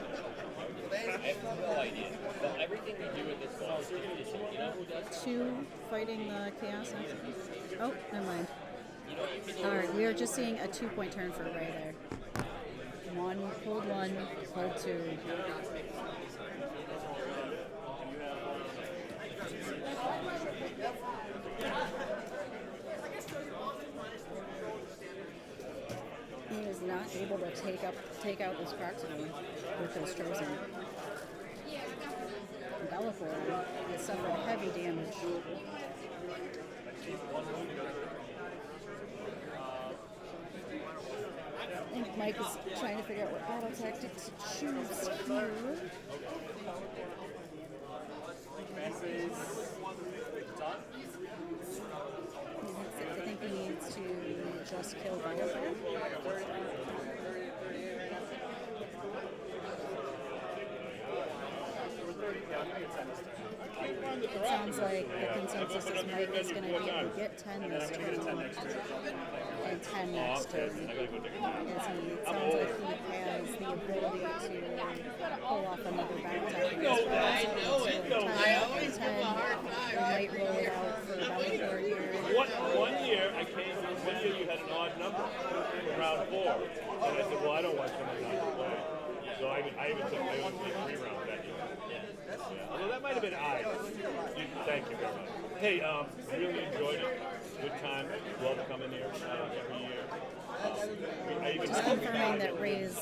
I have no idea. But everything we do with this ball is conditioned. You know who does? 2 fighting the chaos. Oh, never mind. You know you can. All right, we are just seeing a 2-point turn for Ray there. 1, hold 1, hold 2. He is not able to take out this Croxidor with those Trozen. Bellafor has suffered heavy damage. I think Mike is trying to figure out what battle tactic to choose here. I think he needs to just kill Bellafor. It sounds like the consensus is Mike is going to be able to get 10 this turn and 10 next turn. As it sounds like he has the ability to pull off another battle tactic as well. I know it. I always have a hard time. We might roll it out for Bellafor here. One year I came. One year you had an odd number for round 4, and I said, well, I don't want someone not to play. So I even played 3 rounds that year. Yeah. Although that might have been odd. Thank you very much. Hey, really enjoyed it. Good time. Love coming here every year. Just confirming that Ray's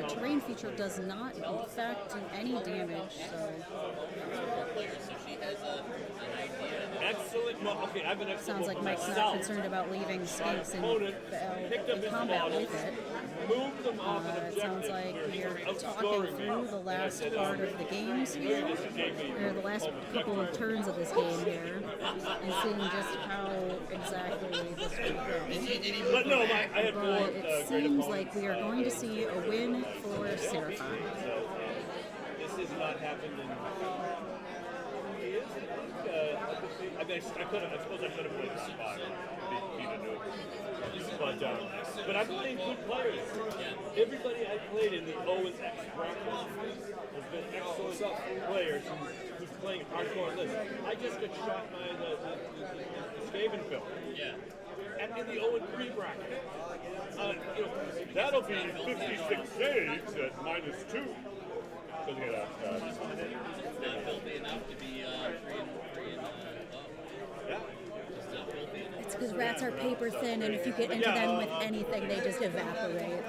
terrain feature does not, in fact, do any damage. So She has an idea. Excellent. Well, okay, I've been excellent. sounds like Mike's not concerned about leaving Skinks in combat with it. Moved them off an It objective. sounds like we're talking through the last part of the games here, or the last couple of turns of this game here, and seeing just how exactly this would go. But no, I had But more it great seems opponents. like we are going to see a win for Seraphon. This has not happened in years. I suppose I could have played this 5. Beat a noob. But I'm playing good players. Everybody I played in the O and X bracket has been excellent players who's playing hardcore lists. I just got shot by the Skaven film. Yeah. In the 0 and 3 bracket. That'll be 56 saves at -2. Not filthy enough to be 3 and Yeah. Just filthy enough. It's because rats are paper thin, and if you get into them with anything, they just evaporate.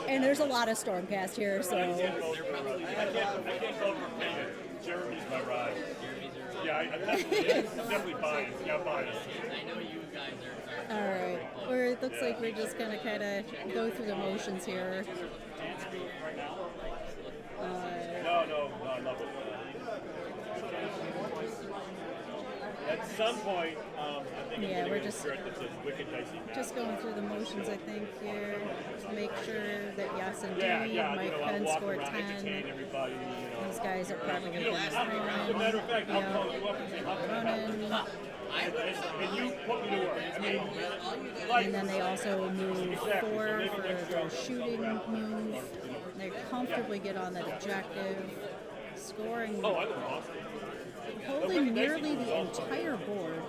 And there's a lot of Stormcast here, so I can't vote for Payton. Jeremy's my ride. Yeah, I'm definitely biased. Yeah, I'm biased. I know you guys are all right. Or it looks like we're just gonna kind of go through the motions here. No, I love it. At some point, I think Yeah, we're just wicked dicey match. Just going through the motions, I think, here to make sure that yes, indeed, Yeah, Mike I'll Penn walk scored around, 10. entertain everybody, These guys are probably going to As a matter of fact, I'll call you up and say, how can I help? And you put me to work. I mean, and then they also move 4 for their shooting move. They comfortably get on that objective, scoring, oh, I lost. holding nearly the entire board.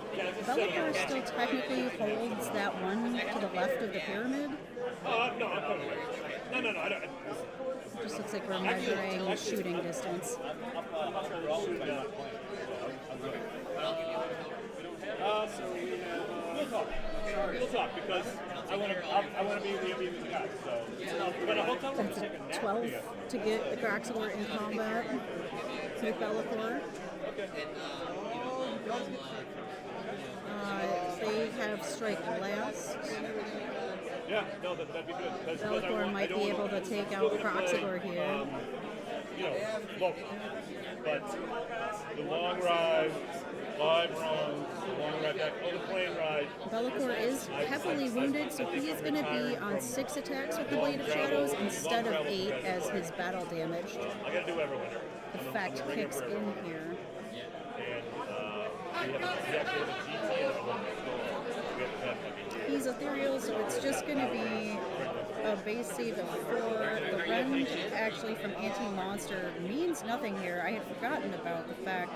Bellator still technically holds that one to the left of the pyramid. No, I'm coming away. No, I don't. Just looks like we're measuring shooting distance. We'll talk because I want to be the guy. So, but a hotel room. That's a 12 to get the Croxidor in combat with Bellator. They have strike last. Yeah, no, that'd be good. Bellator might be able to take out Croxidor here. Local. But the long ride, 5 runs, the long ride back, the plane ride. Bellator is heavily wounded, so he is going to be on 6 attacks with the Blade of Shadows instead of 8 as his battle damage I gotta do everyone. effect kicks in here. And we actually have a GT and a home store. He's ethereal, so it's just going to be a a base save of 4. The rend actually from anti-monster means nothing here. I had forgotten about the fact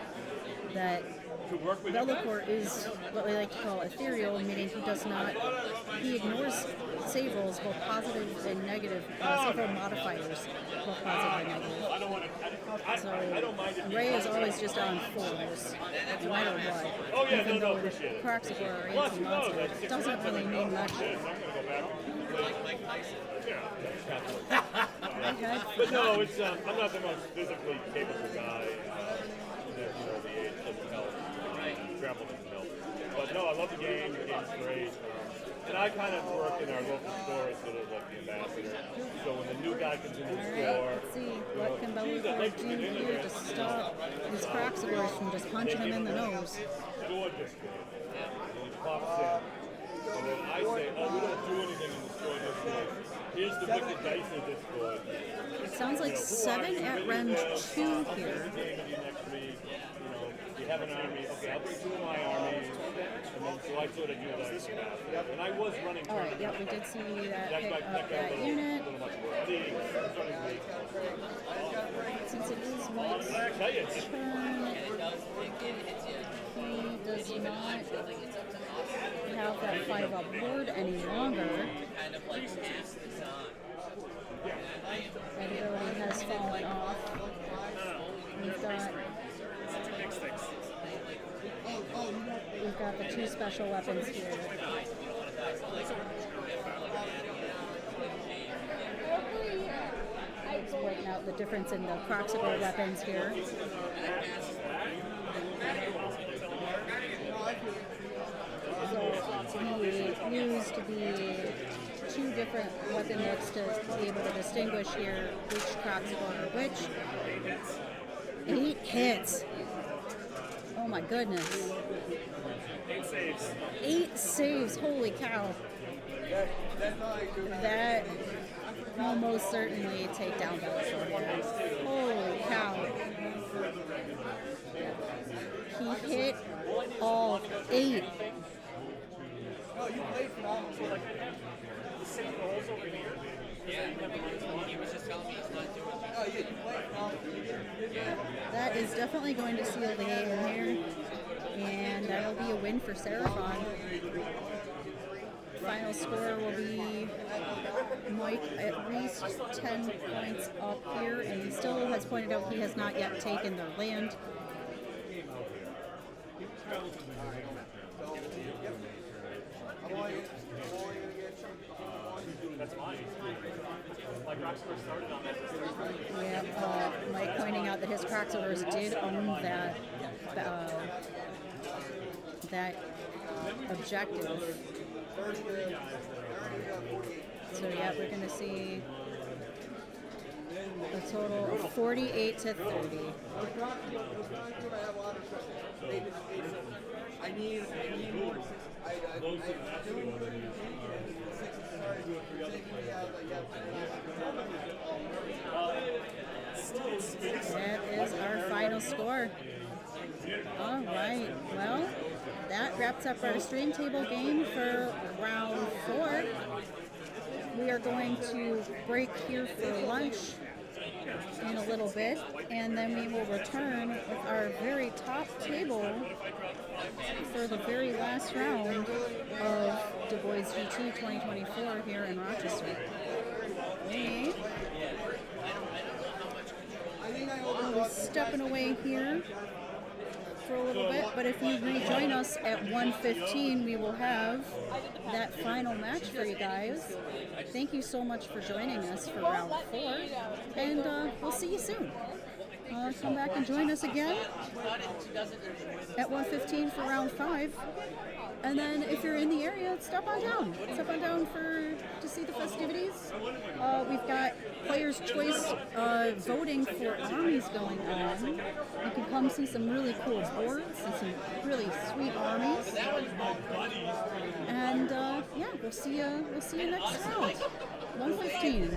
that Be'lakor is what we like to call ethereal, meaning he ignores save rolls, both positive and negative, save roll modifiers, both positive and negative. So Ray is always just on 4s, no matter what. Even though Proxigor or anti-monster doesn't really mean much. But no, it's I'm not the most physically capable guy. The age doesn't help. Travel doesn't help. But no, I love the game. The game's great. And I kind of work in our local store as sort of like the ambassador. So when the new guy comes into the store, let's see what can Be'lakor do here to stop these Proxigors from just punching him in the nose. Store discord. And he pops in. And then I say, oh, we don't do anything in the store discord. Here's the wicked dicer discord. It sounds like 7 at rend 2 here. You have an army, okay, I'll bring 2 of my armies, and then so I sort of do that. And I was running. All right, yep, we did see that hit of that unit. Since it is Mike's turn, he does not have that 5-up board any longer. That ability has fallen off. We've got the 2 special weapons here. Just pointing out the difference in the Proxigor weapons here. So he used the 2 different weapon looks to be able to distinguish here which Proxigor are which. 8 hits. Oh my goodness. 8 saves. 8 saves, holy cow. That will most certainly take down Be'lakor. Holy cow. He hit all 8. No, you played phenomenal. The same rolls over here. He was just telling me he's not doing it. No, you played phenomenal. That is definitely going to seal the game here. And that'll be a win for Seraphon. Final score will be Mike at least 10 points up here, and he still has pointed out he has not yet taken their land. That's mine. Like Rochester started on that. Yeah, Mike pointing out that his Proxigors did own that objective. So yeah, we're going to see a total of 48 to 30. I need more. That is our final score. All right, well, that wraps up our stream table game for round 4. We are going to break here for lunch in a little bit, and then we will return with our very top table for the very last round of DaBoyz GT 2024 here in Rochester. We will be stepping away here for a little bit, but if you rejoin us at 1:15, we will have that final match for you guys. Thank you so much for joining us for round 4, and we'll see you soon. Come back and join us again at 1:15 for round 5. And then if you're in the area, stop on down. Stop on down to see the festivities. We've got Player's Choice voting for armies going on. You can come see some really cool boards and some really sweet armies. And yeah, we'll see you next round. 1:15.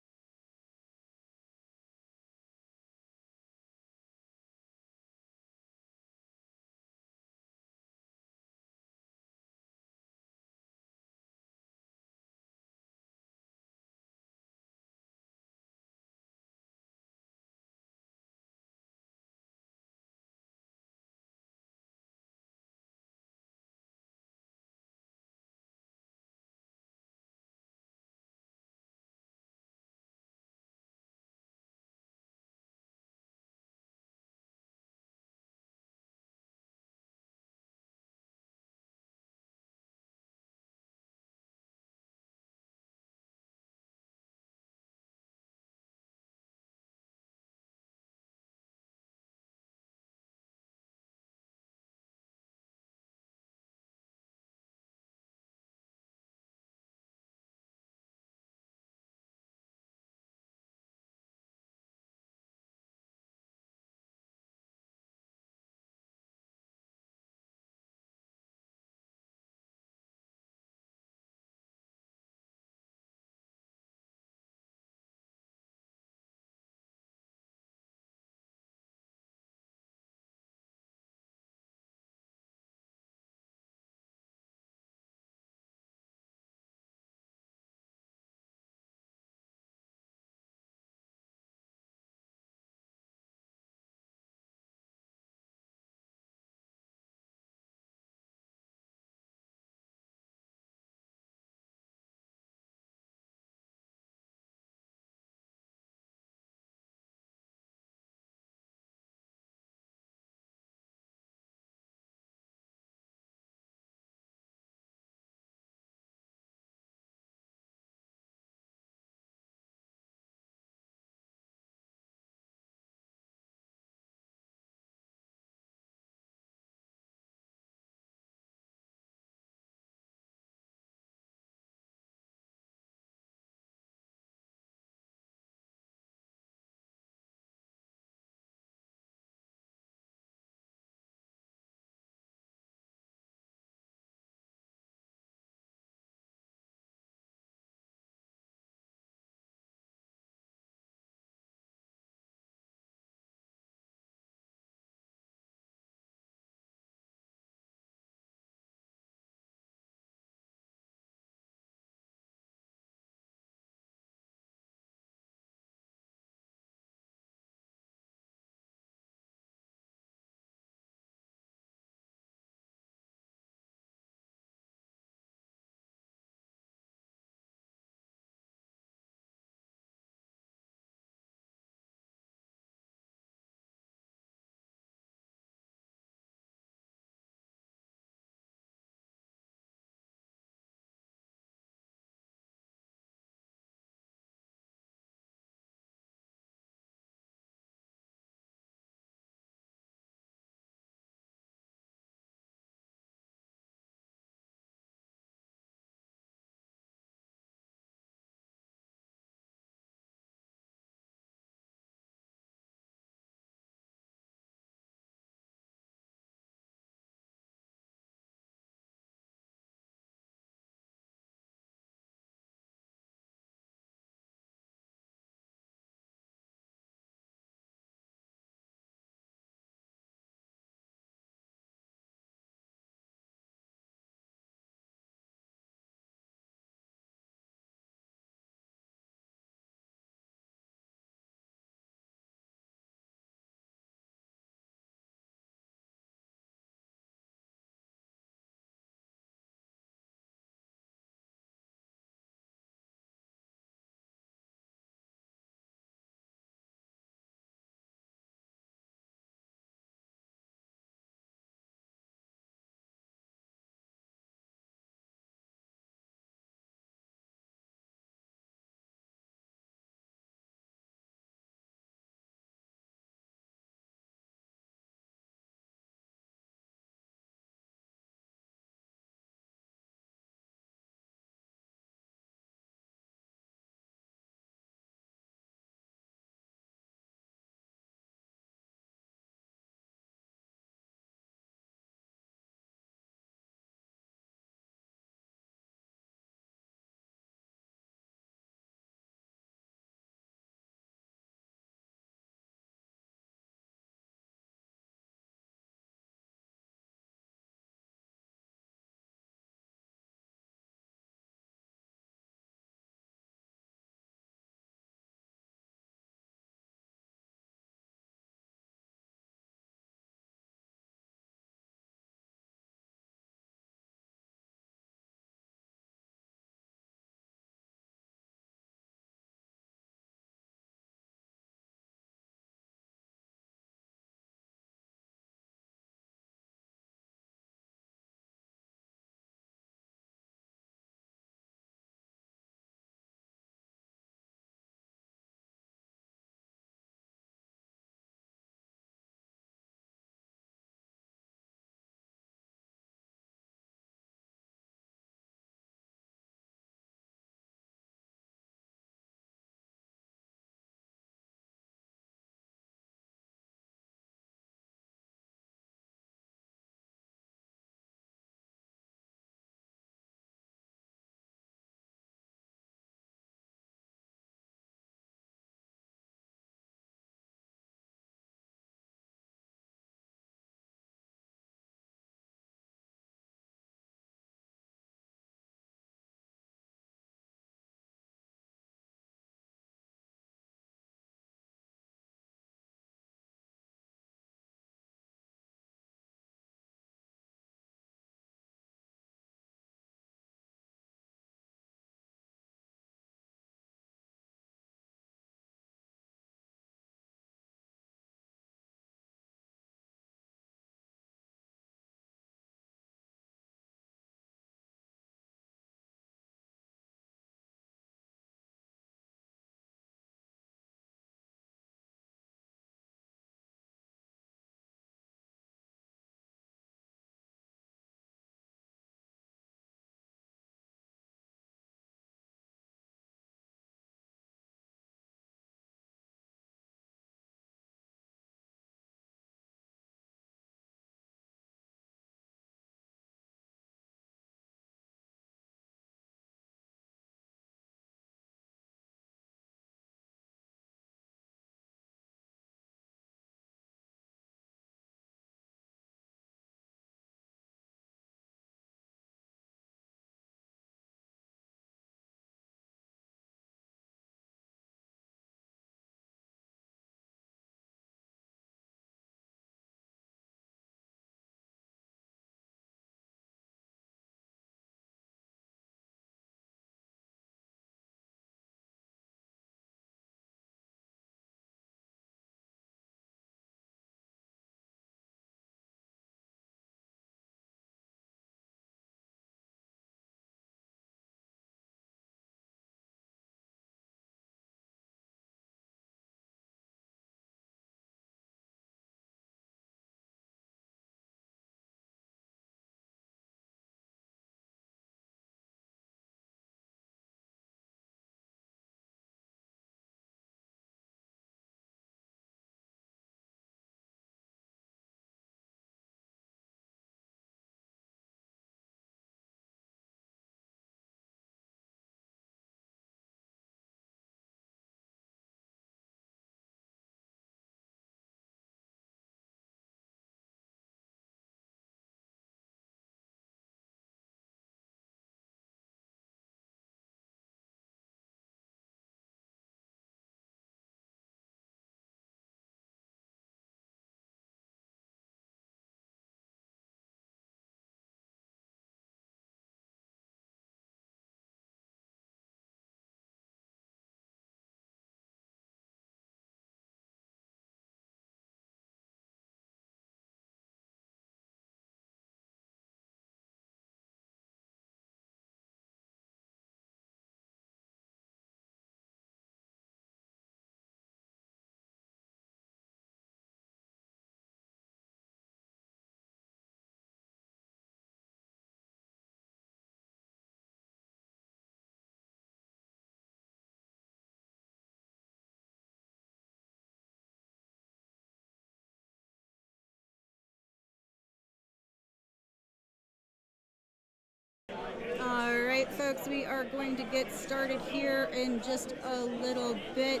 folks, we are going to get started here in just a little bit.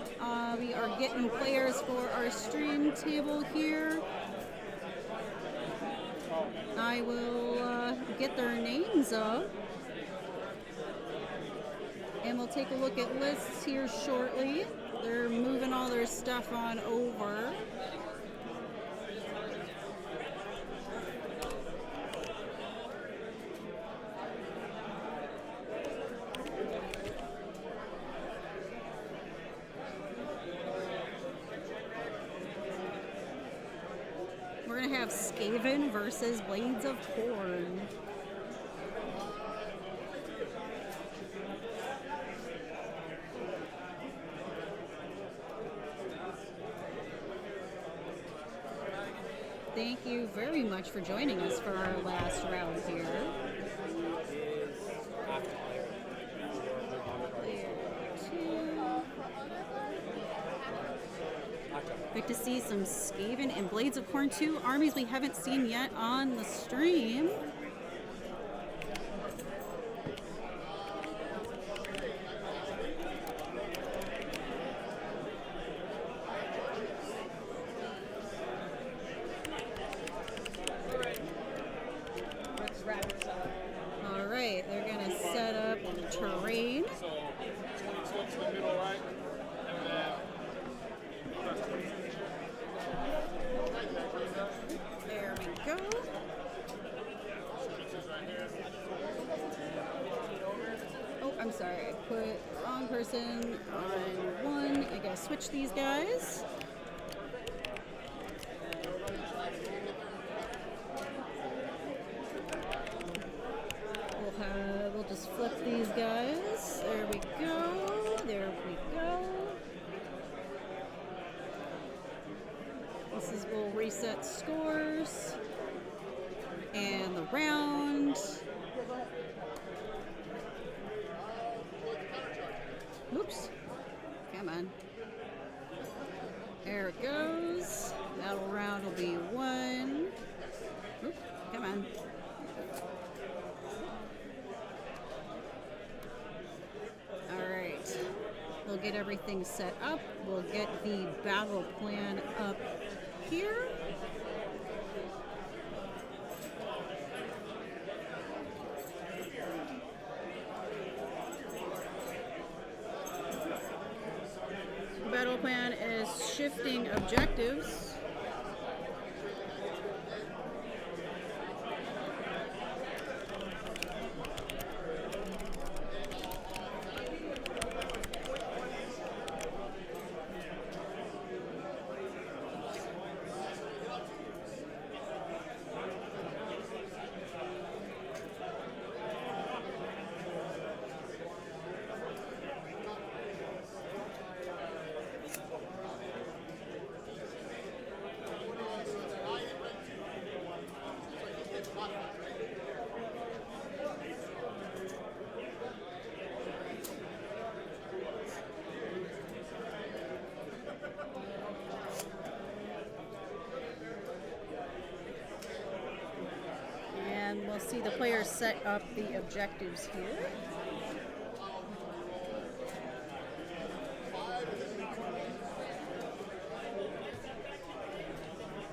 We are getting players for our stream table here. I will get their names up. And we'll take a look at lists here shortly. They're moving all their stuff on over. We're going to have Skaven versus Blades of Corn. Thank you very much for joining us for our last round here. Good to see some Skaven and Blades of Corn, two armies we haven't seen yet on the stream. All right, they're going to set up terrain. So 22 to the middle, right? And then There we go. Oh, I'm sorry. I put wrong person on one. I gotta switch these guys. We'll just flip these guys. There we go. There we go. This is, we'll reset scores. And the round. Oops. Come on. There it goes. Battle round will be 1. Oop, come on. Alright. We'll get everything set up. We'll get the battle plan up here. The battle plan is shifting objectives. And we'll see the players set up the objectives here.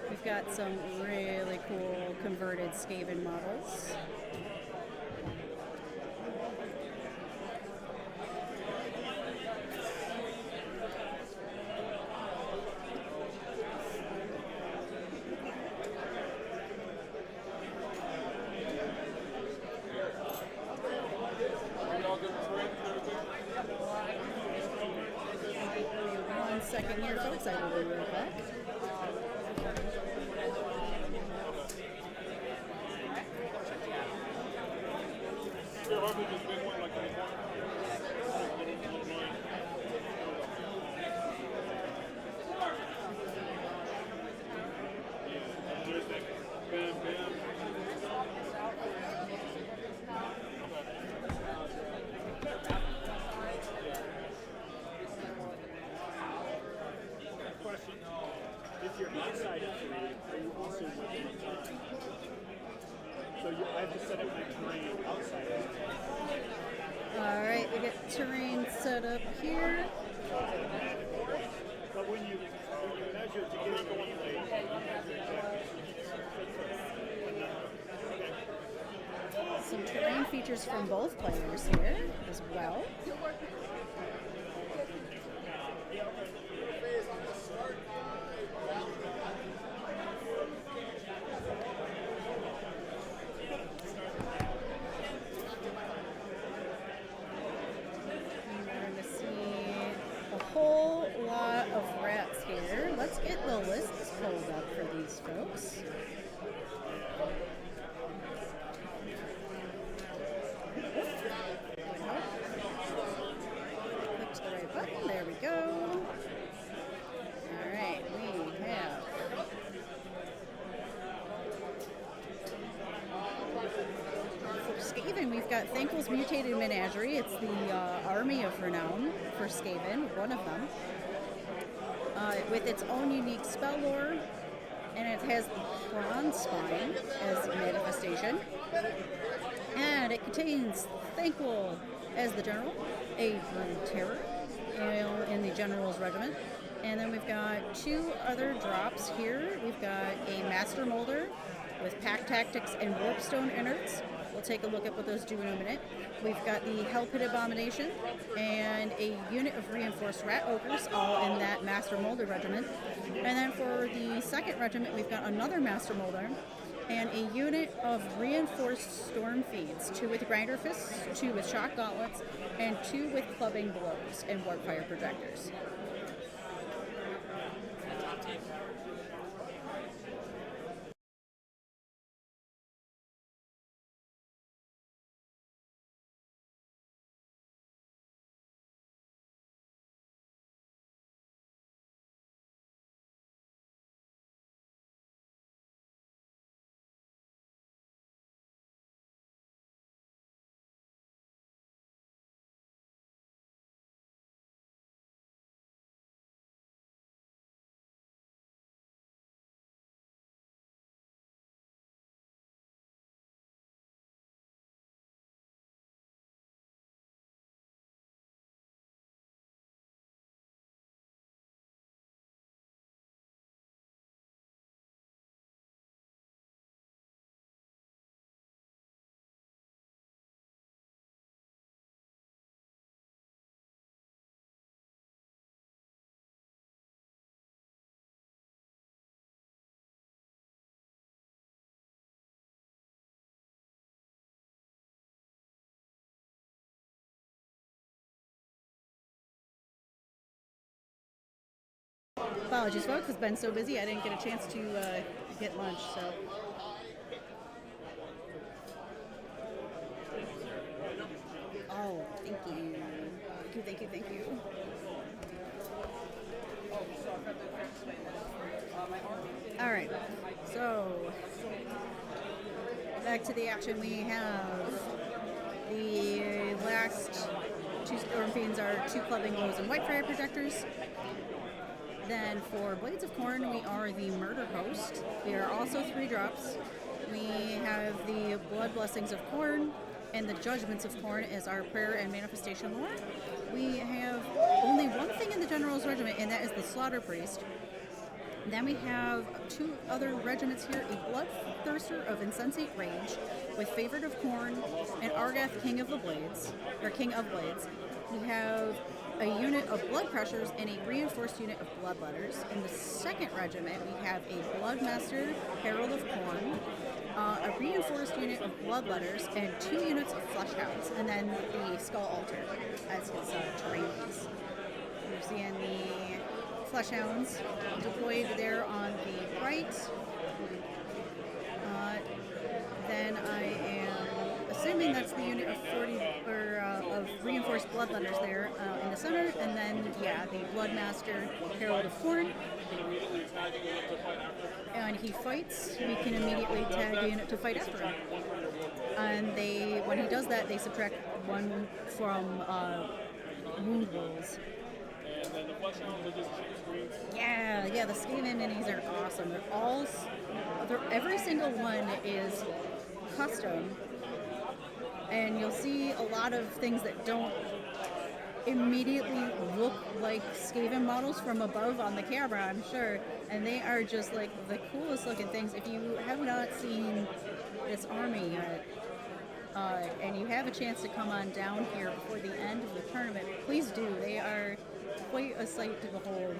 We've got some really cool converted Skaven models. One second here, folks. I will be right back. If you're outside of terrain, are you also within time? So I have to set up my terrain outside of terrain. terrain set up here. But when you measure to get into one place, Some terrain features from both players here as well. Whole lot of rats here. Let's get the lists pulled up for these folks. Click to the right button. There we go. All right, we have Skaven, we've got Thankful's Mutated Menagerie. It's the Army of Renown for Skaven, one of them. With its own unique spell lore, and it has the Prawn Spine as a manifestation. And it contains Thankful as the General, a Brood Terror in the General's Regiment. And then we've got two other drops here. We've got a Master Molder with Pack Tactics and Warpstone Innards. We'll take a look at what those do in a minute. We've got the Hell Pit Abomination and a unit of Reinforced Rat Ogres, all in that Master Molder regiment. And then for the second regiment, we've got another Master Molder and a unit of Reinforced Storm Fiends, 2 with Grinder Fists, 2 with Shock Gauntlets, and 2 with Clubbing Blows and Warpfire Projectors. Apologies, folks. It's been so busy I didn't get a chance to get lunch, so. Oh, thank you. Thank you, thank you, thank you. All right, so back to the action. We have the last 2 Storm Fiends are 2 Clubbing Blows and Whitefire Projectors. Then for Blades of Corn, we are the Murder Host. We are also 3 drops. We have the Blood Blessings of Corn and the Judgments of Corn as our prayer and manifestation lore. We have only one thing in the General's Regiment, and that is the Slaughter Priest. Then we have 2 other regiments here, a Bloodthirster of Insensate Rage with Favorite of Corn and Argath, King of the Blades, or King of Blades. We have a unit of Blood Crushers and a reinforced unit of Bloodletters. In the second regiment, we have a Bloodmaster, Herald of Corn, a reinforced unit of Bloodletters, and 2 units of Fleshhounds, and then the Skull Altar as his terrain piece. You're seeing the Fleshhounds deployed there on the right. Then I am assuming that's the unit of 40 of reinforced Bloodletters there in the center, and then the Bloodmaster, Herald of Corn. And he fights. We can immediately tag a unit to fight after him. And when he does that, they subtract 1 from wound rolls. and then the Fleshhounds are just cheap screens. Yeah, the Skaven minis are awesome. Every single one is custom, and you'll see a lot of things that don't immediately look like Skaven models from above on the camera, I'm sure. And they are just like the coolest looking things. If you have not seen this army yet, and you have a chance to come on down here before the end of the tournament, please do. They are quite a sight to behold.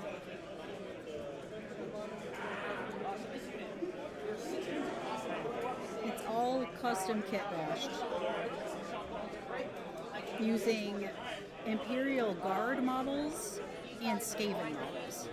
It's all custom kit bashed using Imperial Guard models and Skaven models.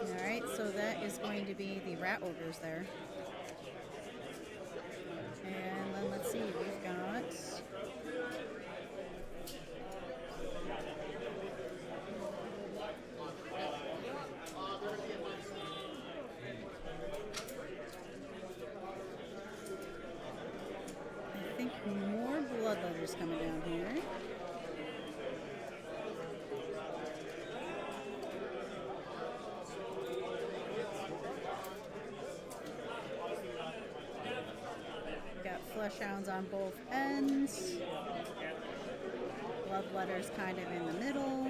Alright, so that is going to be the rat ogres there. And then let's see, we've got I think more bloodletters coming down here. Flesh hounds on both ends. Blood letters kind of in the middle.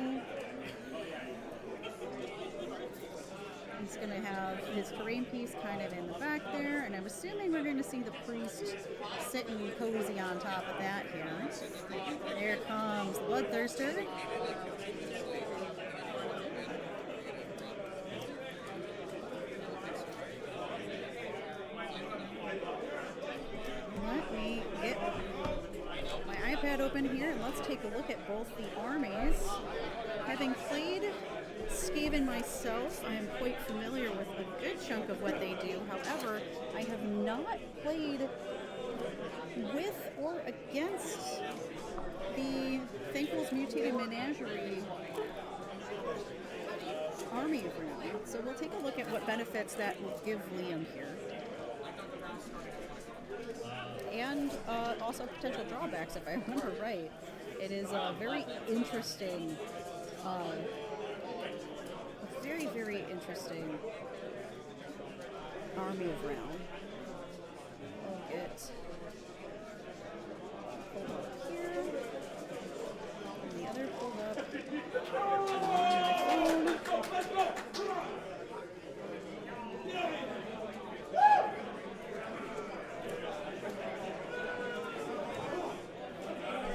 He's going to have his terrain piece kind of in the back there, and I'm assuming we're going to see the priest sitting cozy on top of that here. There comes the Bloodthirster. Let me get my iPad open here and let's take a look at both the armies. Having played Skaven myself, I am quite familiar with a good chunk of what they do. However, I have not played with or against the Thankful's Mutated Menagerie army of renown. So we'll take a look at what benefits that will give Liam here. And also potential drawbacks, if I remember right. It is a very interesting, very, very interesting army of renown. We'll get pulled up here, and the other pulled up on my phone.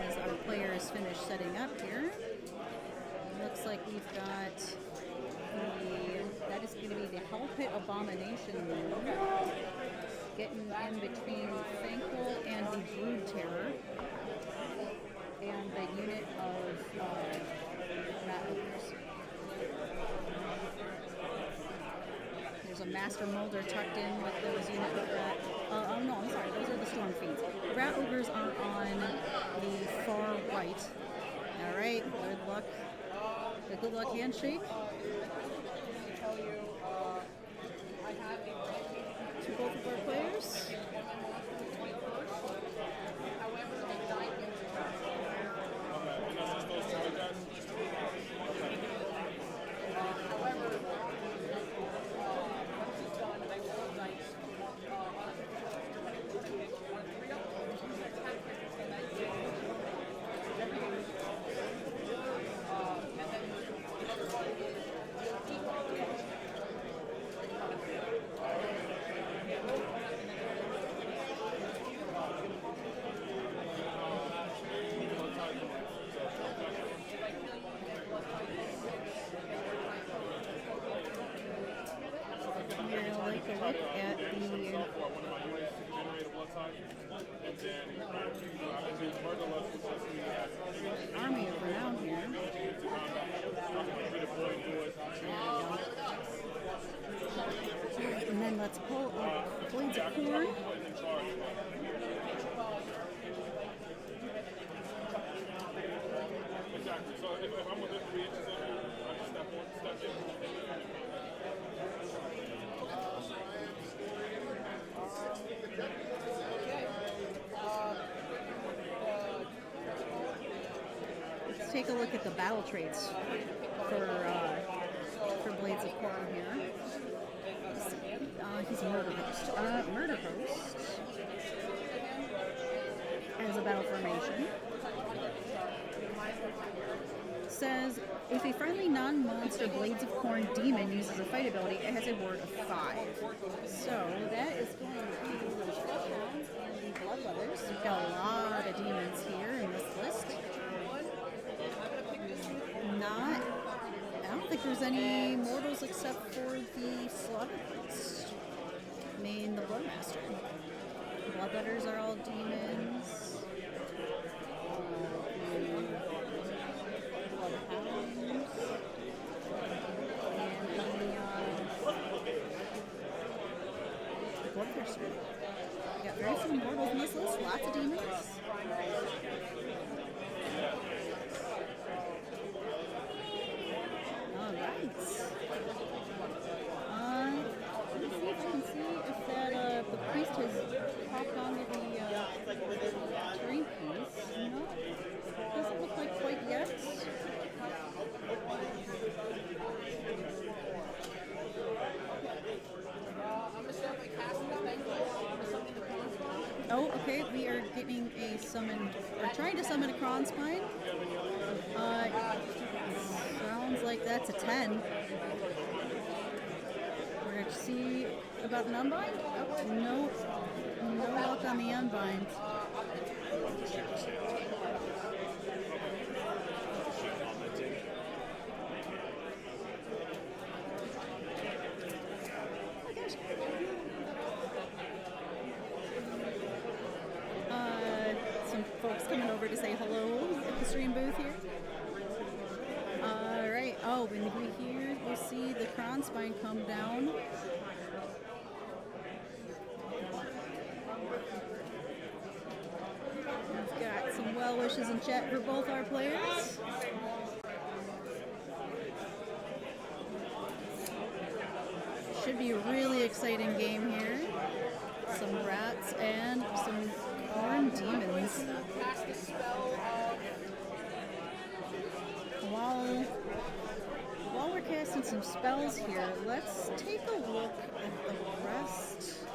As our players finish setting up here, looks like we've got that is going to be the Hell Pit Abomination move, getting in between Thankful and the Brood Terror, and the unit of Rat Ogres. There's a Master Molder tucked in with those units of Rat. Oh no, I'm sorry, those are the Storm Fiends. Rat Ogres are on the far right. Alright, good luck. The good luck handshake. To both of our players. Army of renown here. And then let's pull up Blades of Corn. Exactly. So if I'm within 3 inches of it, I just step in. take a look at the battle traits for Blades of Corn here. He's a Murder Host. Murder Host as a battle formation says if a friendly non-monster Blades of Corn demon uses a fight ability, it has a ward of 5. So that is going to be the Bloodhounds and the Bloodletters. We've got a lot of demons here in this list. I don't think there's any mortals except for the Slaughter Priest. I mean, the Bloodmaster. Bloodletters are all demons. Bloodhounds. And the Bloodthirster. We got very few mortals in this list, lots of demons. Let's see if I can see if that the priest has popped onto the terrain piece. No, doesn't look like quite yet. Oh, okay, we are getting a summon, or trying to summon a Kronspine. Sounds like that's a 10. We're going to see about an Unbind? Oh, no luck on the Unbind. Some folks coming over to say hello at the stream booth here. Alright, oh, when we'll see the Kronspine come down. We've got some well wishes in chat for both our players. Should be a really exciting game here. Some rats and some corn demons. While we're casting some spells here, let's take a look at the rest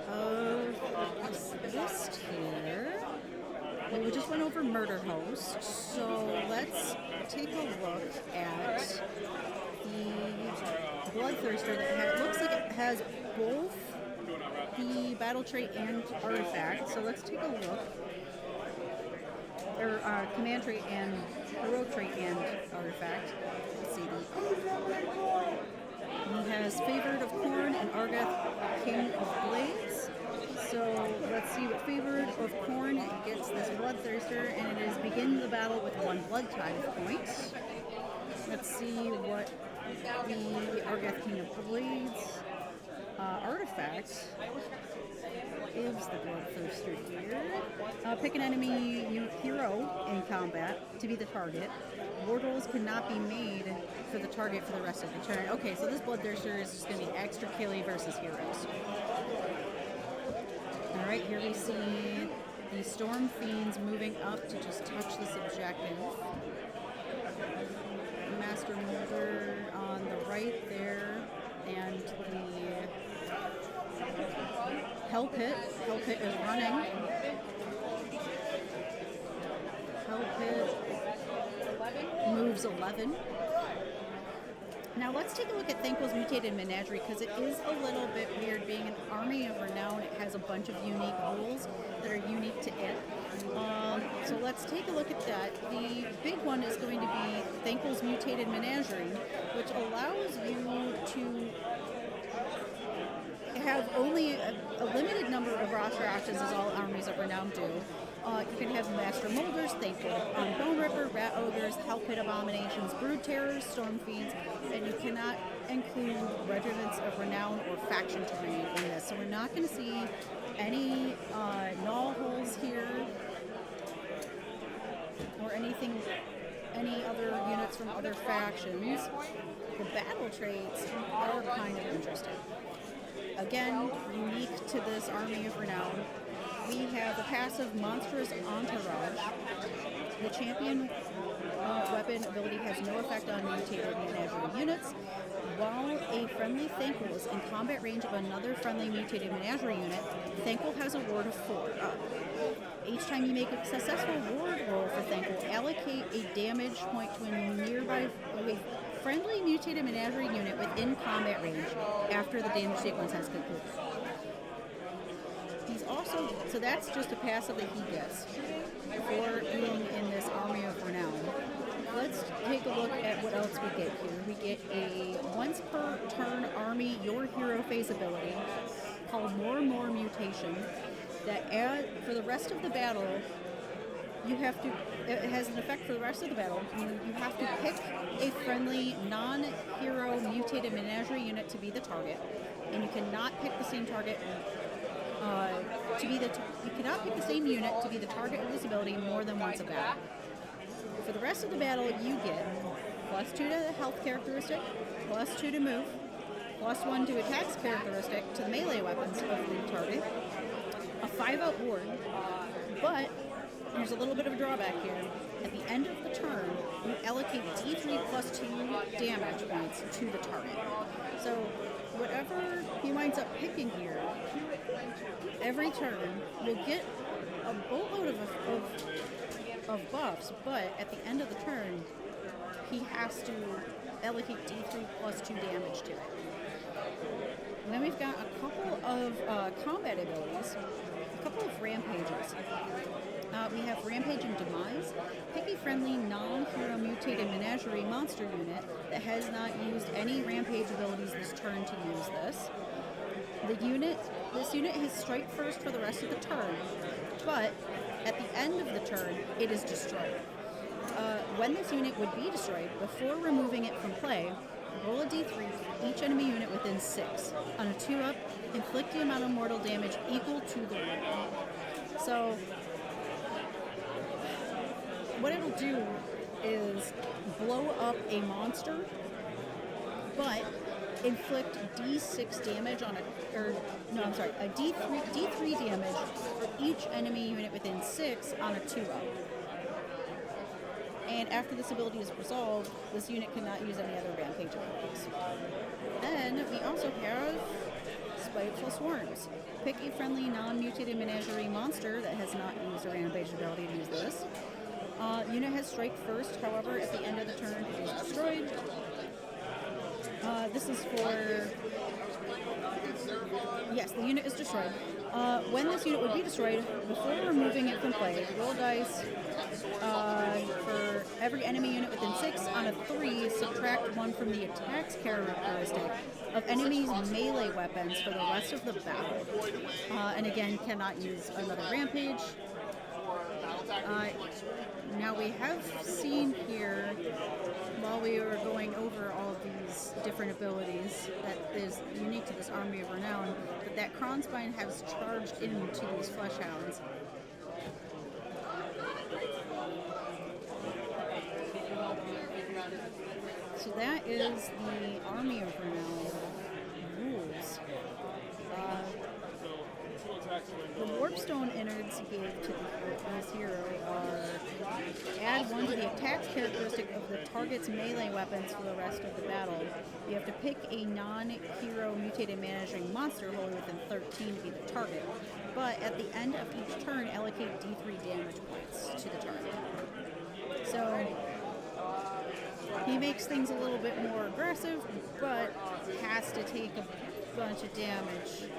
of this list here. We just went over Murder Host, so let's take a look at the Bloodthirster that looks like it has both the battle trait and artifact. So let's take a look. Or command trait and hero trait and artifact. Let's see. He has Favored of Corn and Argath, King of Blades. So let's see what Favored of Corn gets this Bloodthirster, and it is begin the battle with 1 blood tithe point. Let's see what the Argath, King of Blades artifact gives the Bloodthirster here. Pick an enemy hero in combat to be the target. Ward rolls cannot be made for the target for the rest of the turn. Okay, so this Bloodthirster is just going to be extra killy versus heroes. Alright, here we see the Storm Fiends moving up to just touch this objective. Master Molder on the right there, and the Hell Pit. Hell Pit is running. Hell Pit moves 11. Now let's take a look at Thanquil's Mutated Menagerie, because it is a little bit weird. Being an army of renown, it has a bunch of unique rules that are unique to it. So let's take a look at that. The big one is going to be Thanquil's Mutated Menagerie, which allows you to have only a limited number of roster options, as all armies of renown do. You can have Master Molders, Thankful Bone Ripper, Rat Ogres, Hell Pit Abominations, Brood Terrors, Storm Fiends, and you cannot include Regiments of Renown or Faction terrain in this. So we're not going to see any null holes here or anything, any other units from other factions. The battle traits are kind of interesting. Again, unique to this army of renown. we have the passive Monstrous Entourage. The champion weapon ability has no effect on mutated menagerie units. While a friendly Thankful is in combat range of another friendly mutated menagerie unit, Thankful has a ward of 4. Each time you make a successful ward roll for Thankful, allocate a damage point to a nearby friendly mutated menagerie unit within combat range after the damage sequence has concluded. He's also, so that's just a passive that he gets for being in this Army of Renown. Let's take a look at what else we get here. We get a once per turn army your hero phase ability called More Mutation that for the rest of the battle you have to, it has an effect for the rest of the battle. You have to pick a friendly non-hero mutated menagerie unit to be the target, and you cannot pick the same target you cannot pick the same unit to be the target of this ability more than once a battle. For the rest of the battle, you get +2 to the health characteristic, +2 to move, +1 to attacks characteristic to the melee weapons of the target, a 5-out ward, but there's a little bit of a drawback here. At the end of the turn, you allocate D3 +2 damage points to the target. So whatever he winds up picking here, every turn will get a boatload of buffs, but at the end of the turn, he has to allocate D3 +2 damage to it. And then we've got a couple of combat abilities, a couple of rampages. We have Rampage and Demise. Pick a friendly non-hero mutated menagerie monster unit that has not used any rampage abilities this turn to use this. This unit has strike first for the rest of the turn, but at the end of the turn, it is destroyed. When this unit would be destroyed, before removing it from play, roll a d3 for each enemy unit within 6. On a 2-up, inflict the amount of mortal damage equal to the roll. So what it'll do is blow up a monster, but inflict d6 damage on a d3 damage for each enemy unit within 6 on a 2-up. And after this ability is resolved, this unit cannot use any other rampage abilities. Then we also have Spiteful Swarms. Pick a friendly non-mutated menagerie monster that has not used a rampage ability to use this. Unit has strike first, however, at the end of the turn it is destroyed. This is for... Yes, the unit is destroyed. When this unit would be destroyed, before removing it from play, roll dice for every enemy unit within 6. On a 3, subtract 1 from the attacks characteristic of enemies' melee weapons for the rest of the battle. And again, cannot use another rampage. Now we have seen here, while we were going over all of these different abilities that is unique to this Army of Renown, that Kronspine has charged into these Fleshhounds. So that is the Army of Renown rules. The Warpstone innards he gave to this hero are add 1 to the attacks characteristic of the target's melee weapons for the rest of the battle. You have to pick a non-hero mutated managing monster wholly within 13 to be the target. But at the end of each turn, allocate D3 damage points to the target. So he makes things a little bit more aggressive, but has to take a bunch of damage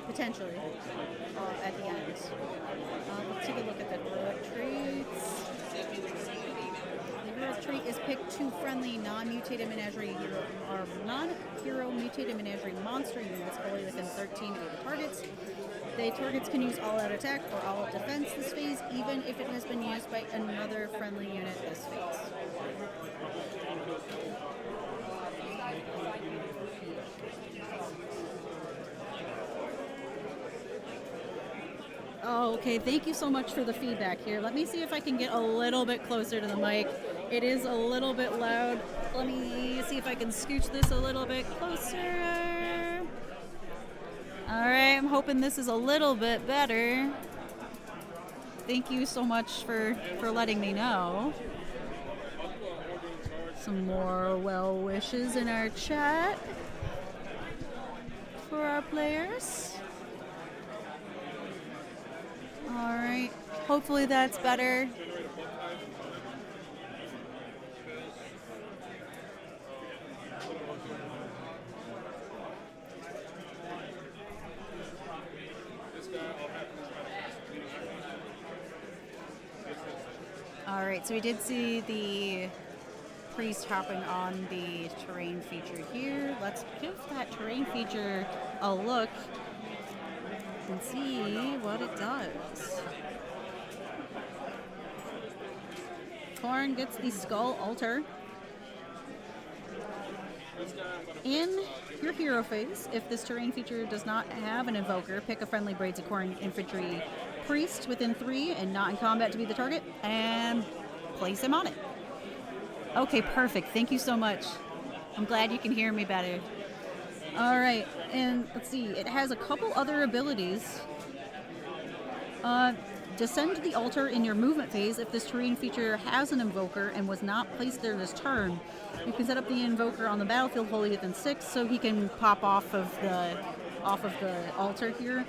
potentially at the end. Let's take a look at the heroic traits. The heroic trait is pick 2 friendly non-mutated menagerie hero or non-hero mutated menagerie monster units wholly within 13 to be the targets. The targets can use all-out attack or all-out defense this phase, even if it has been used by another friendly unit this phase. Oh, okay, thank you so much for the feedback here. Let me see if I can get a little bit closer to the mic. It is a little bit loud. Let me see if I can scooch this a little bit closer. Alright, I'm hoping this is a little bit better. Thank you so much for letting me know. Some more well wishes in our chat for our players. Alright, hopefully that's better. Alright, so we did see the priest hopping on the terrain feature here. Let's give that terrain feature a look and see what it does. Corn gets the skull altar. In your hero phase, if this terrain feature does not have an invoker, pick a friendly Braids of Corn infantry priest within 3 and not in combat to be the target, and place him on it. Okay, perfect. Thank you so much. I'm glad you can hear me better. Alright, and let's see. It has a couple other abilities. Descend to the altar in your movement phase if this terrain feature has an invoker and was not placed there this turn. You can set up the invoker on the battlefield wholly within 6 so he can pop off of the altar here.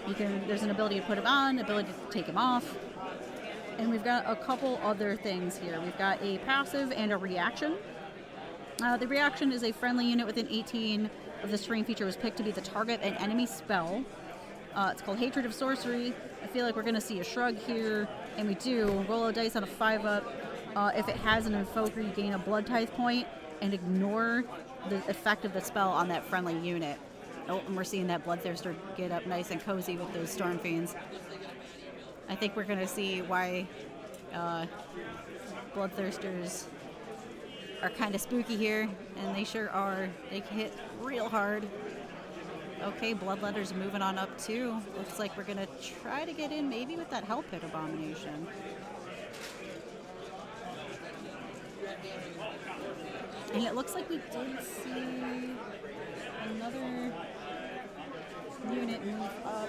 There's an ability to put him on, ability to take him off. And we've got a couple other things here. We've got a passive and a reaction. The reaction is a friendly unit within 18 of this terrain feature was picked to be the target of an enemy spell. It's called Hatred of Sorcery. I feel like we're going to see a shrug here, and we do. Roll a dice on a 5-up. If it has an invoker, you gain a blood tithe point and ignore the effect of the spell on that friendly unit. Oh, and we're seeing that Bloodthirster get up nice and cozy with those Storm Fiends. I think we're going to see why Bloodthirsters are kind of spooky here, and they sure are. They hit real hard. Okay, Bloodletter's moving on up too. Looks like we're going to try to get in maybe with that Hell Pit Abomination. And it looks like we did see another unit move up.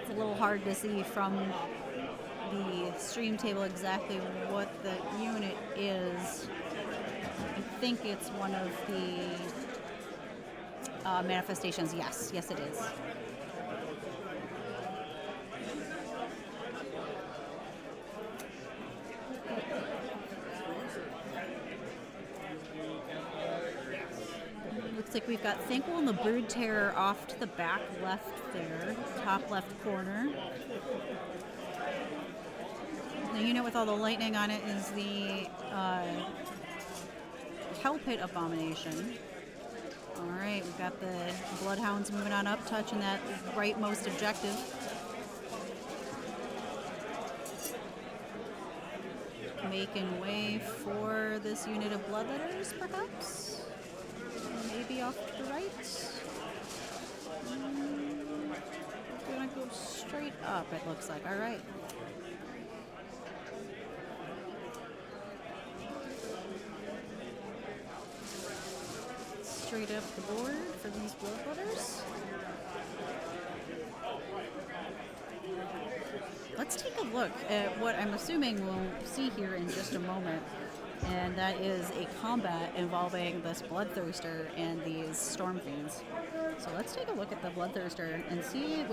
It's a little hard to see from the stream table exactly what the unit is. I think it's one of the manifestations. Yes, it is. Looks like we've got Thankful and the Brood Terror off to the back left there, top left corner. The unit with all the lightning on it is the Hell Pit Abomination. Alright, we've got the Bloodhounds moving on up, touching that rightmost objective. Making way for this unit of Bloodletters, perhaps? Maybe off to the right? We're gonna go straight up, it looks like. Alright. Straight up the board for these Bloodletters. Let's take a look at what I'm assuming we'll see here in just a moment. And that is a combat involving this Bloodthirster and these Storm Fiends. So let's take a look at the Bloodthirster and see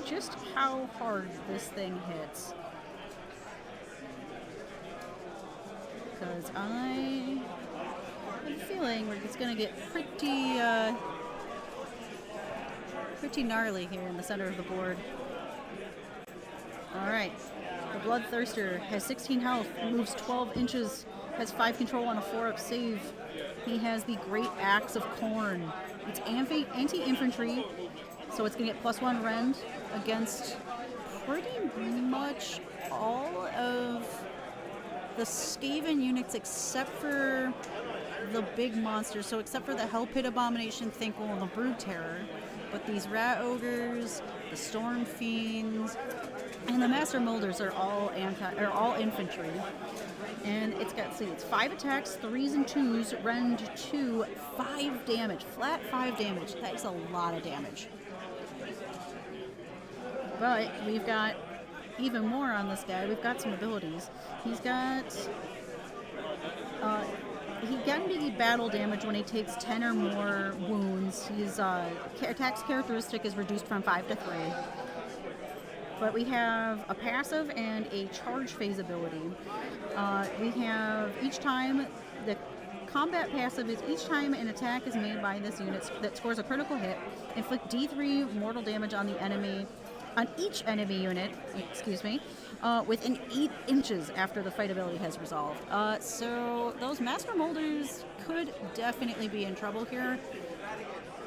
just how hard this thing hits. Because I have a feeling it's going to get pretty gnarly here in the center of the board. Alright, the Bloodthirster has 16 health, moves 12 inches, has 5 control on a 4-up save. He has the Great Axe of Corn. It's anti-infantry, so it's going to get +1 rend against pretty much all of the Skaven units except for the big monsters. So except for the Hell Pit Abomination, Thankful, and the Brood Terror. But these Rat Ogres, the Storm Fiends, And the Master Molders are all infantry. And it's got, see, it's 5 attacks, 3s and 2s, rend 2, 5 damage, flat 5 damage. That's a lot of damage. But we've got even more on this guy. We've got some abilities. He's got, he can be battle damage when he takes 10 or more wounds. His attack's characteristic is reduced from 5 to 3. But we have a passive and a charge phase ability. We have each time, the combat passive is each time an attack is made by this unit that scores a critical hit, inflict D3 mortal damage on the enemy, on each enemy unit, within 8 inches after the fight ability has resolved. So those Master Molders could definitely be in trouble here.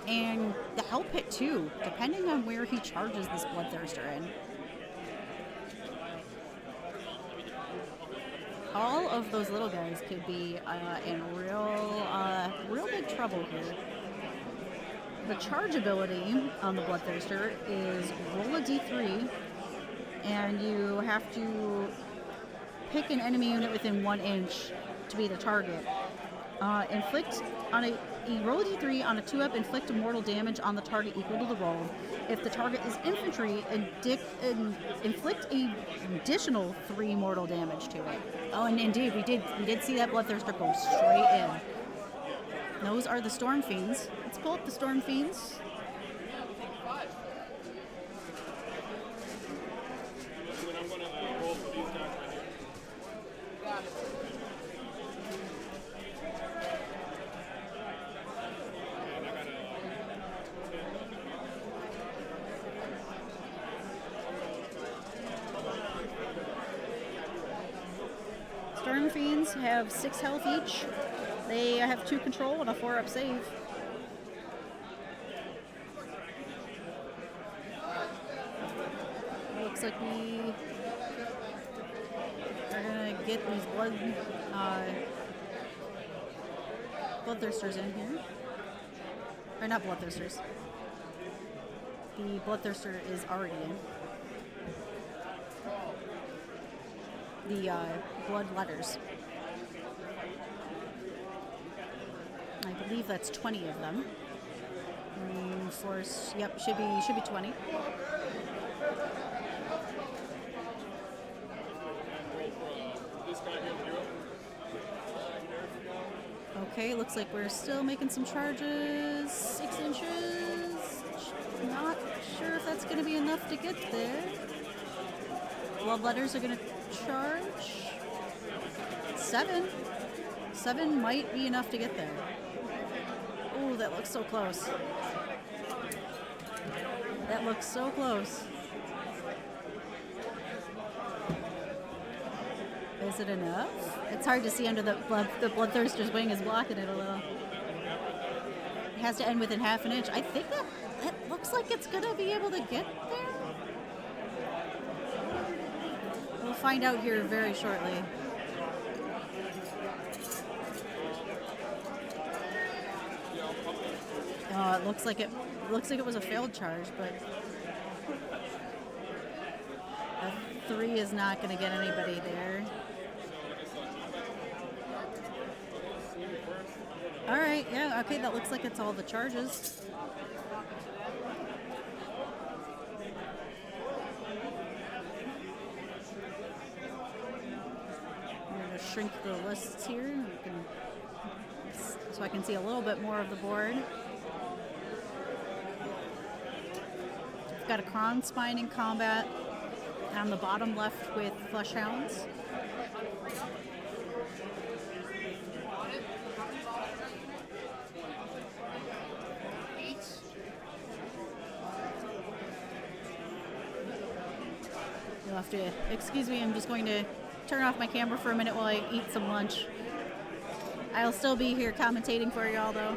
And the Hell Pit too, depending on where he charges this Bloodthirster in. All of those little guys could be in real big trouble here. The charge ability on the Bloodthirster is roll a d3, and you have to pick an enemy unit within 1 inch to be the target. You roll a d3 on a 2-up, inflict mortal damage on the target equal to the roll. If the target is infantry, inflict an additional 3 mortal damage to it. Oh, and indeed, we did see that Bloodthirster go straight in. Those are the Storm Fiends. Let's pull up the Storm Fiends. I'm going to roll for these guys right here. Storm Fiends have 6 health each. They have 2 control and a 4-up save. Looks like we are gonna get these Bloodthirsters in here. Or not Bloodthirsters. The Bloodthirster is already in. The blood letters. I believe that's 20 of them. Force, yep, should be 20. Okay, looks like we're still making some charges. 6 inches. Not sure if that's going to be enough to get there. Bloodletters are going to charge. 7. 7 might be enough to get there. Oh, that looks so close. That looks so close. Is it enough? It's hard to see under the Bloodthirster's wing is blocking it a little. It has to end within half an inch. I think that looks like it's gonna be able to get there. We'll find out here very shortly. Oh, it looks like it was a failed charge, but a 3 is not going to get anybody there. All right, yeah, okay, that looks like it's all the charges. I'm going to shrink the lists here so I can see a little bit more of the board. We've got a Kron Spine in combat on the bottom left with Fleshhounds. You'll have to excuse me, I'm just going to turn off my camera for a minute while I eat some lunch. I'll still be here commentating for y'all though.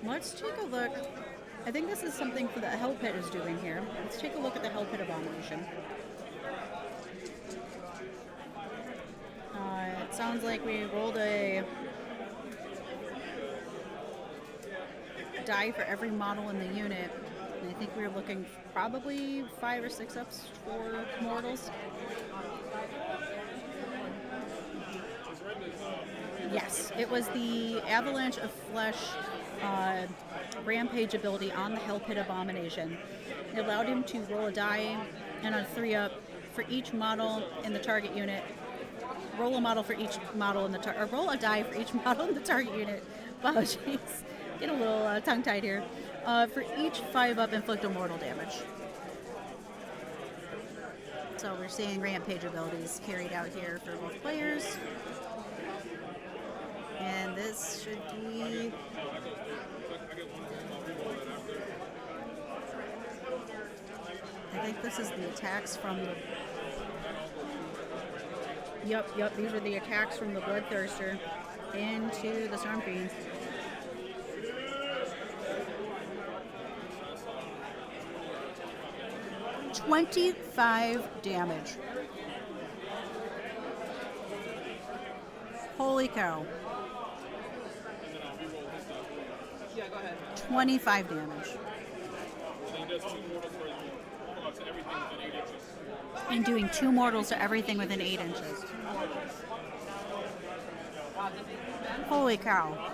Let's take a look. I think this is something for the Hell Pit is doing here. Let's take a look at the Hell Pit Abomination. sounds like we rolled a die for every model in the unit. And I think we were looking probably 5 or 6 ups for mortals. Yes, it was the Avalanche of Flesh Rampage ability on the Hell Pit Abomination. It allowed him to roll a die and a 3-up for each model in the target unit. Roll a model for each model in the or roll a die for each model in the target unit. Apologies, get a little tongue-tied here. For each 5-up, inflict a mortal damage. So we're seeing Rampage abilities carried out here for both players. And this should be... I think this is the attacks from the... Yep, these are the attacks from the Bloodthirster into the Storm Fiends. $25 damage. Holy cow. Yeah, go ahead. 25 damage. And doing 2 mortals to everything within 8 inches. Holy cow.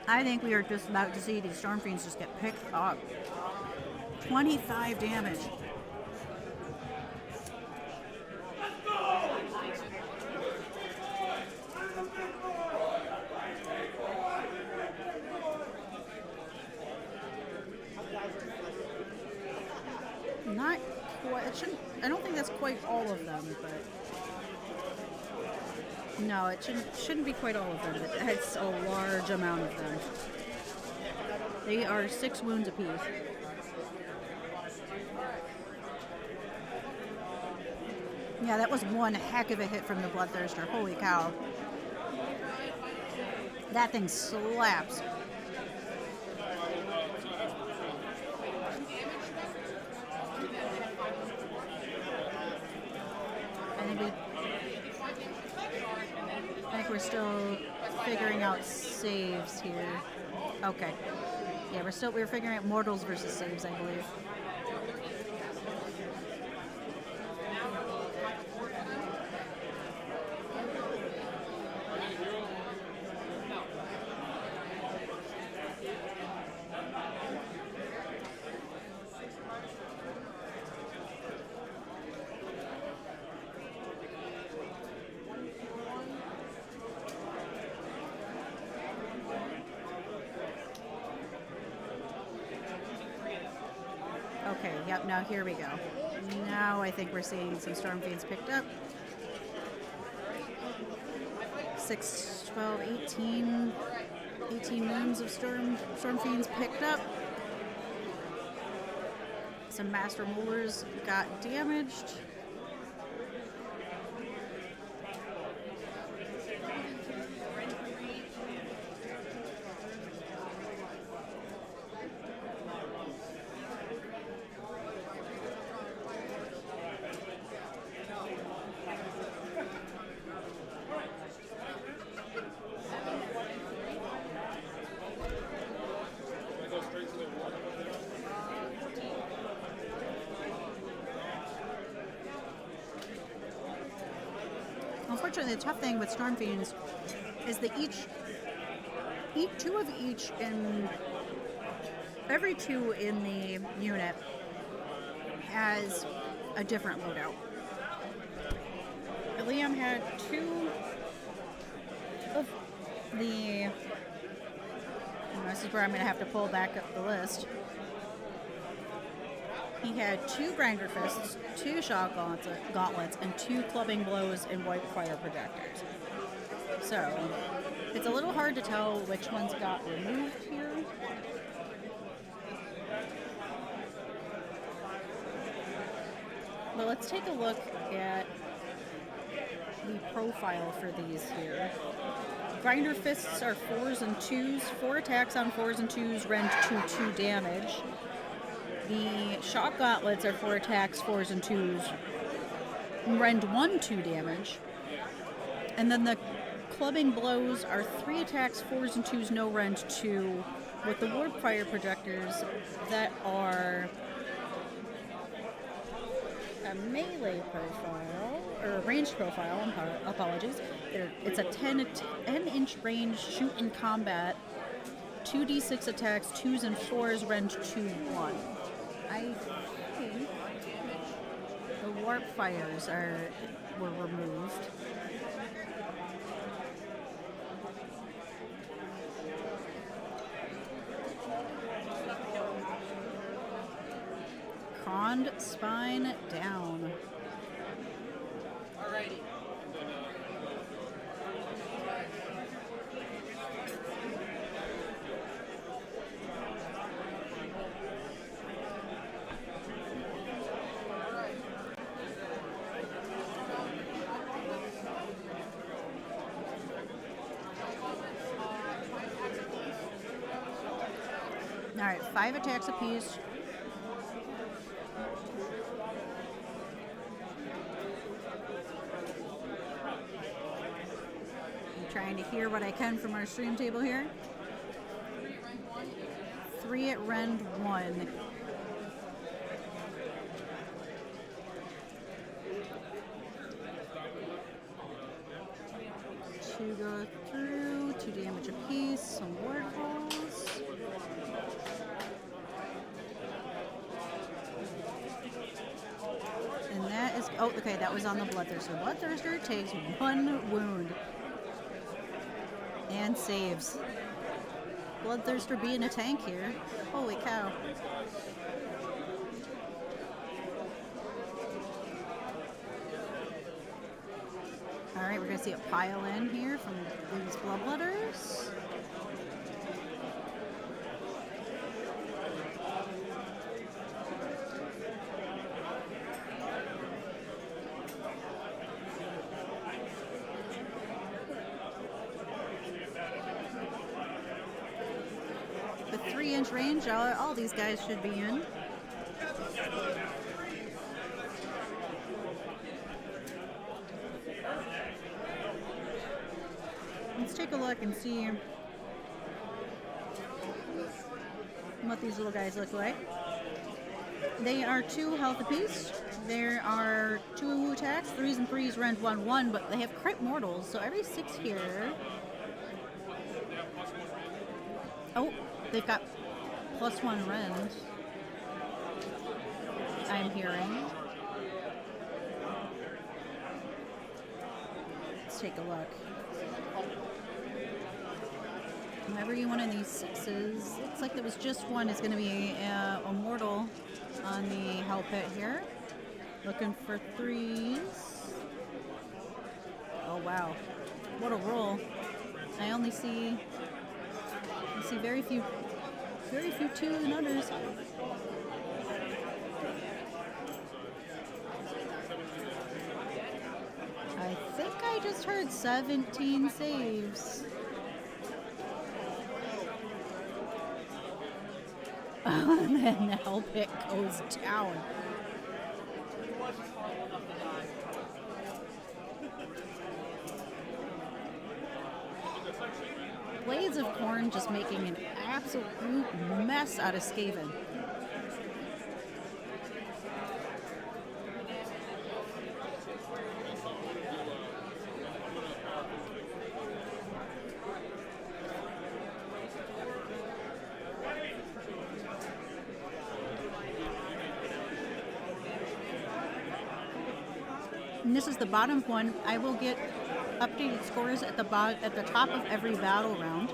I think we are just about to see these Storm Fiends just get picked up. 25 damage. Not quite. It shouldn't. I don't think that's quite all of them, but no, it shouldn't be quite all of them. But it's a large amount of them. They are 6 wounds apiece. Yeah, that was one heck of a hit from the Bloodthirster. Holy cow! That thing slaps. I think we're still figuring out saves here. Okay. Yeah, we're figuring out mortals versus saves, I believe. Okay, yep, now here we go. Now I think we're seeing some Storm Fiends picked up. 6, 12, 18 wounds of Storm Fiends picked up. Some Master Molars got damaged. Unfortunately, the tough thing with Storm Fiends is that each 2 of each in every 2 in the unit has a different loadout. Liam had 2 of the... This is where I'm going to have to pull back up the list. He had 2 Grinder Fists, 2 Shock Gauntlets, and 2 Clubbing Blows and White Fire Projectors. So, it's a little hard to tell which ones got removed here. But let's take a look at the profile for these here. Grinder Fists are 4s and 2s. 4 attacks on 4s and 2s, rend 2 damage. The Shock Gauntlets are 4 attacks, 4s and 2s, rend 2 damage. And then the Clubbing Blows are 3 attacks, 4s and 2s, no rend 2, with the Warp Fire Projectors that are a melee profile, or a ranged profile, apologies. It's a 10-inch range shoot in combat, 2d6 attacks, 2s and 4s, rend 2/1. I think the Warp Fires were removed. Cond Spine down. Alrighty. Alright, 5 attacks apiece. Trying to hear what I can from our stream table here. 3 at rend 1. Two go through, 2 damage apiece, some ward balls. And that is, oh, okay, that was on the Bloodthirster. Bloodthirster takes 1 wound. And saves. Bloodthirster being a tank here. Holy cow. Alright, we're going to see it pile in here from these Bloodletters. The 3-inch range, all these guys should be in. Let's take a look and see what these little guys look like. They are 2 health apiece. There are 2 attacks, 3s and 3s, rend 1/1, but they have crit mortals, so every 6 here. Oh, they've got +1 rend. I'm hearing. Let's take a look. Every one of these 6s, looks like there was just one, is going to be a mortal on the hell pit here. Looking for 3s. Oh wow, what a roll! I only see very few 2s and unders. I think I just heard 17 saves. And then the hell pit goes down. Blades of Corn just making an absolute mess out of Skaven. And this is the bottom one. I will get updated scores at the top of every battle round.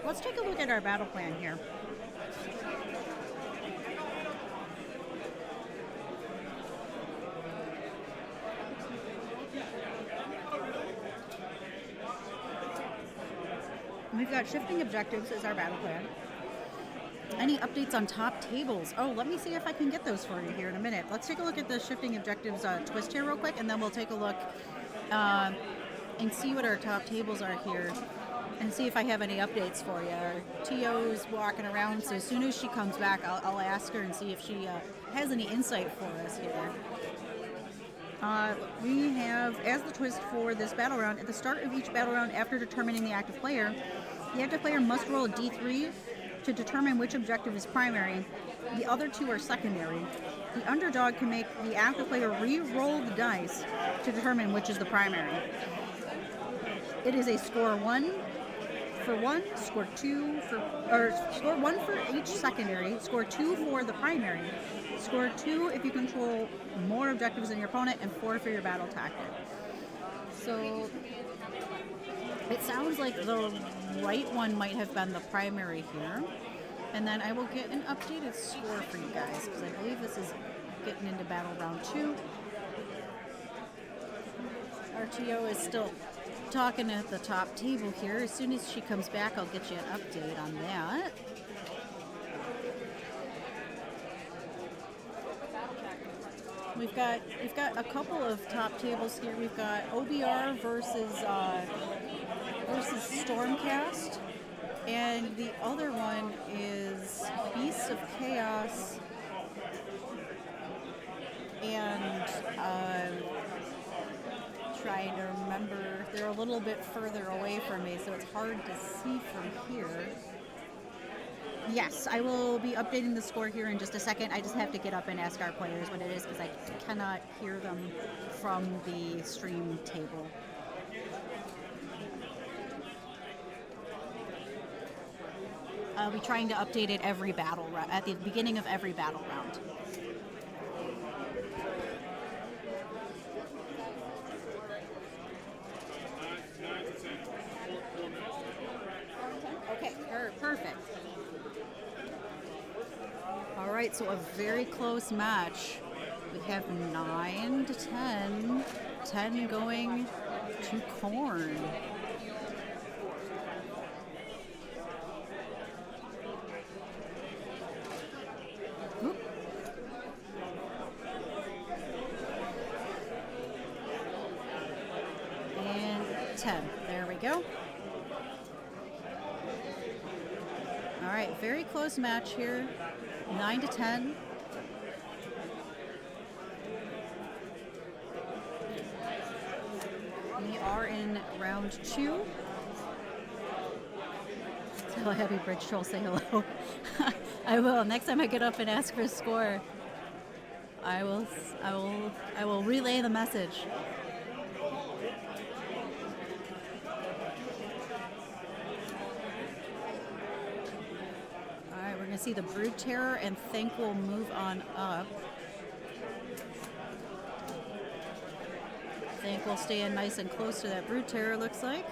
let's take a look at our battle plan here. We've got shifting objectives as our battle plan. Any updates on top tables? Oh, let me see if I can get those for you here in a minute. Let's take a look at the shifting objectives twist here real quick, and then we'll take a look and see what our top tables are here and see if I have any updates for you. Our TO's walking around, so as soon as she comes back, I'll ask her and see if she has any insight for us here. We have, as the twist for this battle round, at the start of each battle round after determining the active player must roll a d3 to determine which objective is primary. The other two are secondary. The underdog can make the active player re-roll the dice to determine which is the primary. It is a score 1 for one, score 2 for, or score 1 for each secondary, score 2 for the primary, score 2 if you control more objectives than your opponent, and 4 for your battle tactic. So it sounds like the right one might have been the primary here. And then I will get an updated score for you guys, because I believe this is getting into battle round 2. RTO is still talking at the top table here. As soon as she comes back, I'll get you an update on that. We've got a couple of top tables here. We've got OBR versus Stormcast, and the other one is Beasts of Chaos and trying to remember. They're a little bit further away from me, so it's hard to see from here. Yes, I will be updating the score here in just a second. I just have to get up and ask our players what it is because I cannot hear them from the stream table. I'll be trying to update it every battle at the beginning of every battle round. Okay, perfect. All right, so a very close match. We have 9 to 10, 10 going to Corn. Oop. And 10, there we go. All right, very close match here. 9 to 10. We are in round 2. Tell Happy Bridge Troll say hello. I will. Next time I get up and ask for a score, I will relay the message. We're going to see the Brood Terror and Think will move on up. Think will stay in nice and close to that Brood Terror, looks like.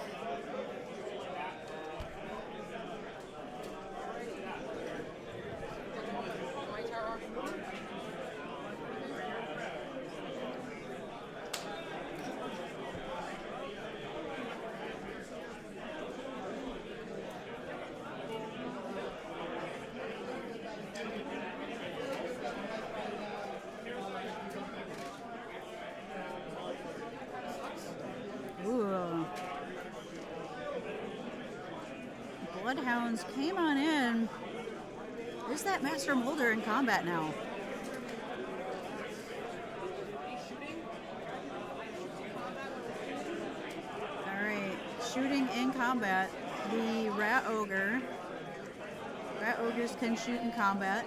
Bloodhounds came on in. There's that Master Molder in combat now. Alright, shooting in combat. The Rat Ogre. Rat Ogres can shoot in combat.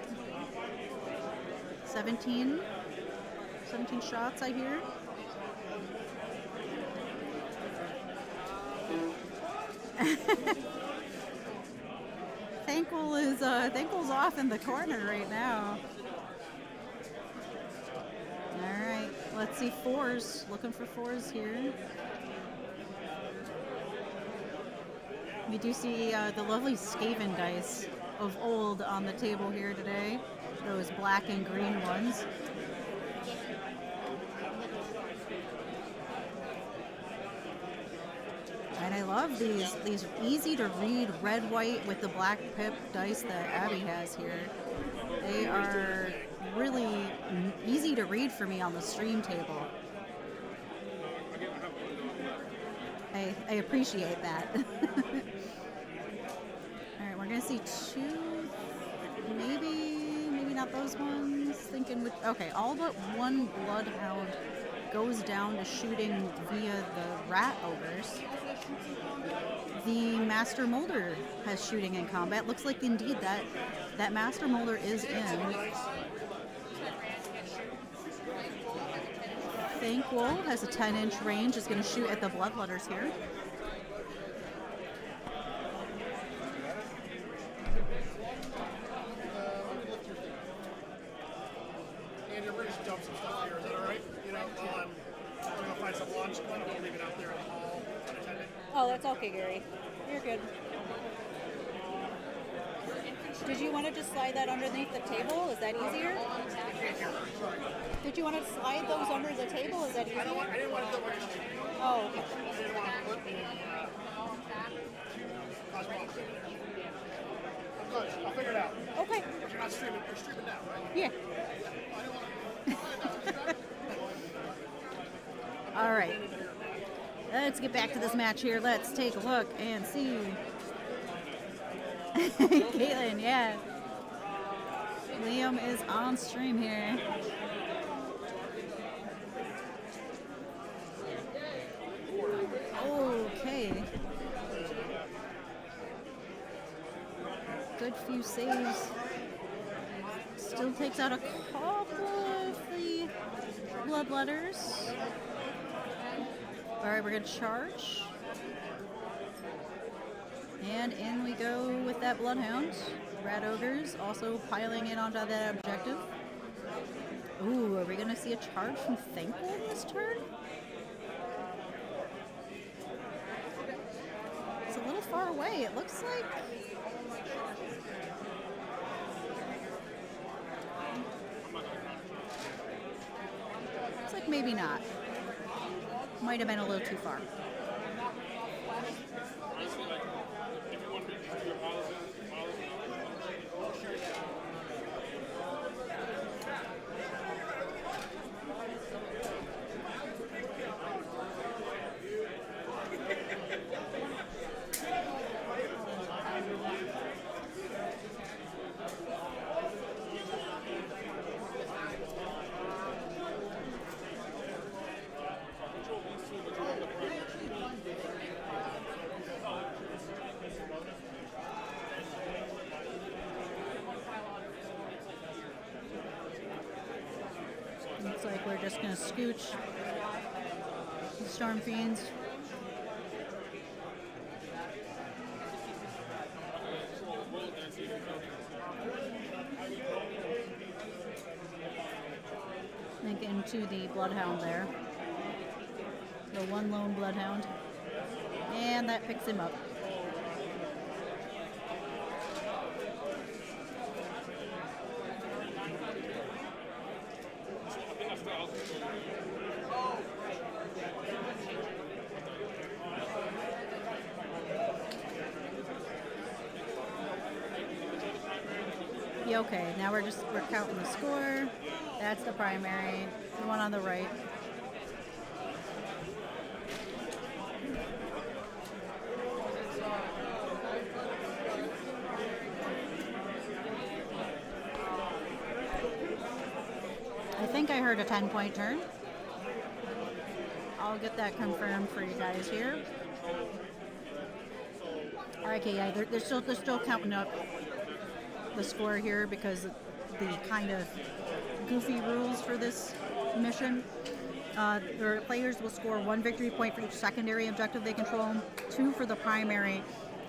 17 shots, I hear. Thankful's off in the corner right now. Alright, let's see 4s. Looking for 4s here. We do see the lovely Skaven dice of old on the table here today. Those black and green ones. And I love these easy to read red white with the black pip dice that Abby has here. They are really easy to read for me on the stream table. I appreciate that. Alright, we're gonna see two, maybe not those ones. Thinking with, okay, all but one bloodhound goes down to shooting via the rat ogres. The Master Molder has shooting in combat. Looks like indeed that Master Molder is in. Thankful has a 10-inch range, is going to shoot at the Bloodletters here. Andrew, we're just dump some stuff here. Is that all right? You know, while I'm going to find some lunch, I'm going to leave it out there in the hall. Oh, that's okay, Gary. You're good. Did you want to just slide that underneath the table? Is that easier? Did you want to slide those under the table? Is that easier? I didn't want to do it. Oh, okay. I didn't want to put any cosmetics in there. I'm good. I'll figure it out. Okay. But you're not streaming. You're streaming now, right? Yeah. All right. Let's get back to this match here. Let's take a look and see. Caitlin, yeah. Liam is on stream here. Okay. Good few saves. Still takes out a couple of the Bloodletters. Alright, we're going to charge. And in we go with that Bloodhound. Rat Ogres also piling in onto that objective. Ooh, are we going to see a charge from Thankful this turn? It's a little far away. It looks like... Looks like maybe not. Might have been a little too far. Looks like we're just going to scooch the Storm Fiends. Link into the Bloodhound there. The one lone Bloodhound. And that picks him up. Okay, now we're counting the score. That's the primary, the one on the right. I think I heard a 10-point turn. I'll get that confirmed for you guys here. Okay, yeah, they're still counting up the score here because of the kind of goofy rules for this mission. The players will score 1 victory point for each secondary objective they control, 2 for the primary,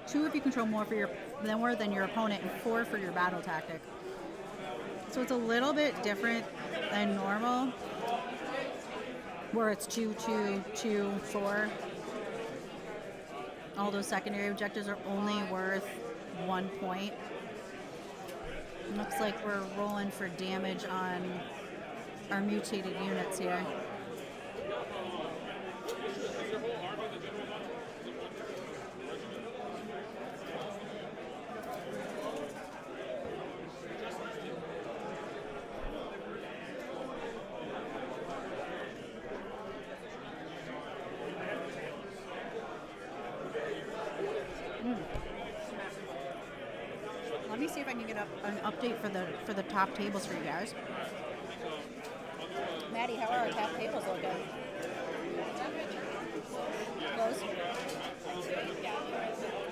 2 if you control more than your opponent, and 4 for your battle tactic. So it's a little bit different than normal, where it's 2, 2, 2, 4. all those secondary objectives are only worth 1 point. Looks like we're rolling for damage on our mutated units here. Let me see if I can get up an update for the top tables for you guys. Maddie, how are our top tables looking? Close?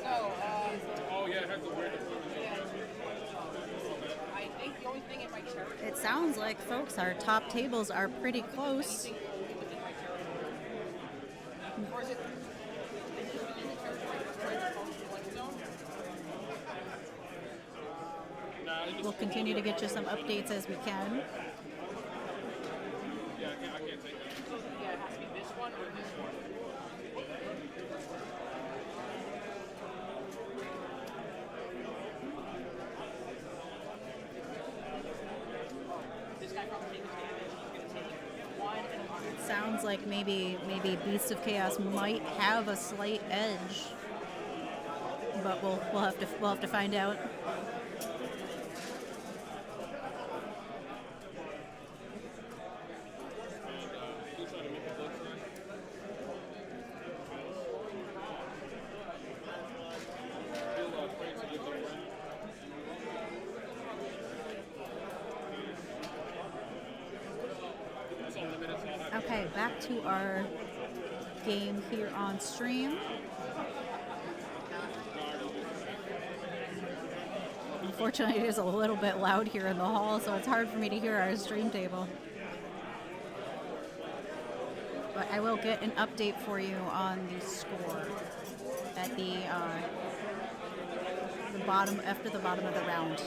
Oh yeah, I have to wear I think the only thing in my territory. It sounds like, folks, our top tables are pretty close. Or is it? We'll continue to get you some updates as we can. Yeah, I can't take that. Yeah, it has to be this one or this one. This guy probably takes damage. He's gonna take 1 and 100. Sounds like maybe Beasts of Chaos might have a slight edge, but we'll have to find out. Okay, back to our game here on stream. Unfortunately, it is a little bit loud here in the hall, so it's hard for me to hear our stream table. But I will get an update for you on the score at the bottom, after the bottom of the round.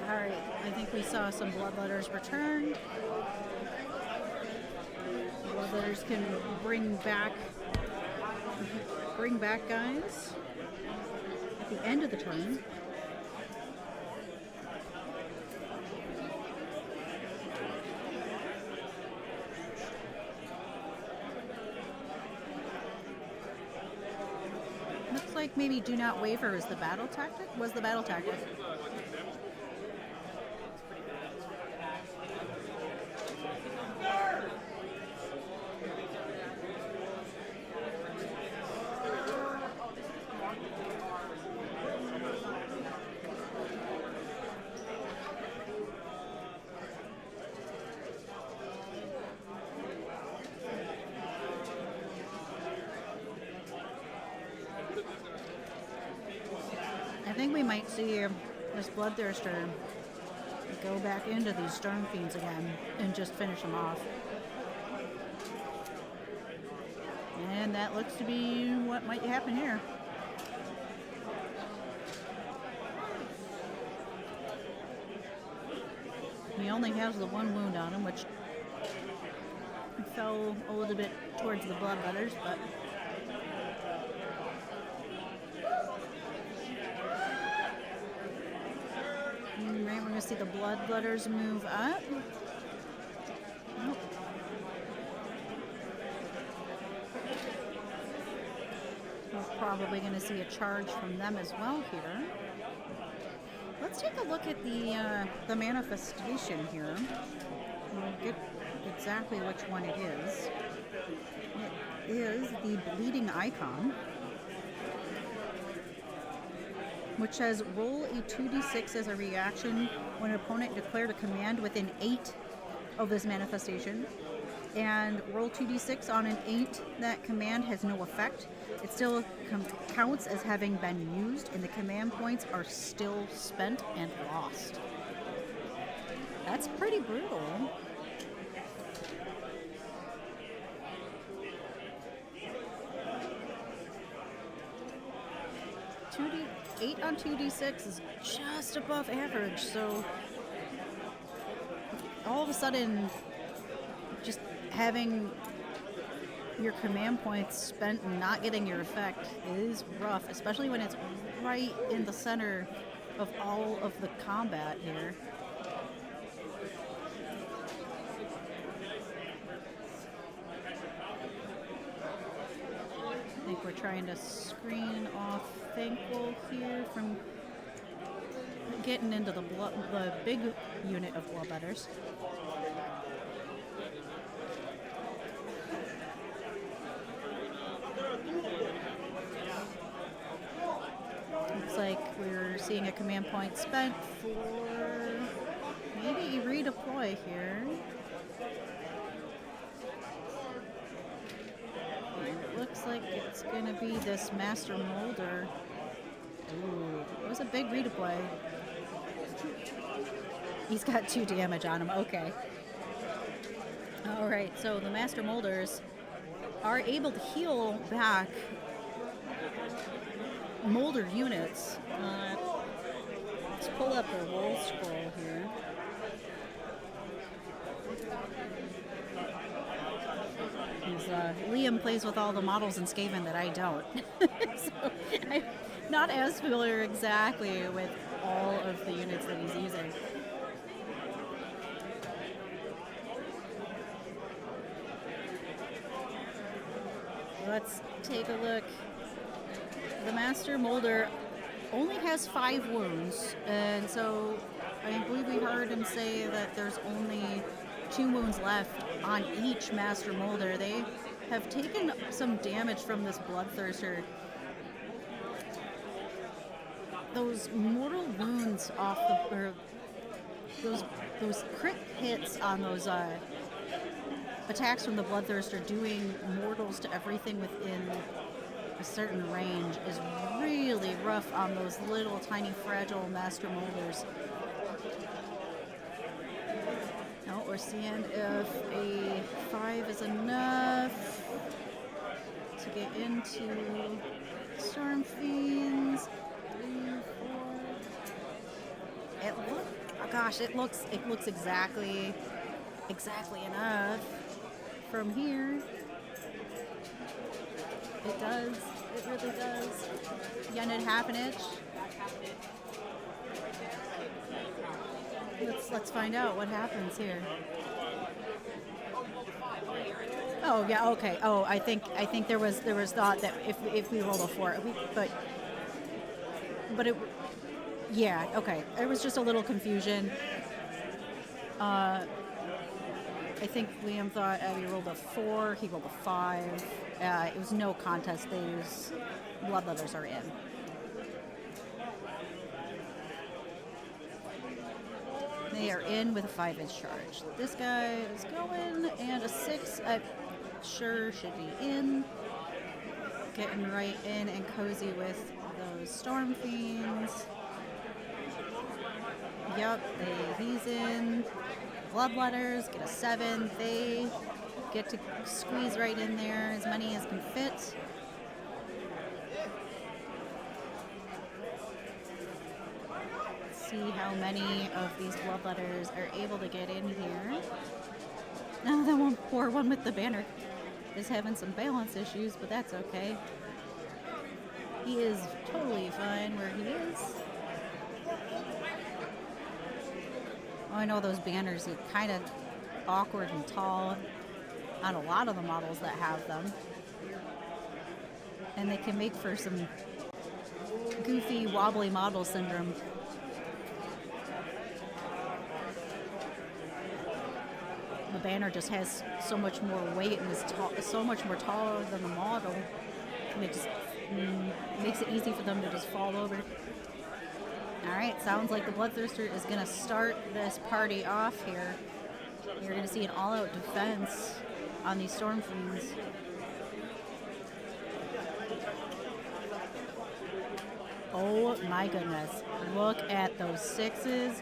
Alright, I think we saw some bloodletters returned. Bloodletters can bring back guys at the end of the turn. Looks like maybe do not waver is the battle tactic? Was the battle tactic? I think we might see this Bloodthirster go back into these Storm Fiends again and just finish them off. And that looks to be what might happen here. He only has the 1 wound on him, which fell a little bit towards the bloodletters, but right, we're going to see the bloodletters move up. Nope. We're probably going to see a charge from them as well here. Let's take a look at the manifestation here. We'll get exactly which one it is. It is the bleeding icon, which says roll a 2d6 as a reaction when an opponent declared a command within 8 of this manifestation, and roll 2d6 on an 8 that command has no effect. It still counts as having been used, and the command points are still spent and lost. That's pretty brutal. on 2d6 is just above average, so all of a sudden, just having your command points spent and not getting your effect is rough, especially when it's right in the center of all of the combat here. I think we're trying to screen off Thankful here from getting into the big unit of bloodletters. Looks like we're seeing a command point spent for maybe a redeploy here. It looks like it's going to be this Master Molder. Ooh, it was a big redeploy. He's got 2 damage on him. Okay. Alright, so the Master Molders are able to heal back Molder units. Let's pull up the roll scroll here. Liam plays with all the models in Skaven that I don't. So I'm not as familiar exactly with all of the units that he's using. Let's take a look. The Master Molder only has 5 wounds, and so I believe we heard him say that there's only 2 wounds left on each Master Molder. They have taken some damage from this Bloodthirster. Those mortal wounds off the, or those crit hits on those attacks from the Bloodthirster doing mortals to everything within a certain range is really rough on those little tiny fragile Master Molders. Now we're seeing if a 5 is enough to get into Storm Fiends. 3, 4. It looks exactly enough from here. It does. It really does. Unit half an inch. Let's find out what happens here. Oh yeah, okay. Oh, I think there was thought that if we rolled a 4, but it, yeah, okay. There was just a little confusion. I think Liam thought Abby rolled a 4, he rolled a 5. It was no contest. Those bloodletters are in. They are in with a 5-inch charge. This guy is going, and a 6, I'm sure should be in. Getting right in and cozy with those Storm Fiends. Yep, he's in. Bloodletters get a 7. They get to squeeze right in there, as many as can fit. See how many of these bloodletters are able to get in here. Now that one poor one with the banner is having some balance issues, but that's okay. He is totally fine where he is. Oh, I know those banners get kind of awkward and tall on a lot of the models that have them. And they can make for some goofy, wobbly model syndrome. The banner just has so much more weight and is so much more taller than the model. And it just makes it easy for them to just fall over. Alright, sounds like the Bloodthirster is going to start this party off here. You're going to see an all-out defense on these Storm Fiends. Oh my goodness. Look at those 6s.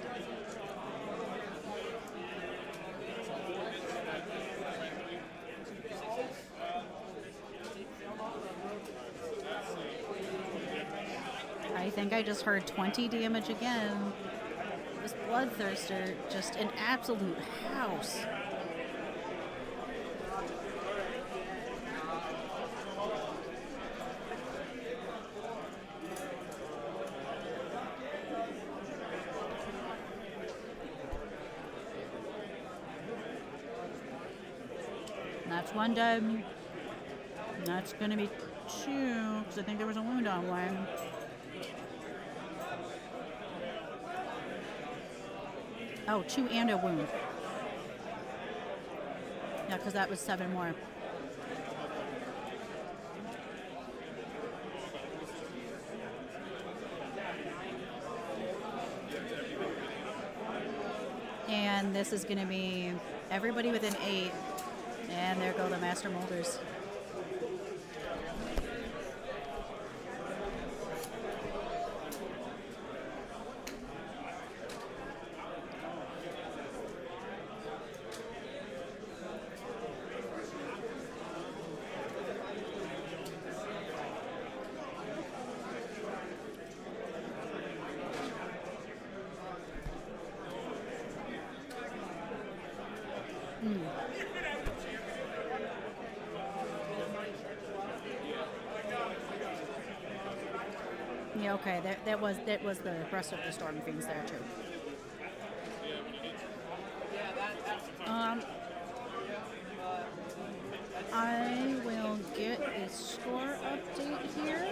I think I just heard 20 damage again. This Bloodthirster, just an absolute house. That's one dead. That's gonna be two, because I think there was a wound on one. Oh, two and a wound. Yeah, because that was 7 more. And this is gonna be everybody within 8. And there go the Master Molders. Yeah, okay, that was the rest of the Storm Fiends there too. I will get a score update here.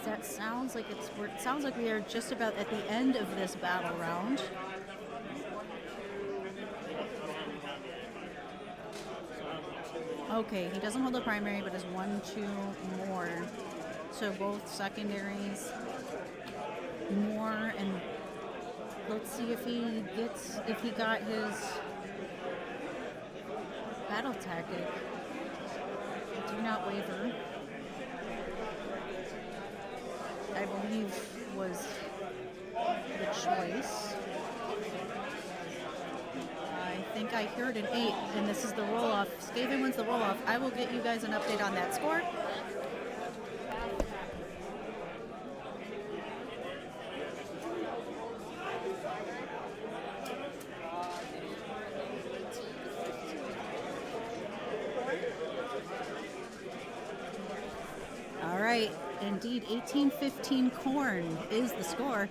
That sounds like it sounds like we are just about at the end of this battle round. Okay, he doesn't hold the primary, but has 1, 2 more. So both secondaries more, and let's see if he got his battle tactic. Do not waver, I believe, was the choice. I think I heard an 8, and this is the roll-off. Skaven wins the roll-off. I will get you guys an update on that score. All right, indeed, 18-15 Corn is the score.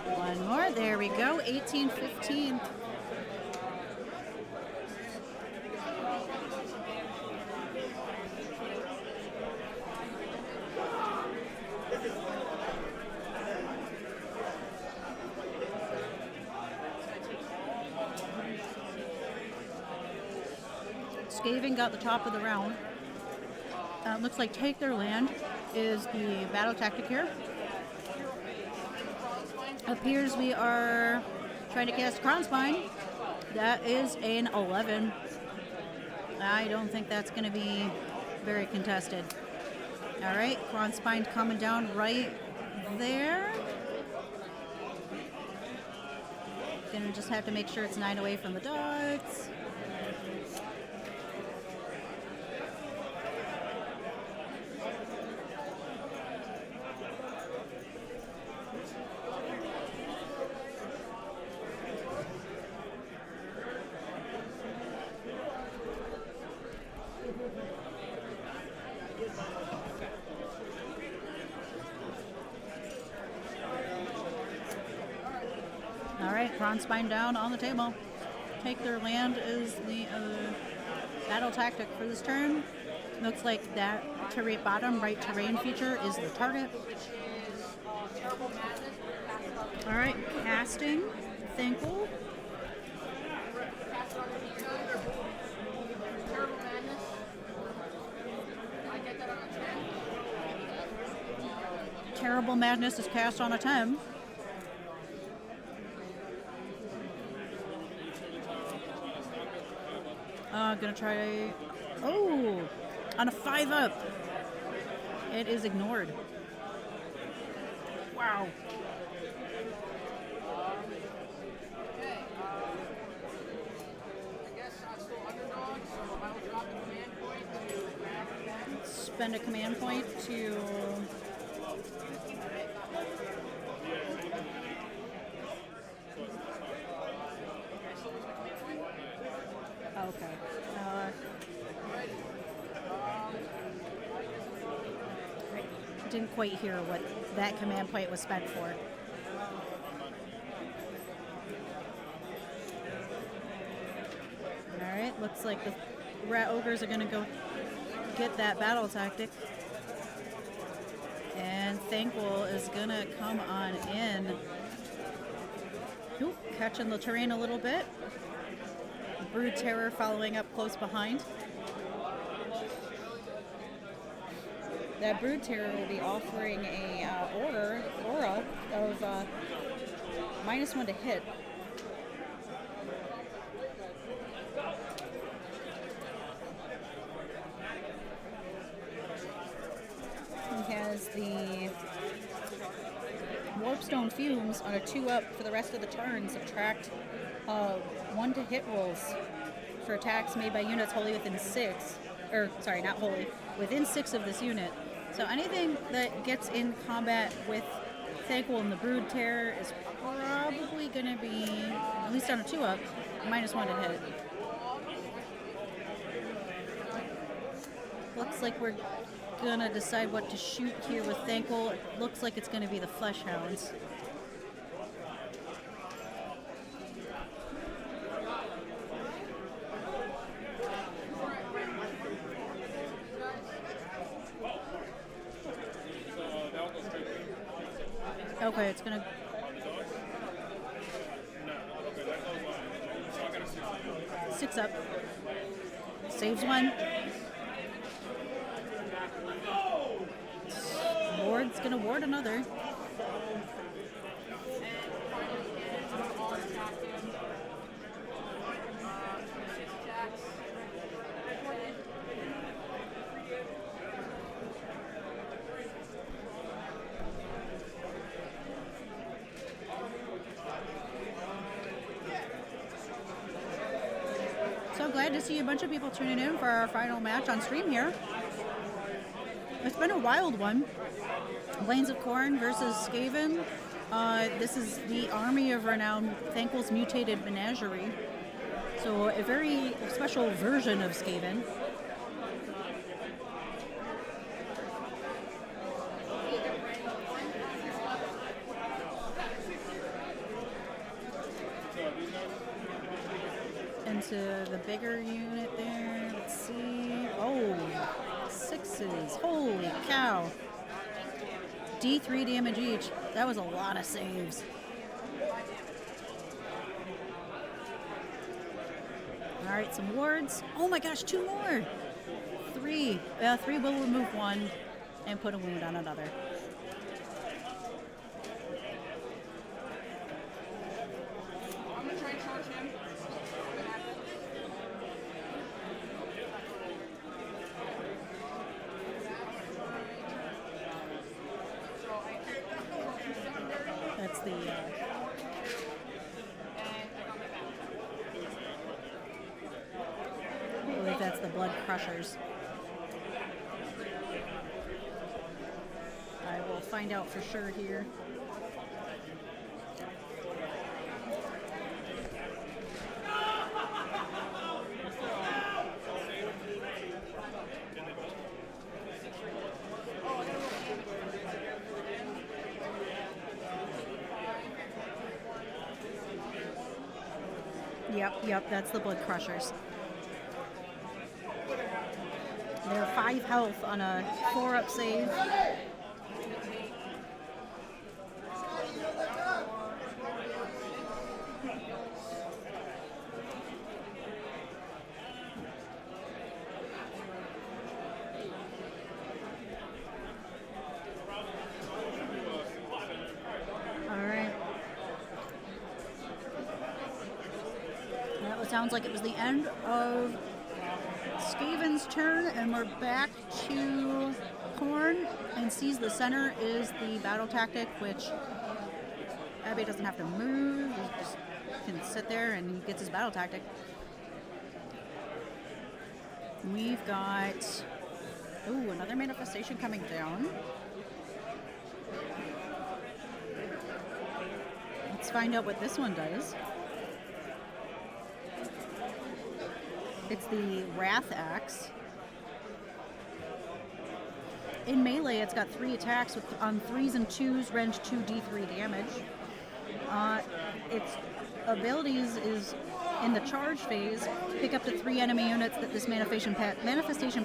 One more, there we go, 18-15. Skaven got the top of the round. Looks like Take Their Land is the battle tactic here. Appears we are trying to cast Crownspine. That is an 11. I don't think that's going to be very contested. All right, Crownspine coming down right there. Gonna just have to make sure it's 9 away from the dogs. All right, Crownspine down on the table. Take Their Land is the battle tactic for this turn. Looks like that bottom right terrain feature is the target. All right, casting, Thankful. Terrible Madness is cast on a 10. Gonna try, oh, on a 5-up. It is ignored. Wow. spend a command point to... Okay. Didn't quite hear what that command point was spent for. Alright, looks like the rat ogres are gonna go get that battle tactic. And Thankful is gonna come on in. Oop, catching the terrain a little bit. Brood Terror following up close behind. That Brood Terror will be offering a aura of -1 to hit. He has the Warpstone Fumes on a 2-up for the rest of the turn. Subtract 1 to hit rolls for attacks made by units wholly within 6. Or, sorry, not wholly. Within 6 of this unit. So anything that gets in combat with Thankful and the Brood Terror is probably going to be, at least on a 2-up, -1 to hit. Looks like we're going to decide what to shoot here with Thankful. It looks like it's going to be the Flesh Hounds. Okay, it's gonna... 6 up. Saves 1. Ward's gonna ward another. So glad to see a bunch of people tuning in for our final match on stream here. It's been a wild one. Lanes of Corn versus Skaven. This is the Army of Renown, Thankful's Mutated Menagerie. So a very special version of Skaven. Into the bigger unit there. Let's see. Oh, 6s. Holy cow. D3 damage each. That was a lot of saves. Alright, some wards. Oh my gosh, 2 more. 3. 3 will remove 1 and put a wound on another. That's the I believe that's the Blood Crushers. I will find out for sure here. Yep, that's the Blood Crushers. They're 5 health on a 4-up save. Sounds like it was the end of Skaven's turn, and we're back to Corn, and sees the center is the battle tactic, which Abby doesn't have to move, he just can sit there and he gets his battle tactic. We've got Ooh, another manifestation coming down. Let's find out what this one does. It's the Wrath Axe. In melee, it's got 3 attacks with on 3s and 2s, range 2 D3 damage. Its abilities is in the charge phase, pick up to 3 enemy units that this manifestation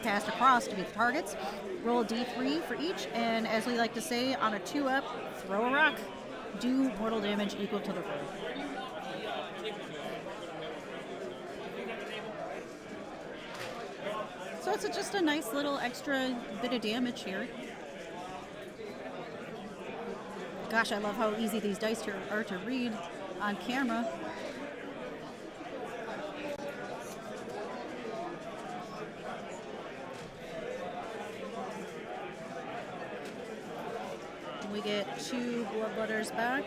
passed across to be the targets. Roll a D3 for each, and as we like to say, on a 2-up, throw a rock. Do mortal damage equal to the roll. So it's just a nice little extra bit of damage here. Gosh, I love how easy these dice are to read on camera. We get 2 bloodletters back.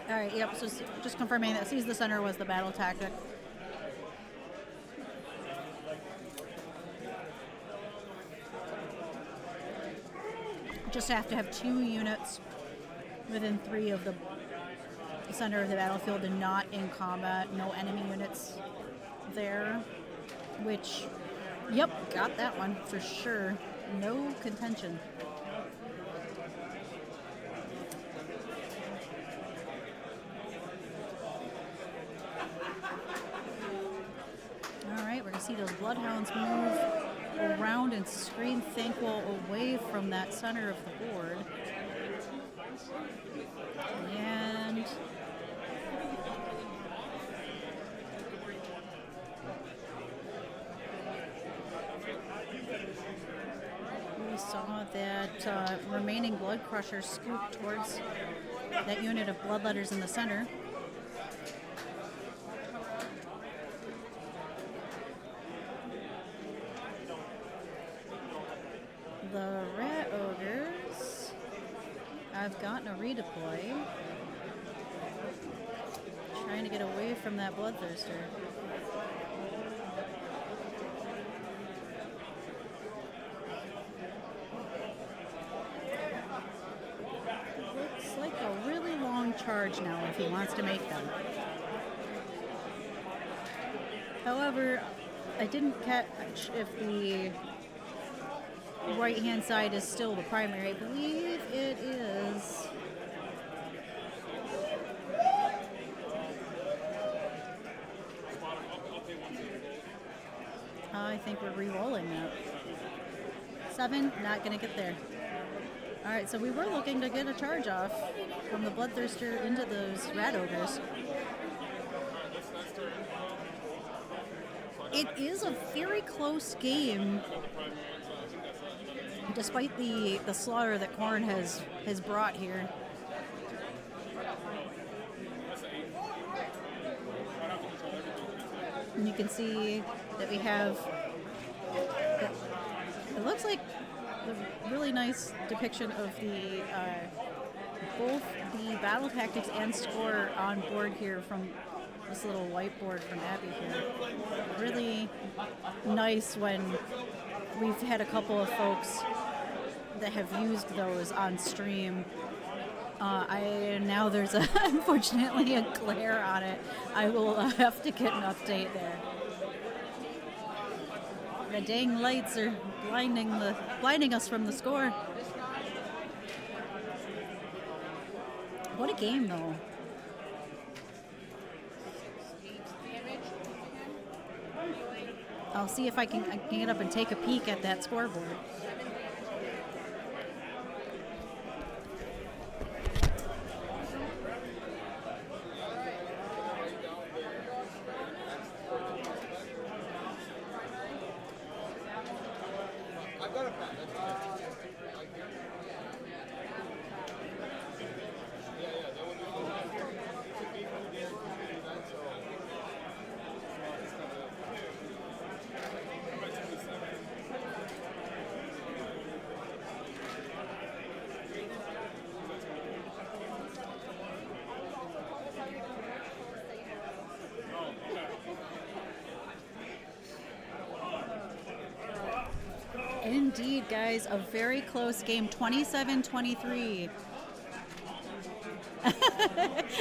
Alright, yep, so just confirming that seize the center was the battle tactic. Just have to have 2 units within 3 of the center of the battlefield and not in combat. No enemy units there. Which, yep, got that one for sure. No contention. Alright, we're going to see those bloodhounds move around and scream thankful away from that center of the board. And we saw that remaining blood crusher scoop towards that unit of bloodletters in the center. The rat ogres have gotten a redeploy. Trying to get away from that bloodthirster. Looks like a really long charge now if he wants to make them. However, I didn't catch if the right-hand side is still the primary. I believe it is. I think we're re-rolling that. 7, not gonna get there. Alright, so we were looking to get a charge off from the bloodthirster into those rat ogres. It is a very close game, despite the slaughter that Korn has brought here. And you can see that we have, it looks like a really nice depiction of the both the battle tactics and score on board here from this little whiteboard from Abby here. Really nice when we've had a couple of folks that have used those on stream Now there's unfortunately a glare on it. I will have to get an update there. The dang lights are blinding us from the score. What a game, though. I'll see if I can get up and take a peek at that scoreboard. Indeed, guys, a very close game, 27-23.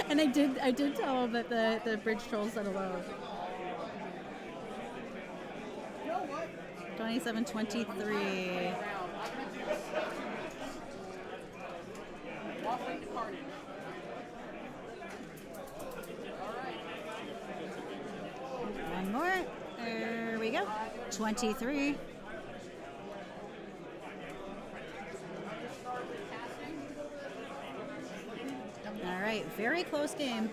And I did tell him that the bridge troll said hello. 27-23. One more. There we go. 23. All right, very close game.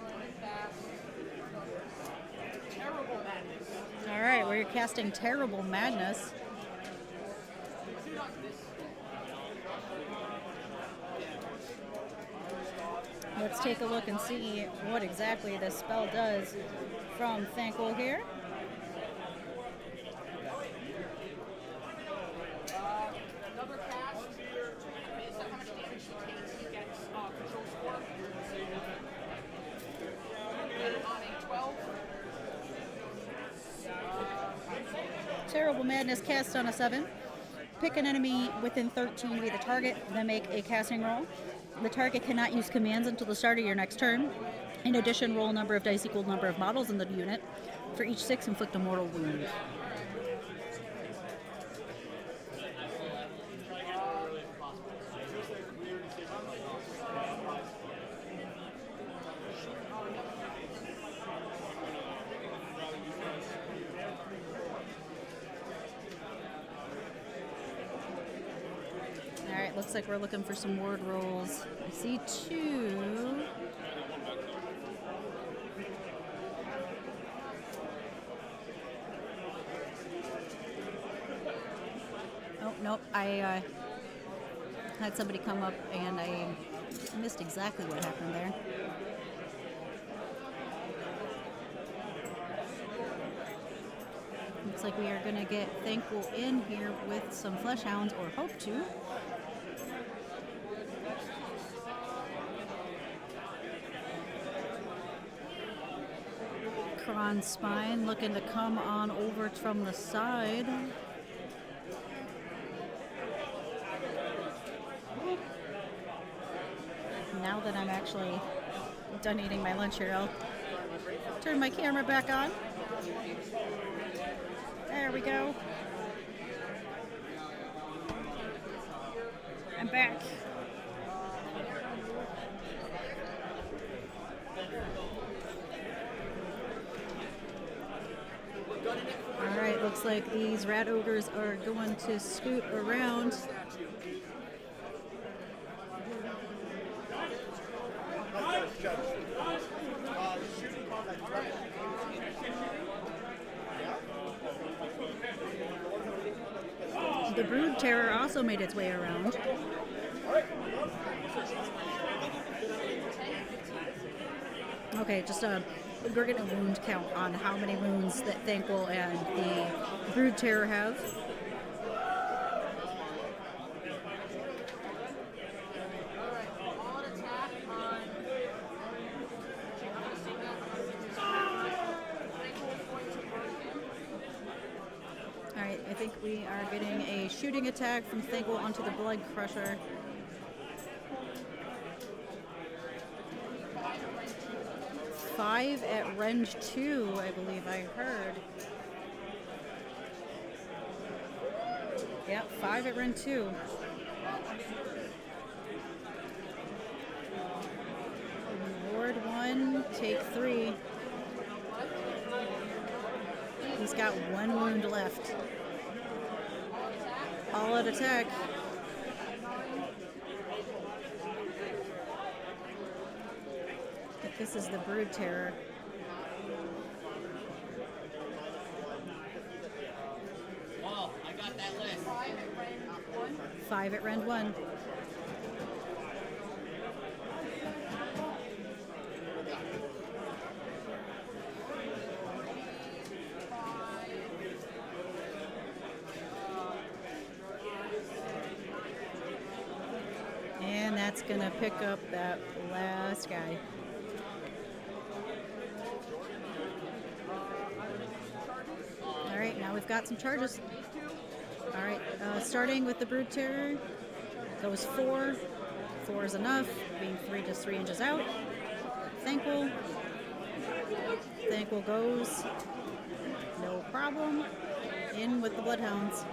All right, we're casting Terrible Madness. Let's take a look and see what exactly this spell does from Thankful here. Another cast, based on how much damage he takes, he gets control score. And on a 12. Terrible Madness cast on a 7. Pick an enemy within 13 to be the target, then make a casting roll. The target cannot use commands until the start of your next turn. In addition, roll a number of dice equal number of models in the unit. For each 6, inflict a mortal wound. Alright, looks like we're looking for some ward rolls. I see 2. Oh, nope. I had somebody come up and I missed exactly what happened there. Looks like we are going to get Thankful in here with some Flesh Hounds, or hope to. Kron Spine looking to come on over from the side. Now that I'm actually done eating my lunch here, I'll turn my camera back on. There we go. I'm back. Alright, looks like these rat ogres are going to scoot around. The Brood Terror also made its way around. Okay, just we're getting a wound count on how many wounds that Thankful and the Brood Terror have. Alright, I think we are getting a shooting attack from Thankful onto the Blood Crusher. 5 at Rend 2, I believe I heard. Yep, 5 at Rend 2. Ward 1, take 3. He's got 1 wound left. All out attack. I think this is the Brood Terror. Wow, I got that list. 5 at Rend 1. And that's gonna pick up that last guy. All right, now we've got some charges. All right, starting with the Brood Terror, goes 4. 4 is enough, being 3 just 3 inches out. Thankful. Thankful goes. No problem. In with the Bloodhounds.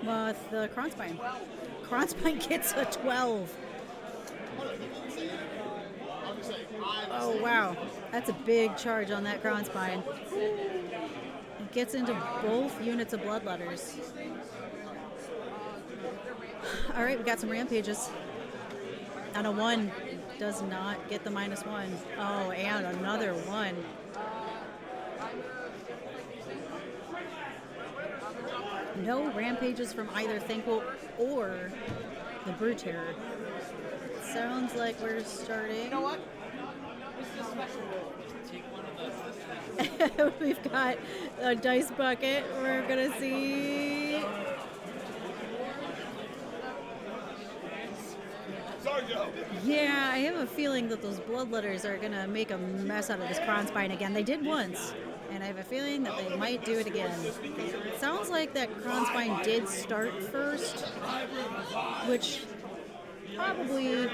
With the Kronspine. Kronspine gets a 12. Oh, wow. That's a big charge on that Kronspine. It gets into both units of Bloodletters. All right, we got some Rampages. And a 1 does not get the -1. Oh, and another 1. No Rampages from either Thankful or the Brood Terror. Sounds like we're starting. You know what? This is a special roll. We've got a dice bucket. We're gonna see. Yeah, I have a feeling that those Bloodletters are gonna make a mess out of this Kronspine again. They did once, and I have a feeling that they might do it again. It sounds like that Kronspine did start first, which probably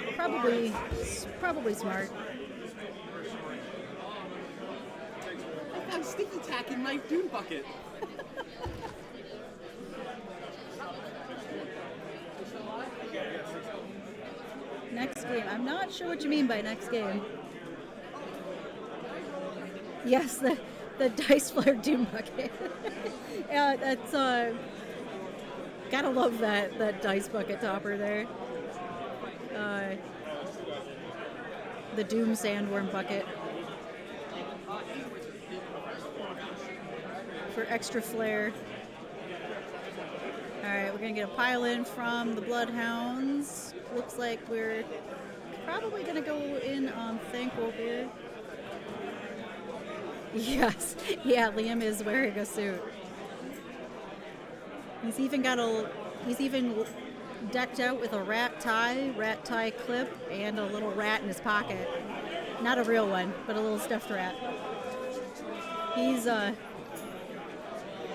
smart. I found sticky tack in my dune bucket. Next game. I'm not sure what you mean by next game. Yes, the dice flare doom bucket. Yeah, that's gotta love that dice bucket topper there. The Doom Sandworm bucket for extra flair. All right, we're gonna get a pile in from the Bloodhounds. Looks like we're probably gonna go in on Thankful here. Yes, yeah, Liam is wearing a suit. He's even decked out with a rat tie clip, and a little rat in his pocket. Not a real one, but a little stuffed rat. He's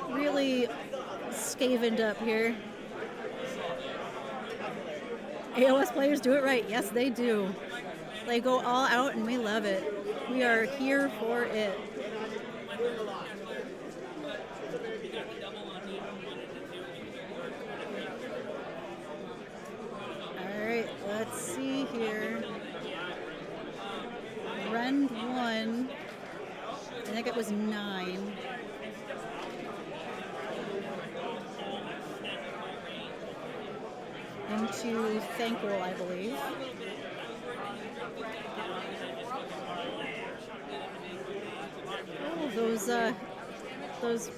really scavened up here. AoS players do it right. Yes, they do. They go all out, and we love it. We are here for it. All right, let's see here. Rend 1. I think it was 9. Into Thankful, I believe. Oh, those.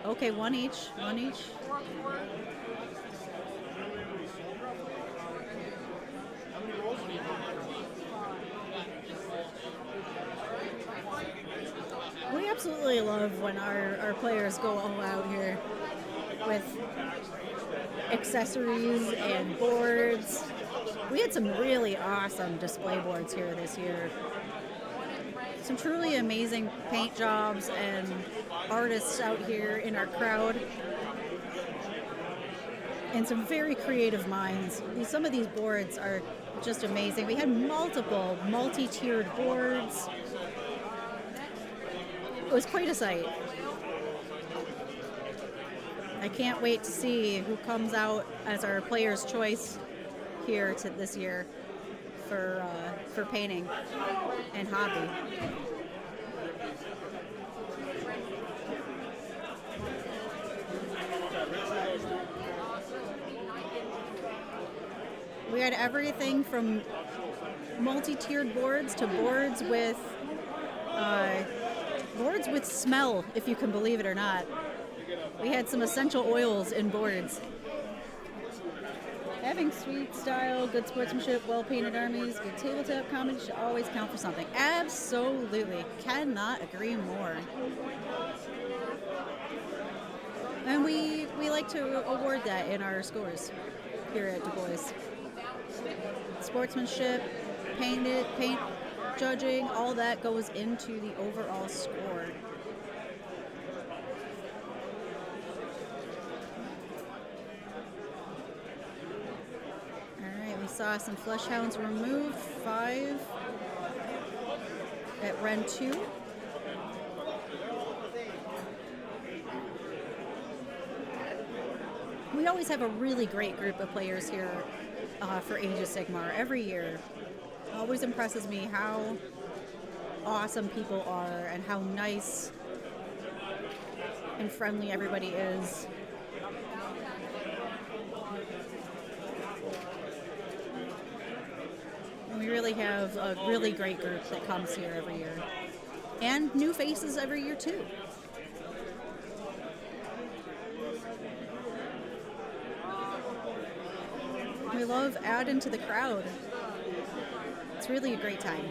Okay, one each. We absolutely love when our players go all out here with accessories and boards. We had some really awesome display boards here this year. Some truly amazing paint jobs and artists out here in our crowd. And some very creative minds. Some of these boards are just amazing. We had multiple multi-tiered boards. It was quite a sight. I can't wait to see who comes out as our player's choice here to this year for painting and hobby. We had everything from multi-tiered boards to boards with smell, if you can believe it or not. We had some essential oils in boards. Having sweet style, good sportsmanship, well-painted armies, good tabletop comedy should always count for something. Absolutely. Cannot agree more. And we like to award that in our scores here at DaBoyz. Sportsmanship, paint judging, all that goes into the overall score. Alright, we saw some flesh hounds removed, 5 at Ren 2. We always have a really great group of players here for Age of Sigmar every year. It always impresses me how awesome people are and how nice and friendly everybody is. And we really have a really great group that comes here every year. And new faces every year too. We love adding to the crowd. It's really a great time.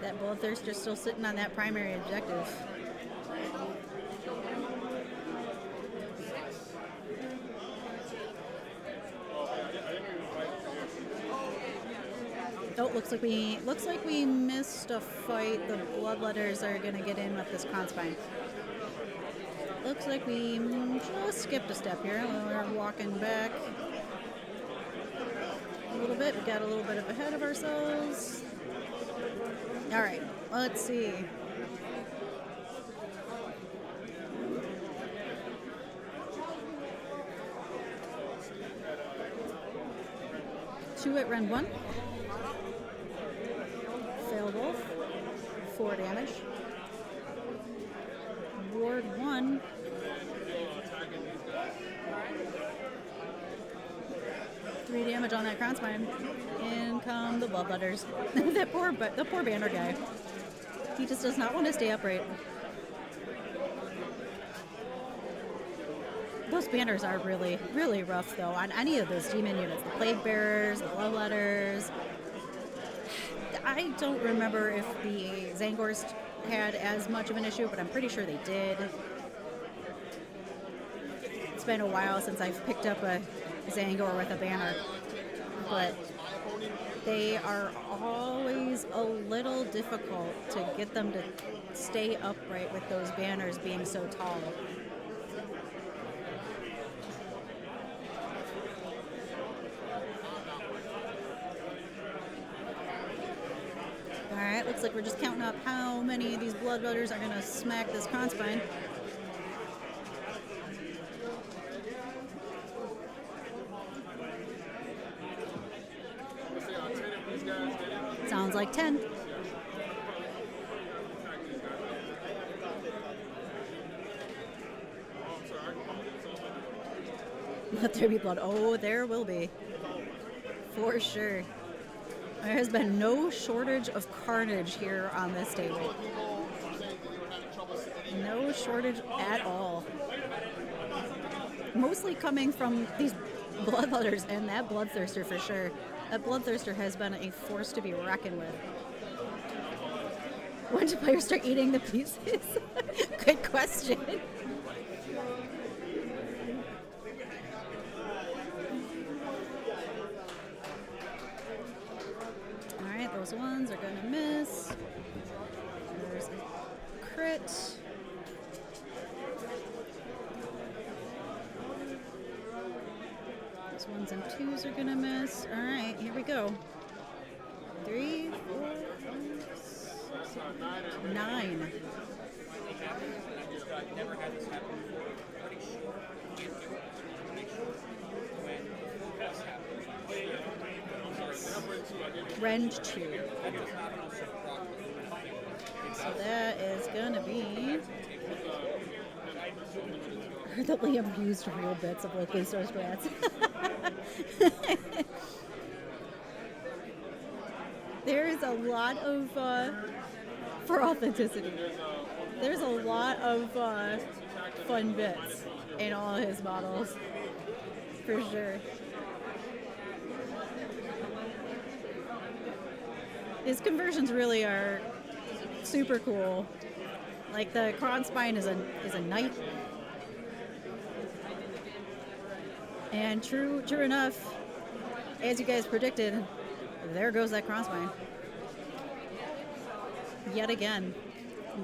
That Bloodthirster's still sitting on that primary objective. Oh, looks like we missed a fight. The Bloodletters are gonna get in with this Conspine. Looks like we just skipped a step here. We're walking back a little bit. We got a little bit of ahead of ourselves. All right, let's see. Two at Ren 1. Fail Wolf. 4 damage. Ward 1. 3 damage on that crown spine. In come the Bloodletters. The poor banner guy. He just does not want to stay upright. Those banners are really, really rough though on any of those demon units. The Plague Bearers, the Bloodletters. I don't remember if the Zangors had as much of an issue, but I'm pretty sure they did. It's been a while since I've picked up a Zangor with a banner, but they are always a little difficult to get them to stay upright with those banners being so tall. Alright, looks like we're just counting up how many of these Bloodletters are going to smack this Conspine. Sounds like 10. Let there be blood. Oh, there will be. For sure. There has been no shortage of carnage here on this table. No shortage at all. Mostly coming from these Bloodletters and that Bloodthirster for sure. That Bloodthirster has been a force to be reckoned with. When do players start eating the pieces? Good question. Alright, those ones are gonna miss. There's a crit. ones and twos are gonna miss. All right, here we go. 3, 4, 5, 6, 7, 9. Never had this happen before. Pretty sure you can't do it. Pretty sure when this happens. Rend 2. So that is gonna be. I heard that Liam used real bits of locally sourced rats. There is a lot of, for authenticity, there's a lot of fun bits in all his models, for sure. His conversions really are super cool. Like the Kron spine is a knight. And true enough, as you guys predicted, there goes that Kron spine. Yet again,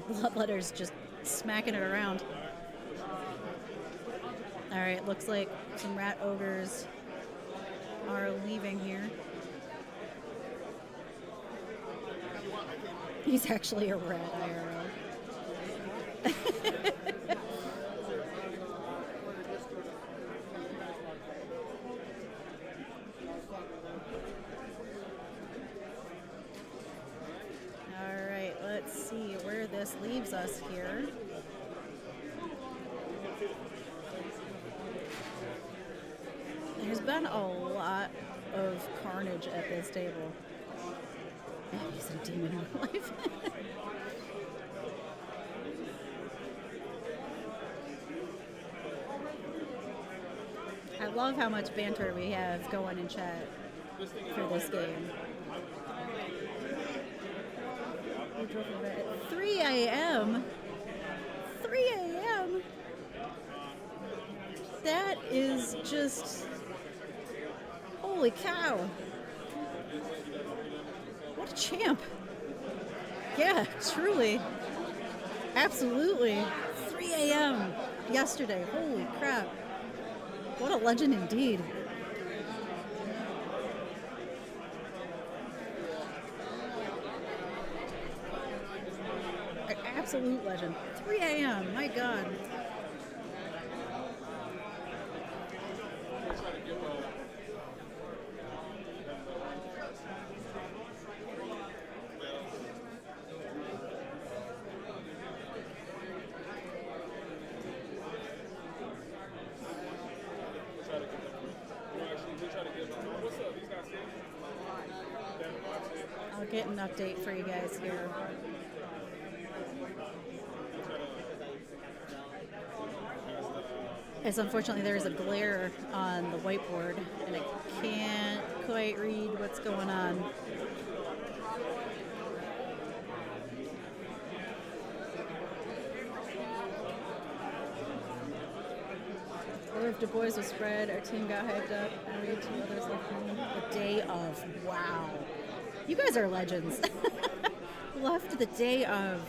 Bloodletter's just smacking it around. Alright, looks like some rat ogres are leaving here. He's actually a rat IRL. Alright, let's see where this leaves us here. There's been a lot of carnage at this table. I'm using demon in my life. I love how much banter we have going in chat for this game. 3 a.m. 3 a.m. That is just... Holy cow. What a champ. Yeah, truly. Absolutely. 3 a.m. yesterday. Holy crap. What a legend indeed. An absolute legend. 3 a.m. My God. I'll get an update for you guys here. As unfortunately there is a glare on the whiteboard and I can't quite read what's going on. Or if DaBoyz was spread, our team got hyped up, and we had 2 others left home. The day of. Wow. You guys are legends. Left the day of.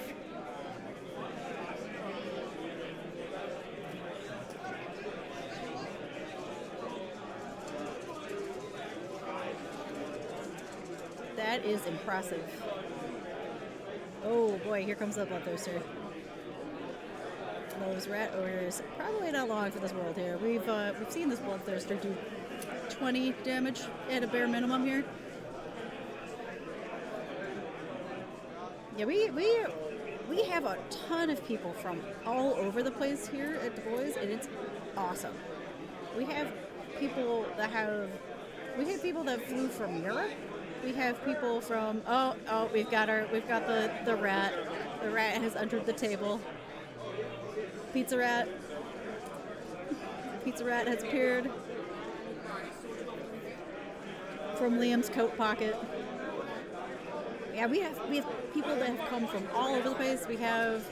That is impressive. Oh boy, here comes the Bloodthirster. Those rat ogres probably not long for this world here. We've seen this Bloodthirster do 20 damage at a bare minimum here. Yeah, we have a ton of people from all over the place here at DaBoyz, and it's awesome. We have people that flew from Europe. We have people from we've got the rat. The rat has entered the table. Pizza Rat has appeared from Liam's coat pocket. Yeah, we have people that have come from all over the place. We have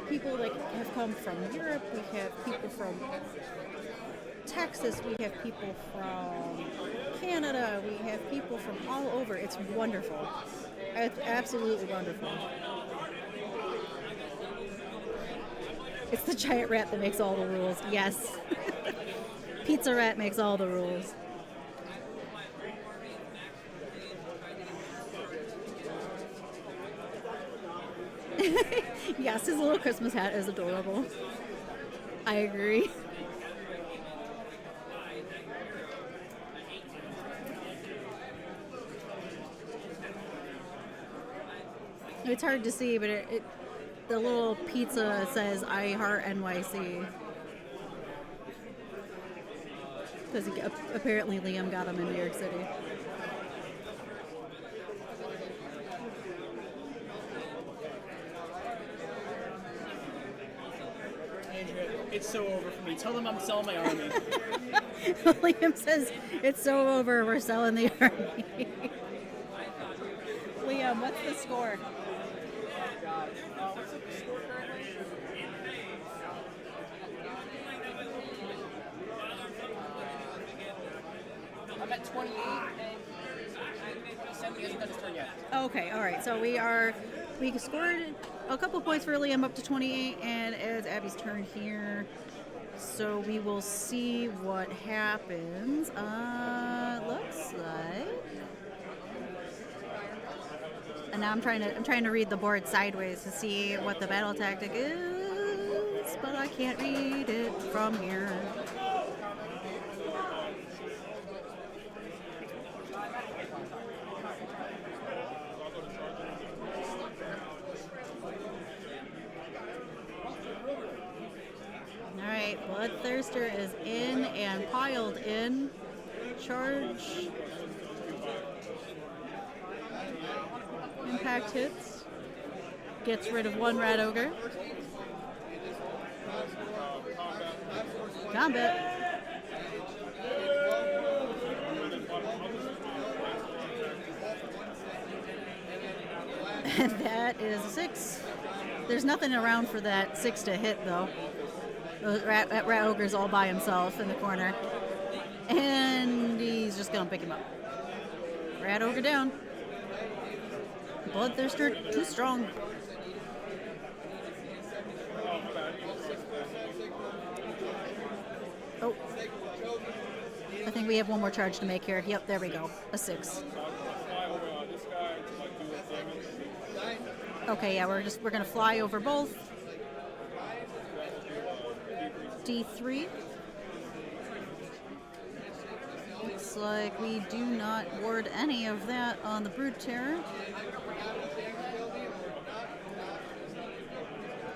people that have come from Europe. We have people from Texas. We have people from Canada. We have people from all over. It's wonderful. It's absolutely wonderful. It's the giant rat that makes all the rules. Yes. Pizza Rat makes all the rules. Yes, his little Christmas hat is adorable. I agree. It's hard to see, but the little pizza says "I Heart NYC" because apparently Liam got him in New York City. It's so over for me. Tell them I'm selling my army. Liam says it's so over. We're selling the army. Liam, what's the score? What's the score currently? I'm at 28, and Assembly hasn't done his turn yet. Okay, all right. So we scored a couple points for Liam up to 28, and it's Abby's turn here. So we will see what happens. Looks like. And now I'm trying to read the board sideways to see what the battle tactic is, but I can't read it from here. All right, Bloodthirster is in and piled in. Charge. Impact hits. Gets rid of one Rat Ogre. Combat. And that is a 6. There's nothing around for that 6 to hit, though. Rat Ogre's all by himself in the corner. And he's just going to pick him up. Rat Ogre down. Bloodthirster too strong. Oh. I think we have one more charge to make here. Yep, there we go. A 6. Okay, yeah, we're gonna fly over both. D3. Looks like we do not ward any of that on the Brood Terror.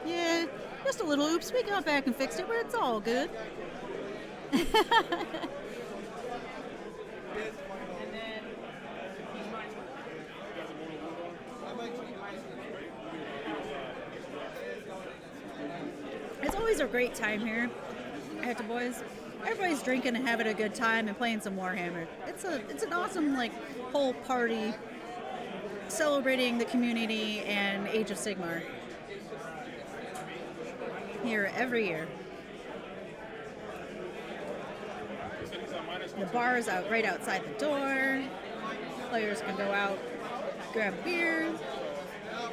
Yeah, just a little oops. We got back and fixed it, but it's all good. It's always a great time here at DaBoyz. Everybody's drinking and having a good time and playing some Warhammer. It's an awesome whole party celebrating the community and Age of Sigmar. Here every year. The bar is out right outside the door. Players can go out, grab a beer,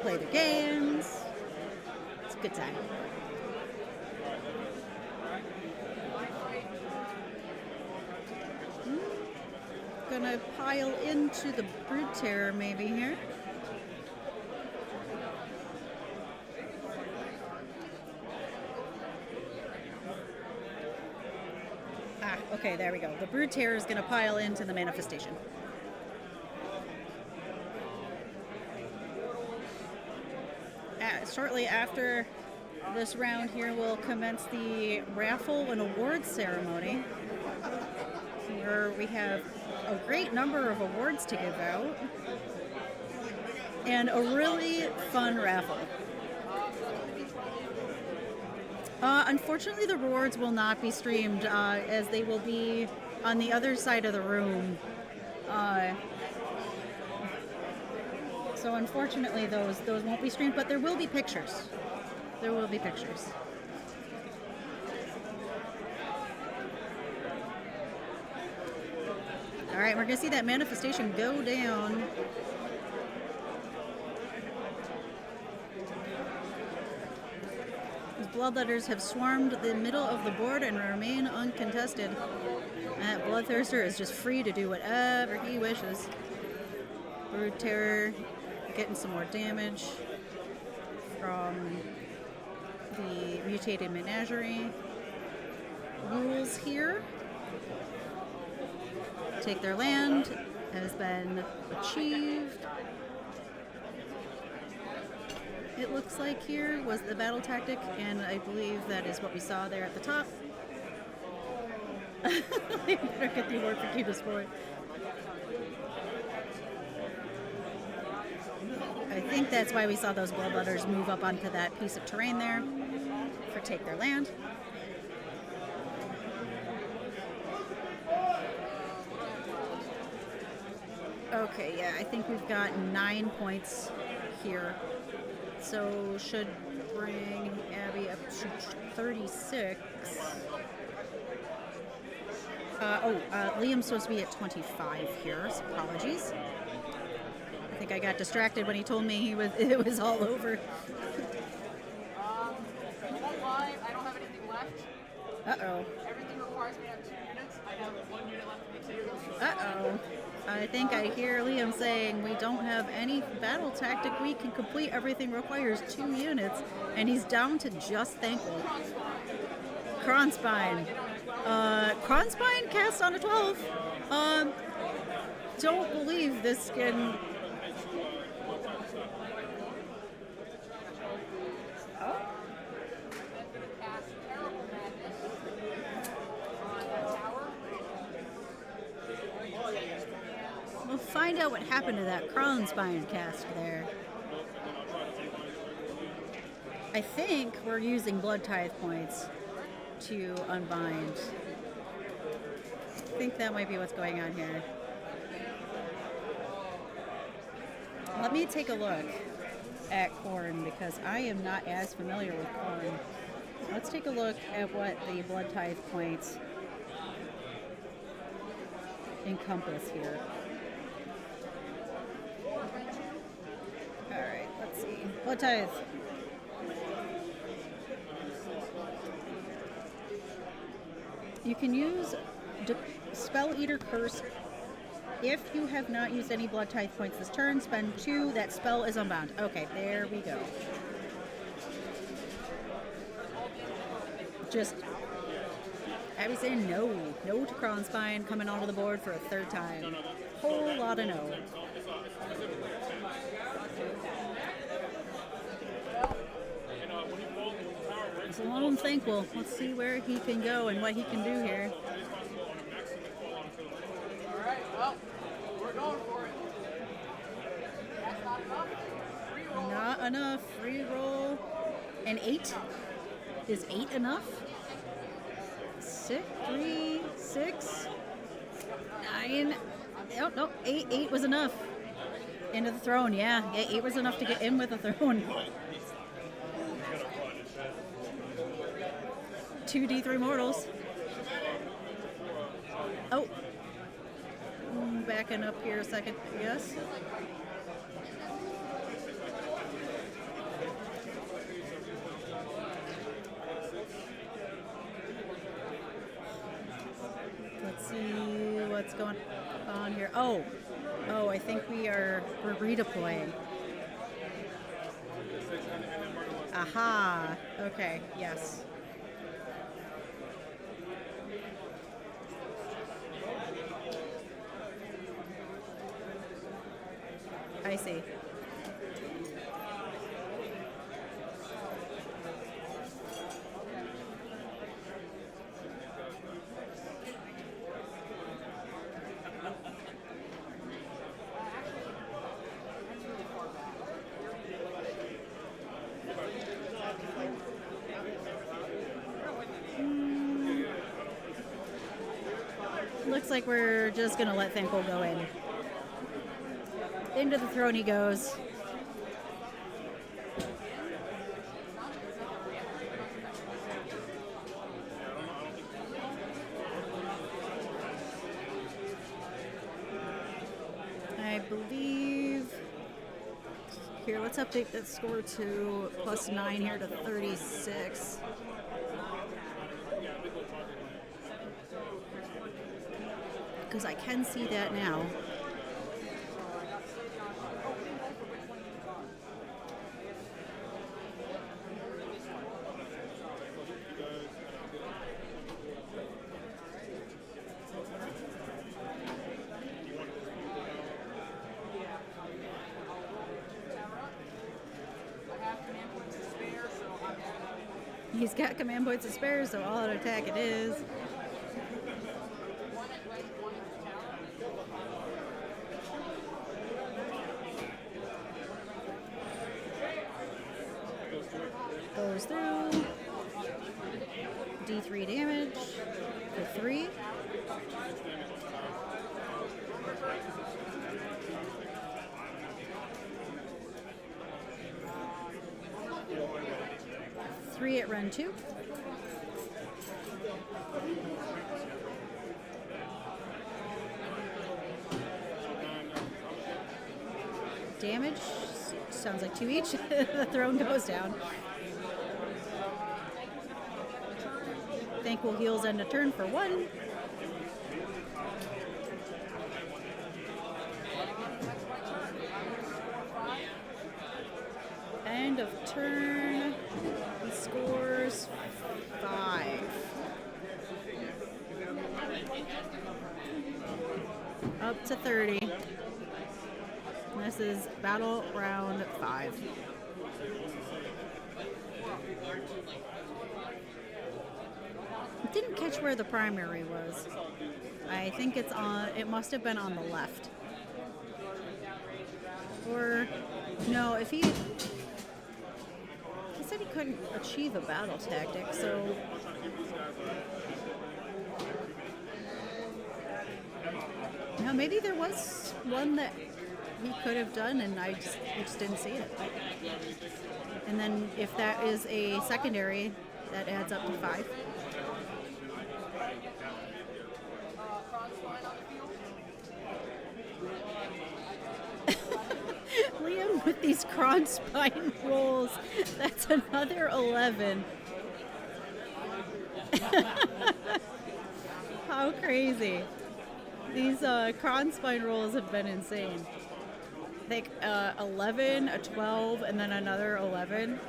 play their games. It's a good time. Gonna pile into the Brood Terror maybe here. Okay, there we go. The Brood Terror is going to pile into the manifestation. Shortly after this round here, we'll commence the raffle and awards ceremony, where we have a great number of awards to give out and a really fun raffle. Unfortunately, the rewards will not be streamed, as they will be on the other side of the room. So unfortunately, those won't be streamed, but there will be pictures. There will be pictures. All right, we're going to see that manifestation go down. bloodletters have swarmed the middle of the board and remain uncontested. Bloodthirster is just free to do whatever he wishes. Brood Terror getting some more damage from the Mutated Menagerie. Rules here. Take their land has been achieved. It looks like here was the battle tactic, and I believe that is what we saw there at the top. I better get the award for cutest boy. I think that's why we saw those bloodletters move up onto that piece of terrain there for take their land. Okay, yeah, I think we've got 9 points here. So should bring Abby up to 36. Liam's supposed to be at 25 here, so apologies. I think I got distracted when he told me it was all over. I won't lie, I don't have anything left. Uh-oh. Everything requires me to have 2 units. I have 1 unit left to be 2. Uh-oh. I think I hear Liam saying we don't have any battle tactic. We can complete everything requires 2 units, and he's down to just Thankful. Kronspine. Kronspine cast on a 12. Don't believe this can... Oh. Cast Terrible Madness on the tower. We'll find out what happened to that Kronspine cast there. I think we're using Blood Tithe points to unbind. I think that might be what's going on here. Let me take a look at Khorne because I am not as familiar with Khorne. Let's take a look at what the Blood Tithe points encompass here. Alright, let's see. Blood Tithe. You can use Spell Eater Curse if you have not used any Blood Tithe points this turn. Spend 2. That spell is unbound. Okay, there we go. Just Abby saying no. No to Kronspine coming onto the board for a 3rd time. Whole lot of no. It's a lone Thankful. Let's see where he can go and what he can do here. Alright, well, we're going for it. That's not enough. Reroll. Not enough. Reroll. An 8. Is 8 enough? 6, 3, 6, 9. No, 8. 8 was enough. Into the throne, yeah. 8 was enough to get in with the throne. 2 D3 mortals. Oh. Backing up here a second, yes. Let's see what's going on here. Oh, I think we're redeploying. Aha. Okay, yes. I see. Looks like we're just gonna let Thankful go in. Into the throne he goes. I believe Here, let's update that score to +9 here to 36. Because I can see that now. He's got command points to spare, so all out attack it is. Goes through. D3 damage for 3. Three at run 2. Damage sounds like 2 each. The throne goes down. Thankful heals end a turn for 1. End of turn. He scores 5. Up to 30. This is battle round 5. Didn't catch where the primary was. I think it's on, it must have been on the left. Or, no, if he said he couldn't achieve a battle tactic, so no, maybe there was one that he could have done and I just didn't see it. And then if that is a secondary, that adds up to 5. Liam with these cron spine rolls. That's another 11. How crazy. These cron spine rolls have been insane. I think 11, a 12, and then another 11.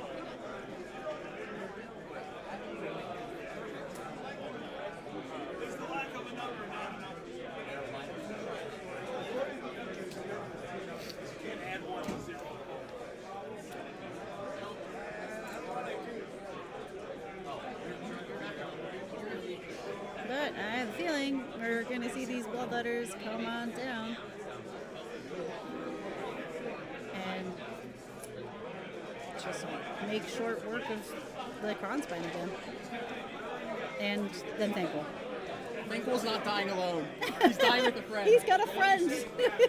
But I have a feeling we're going to see these bloodletters come on down. And just make short work of the Kronspine again. And then Thankful. Thankful's not dying alone. He's dying with a friend. He's got a friend.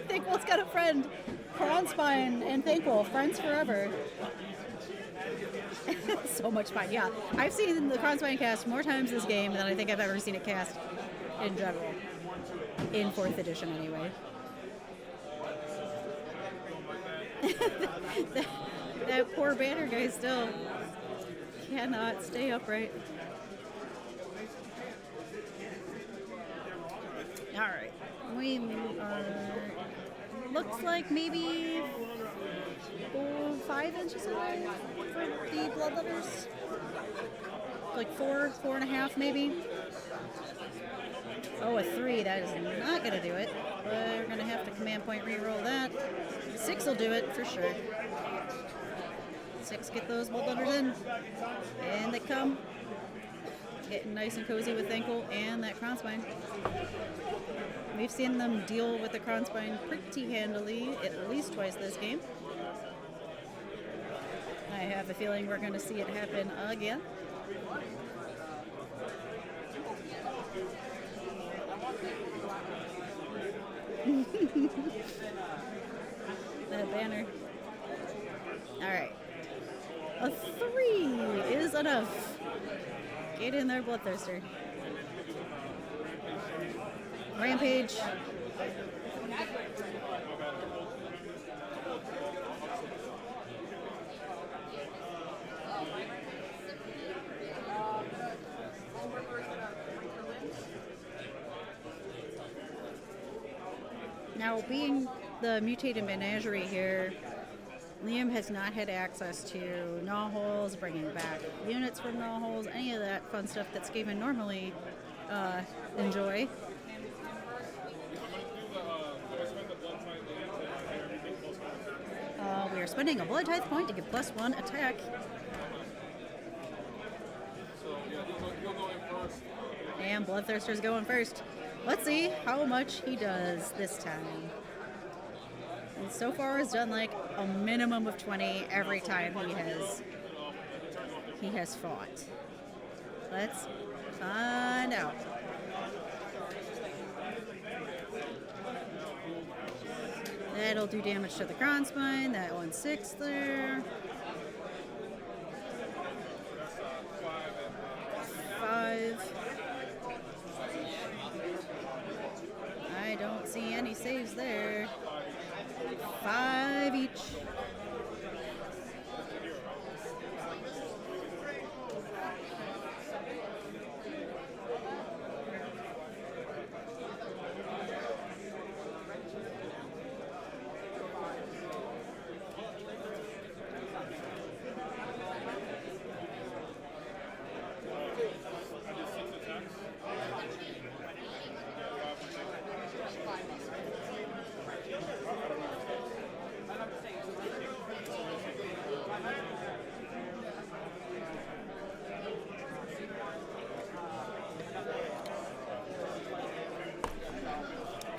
Thankful's got a friend. Kronspine and Thankful, friends forever. So much fun. Yeah, I've seen the Kronspine cast more times this game than I think I've ever seen it cast in general. In 4th edition, anyway. that poor banner guy still cannot stay upright. Alright. We are... Looks like maybe 5 inches away from the bloodletters. Like 4.5 maybe. Oh, a 3. That is not going to do it. We're going to have to command point reroll that. 6 will do it for sure. 6 get those bloodletters in. And they come. Getting nice and cozy with Thankful and that Kronspine. We've seen them deal with the Kronspine pretty handily at least twice this game. I have a feeling we're going to see it happen again. That banner. Alright. A 3 is enough. Get in there, Bloodthirster. Rampage. Now, being the mutated menagerie here, Liam has not had access to gnaw holes, bringing back units from gnaw holes, any of that fun stuff that Skaven normally enjoy. We are spending a blood tithe point to get +1 attack. And Bloodthirster's going first. Let's see how much he does this time. And so far has done like a minimum of 20 every time he has fought. Let's find out. That'll do damage to the crown spine. That 1/6 there. 5. I don't see any saves there. 5 each.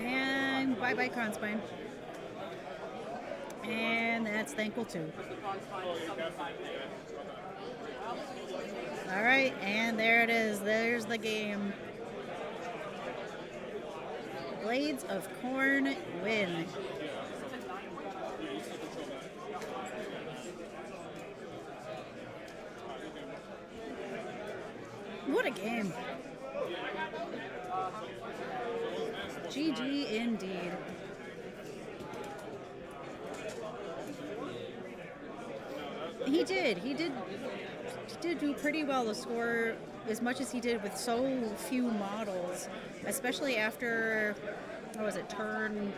And bye-bye Kronspine. And that's thankful too. Alright, and there it is. There's the game. Blades of Corn win. What a game. GG indeed. He did do pretty well to score as much as he did with so few models, especially after, what was it, turn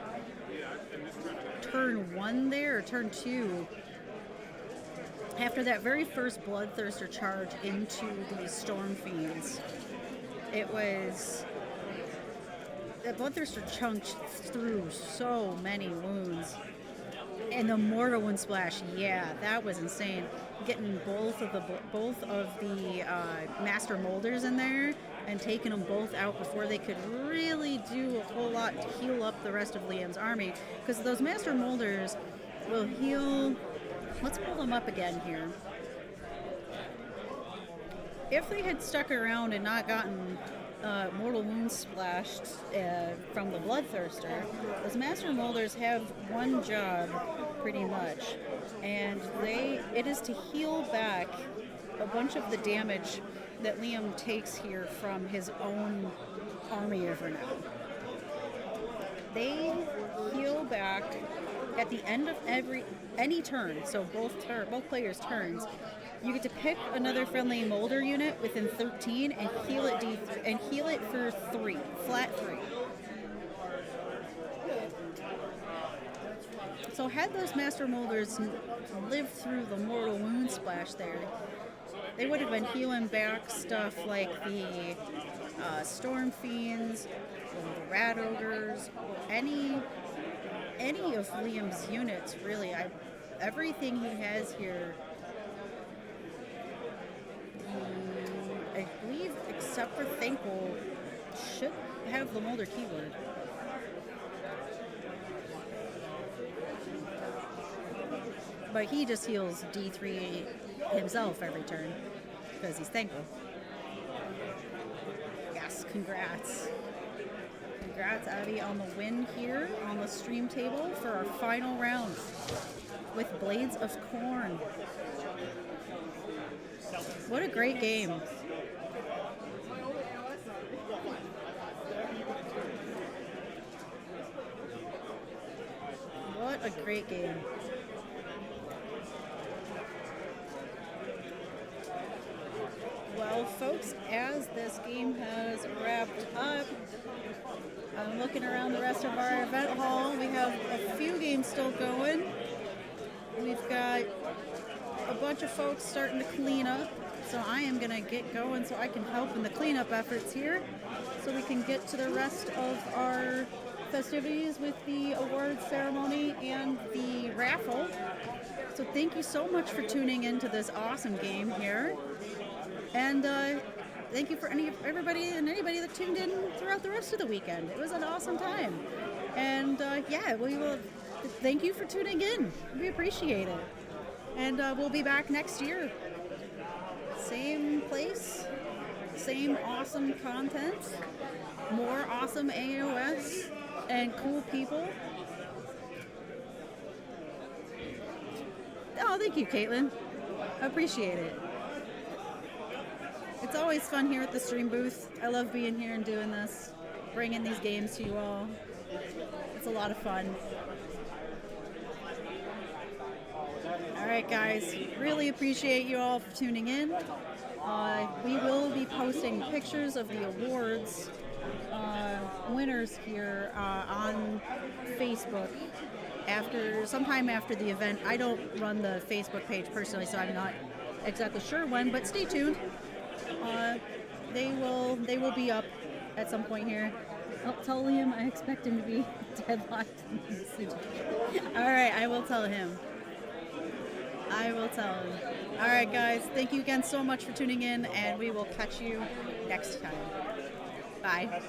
1 there, or turn 2. After that very first Bloodthirster charge into the Storm Fiends, it was... That Bloodthirster chunked through so many wounds. And the Mortal Wound Splash, yeah, that was insane. Getting both of the Master Molders in there and taking them both out before they could really do a whole lot to heal up the rest of Liam's army. Because those Master Molders will heal... Let's pull them up again here. If they had stuck around and not gotten Mortal Wound splashed from the Bloodthirster, those Master Molders have one job, pretty much, and it is to heal back a bunch of the damage that Liam takes here from his own army over now. They heal back at the end of any turn, so both players' turns. You get to pick another friendly Molder unit within 13 and heal it for 3, flat 3. So had those Master Molders lived through the Mortal Wound Splash there, they would have been healing back stuff like the Storm Fiends, or the Rat Ogres, or any of Liam's units, really. Everything he has here, I believe, except for Thankful, should have the Molder keyword. But he just heals D3 himself every turn because he's Thankful. Yes, congrats. Congrats, Abby, on the win here on the stream table for our final round with Blades of Corn. What a great game. What a great game. Wow. Well, folks, as this game has wrapped up, I'm looking around the rest of our event hall. We have a few games still going. We've got a bunch of folks starting to clean up, so I am going to get going so I can help in the cleanup efforts here, so we can get to the rest of our festivities with the awards ceremony and the raffle. So thank you so much for tuning into this awesome game here, and thank you for everybody and anybody that tuned in throughout the rest of the weekend. It was an awesome time, and yeah, we will. Thank you for tuning in. We appreciate it, and we'll be back next year. Same place, same awesome content, more awesome AoS, and cool people. Oh, thank you, Caitlin. I appreciate it. It's always fun here at the stream booth. I love being here and doing this, bringing these games to you all. It's a lot of fun. All right, guys. Really appreciate you all for tuning in. We will be posting pictures of the awards winners here on Facebook sometime after the event. I don't run the Facebook page personally, so I'm not exactly sure when, but stay tuned. They will be up at some point here. I'll tell him I expect him to be deadlocked. All right, I will tell him. All right, guys. Thank you again so much for tuning in, and we will catch you next time. Bye.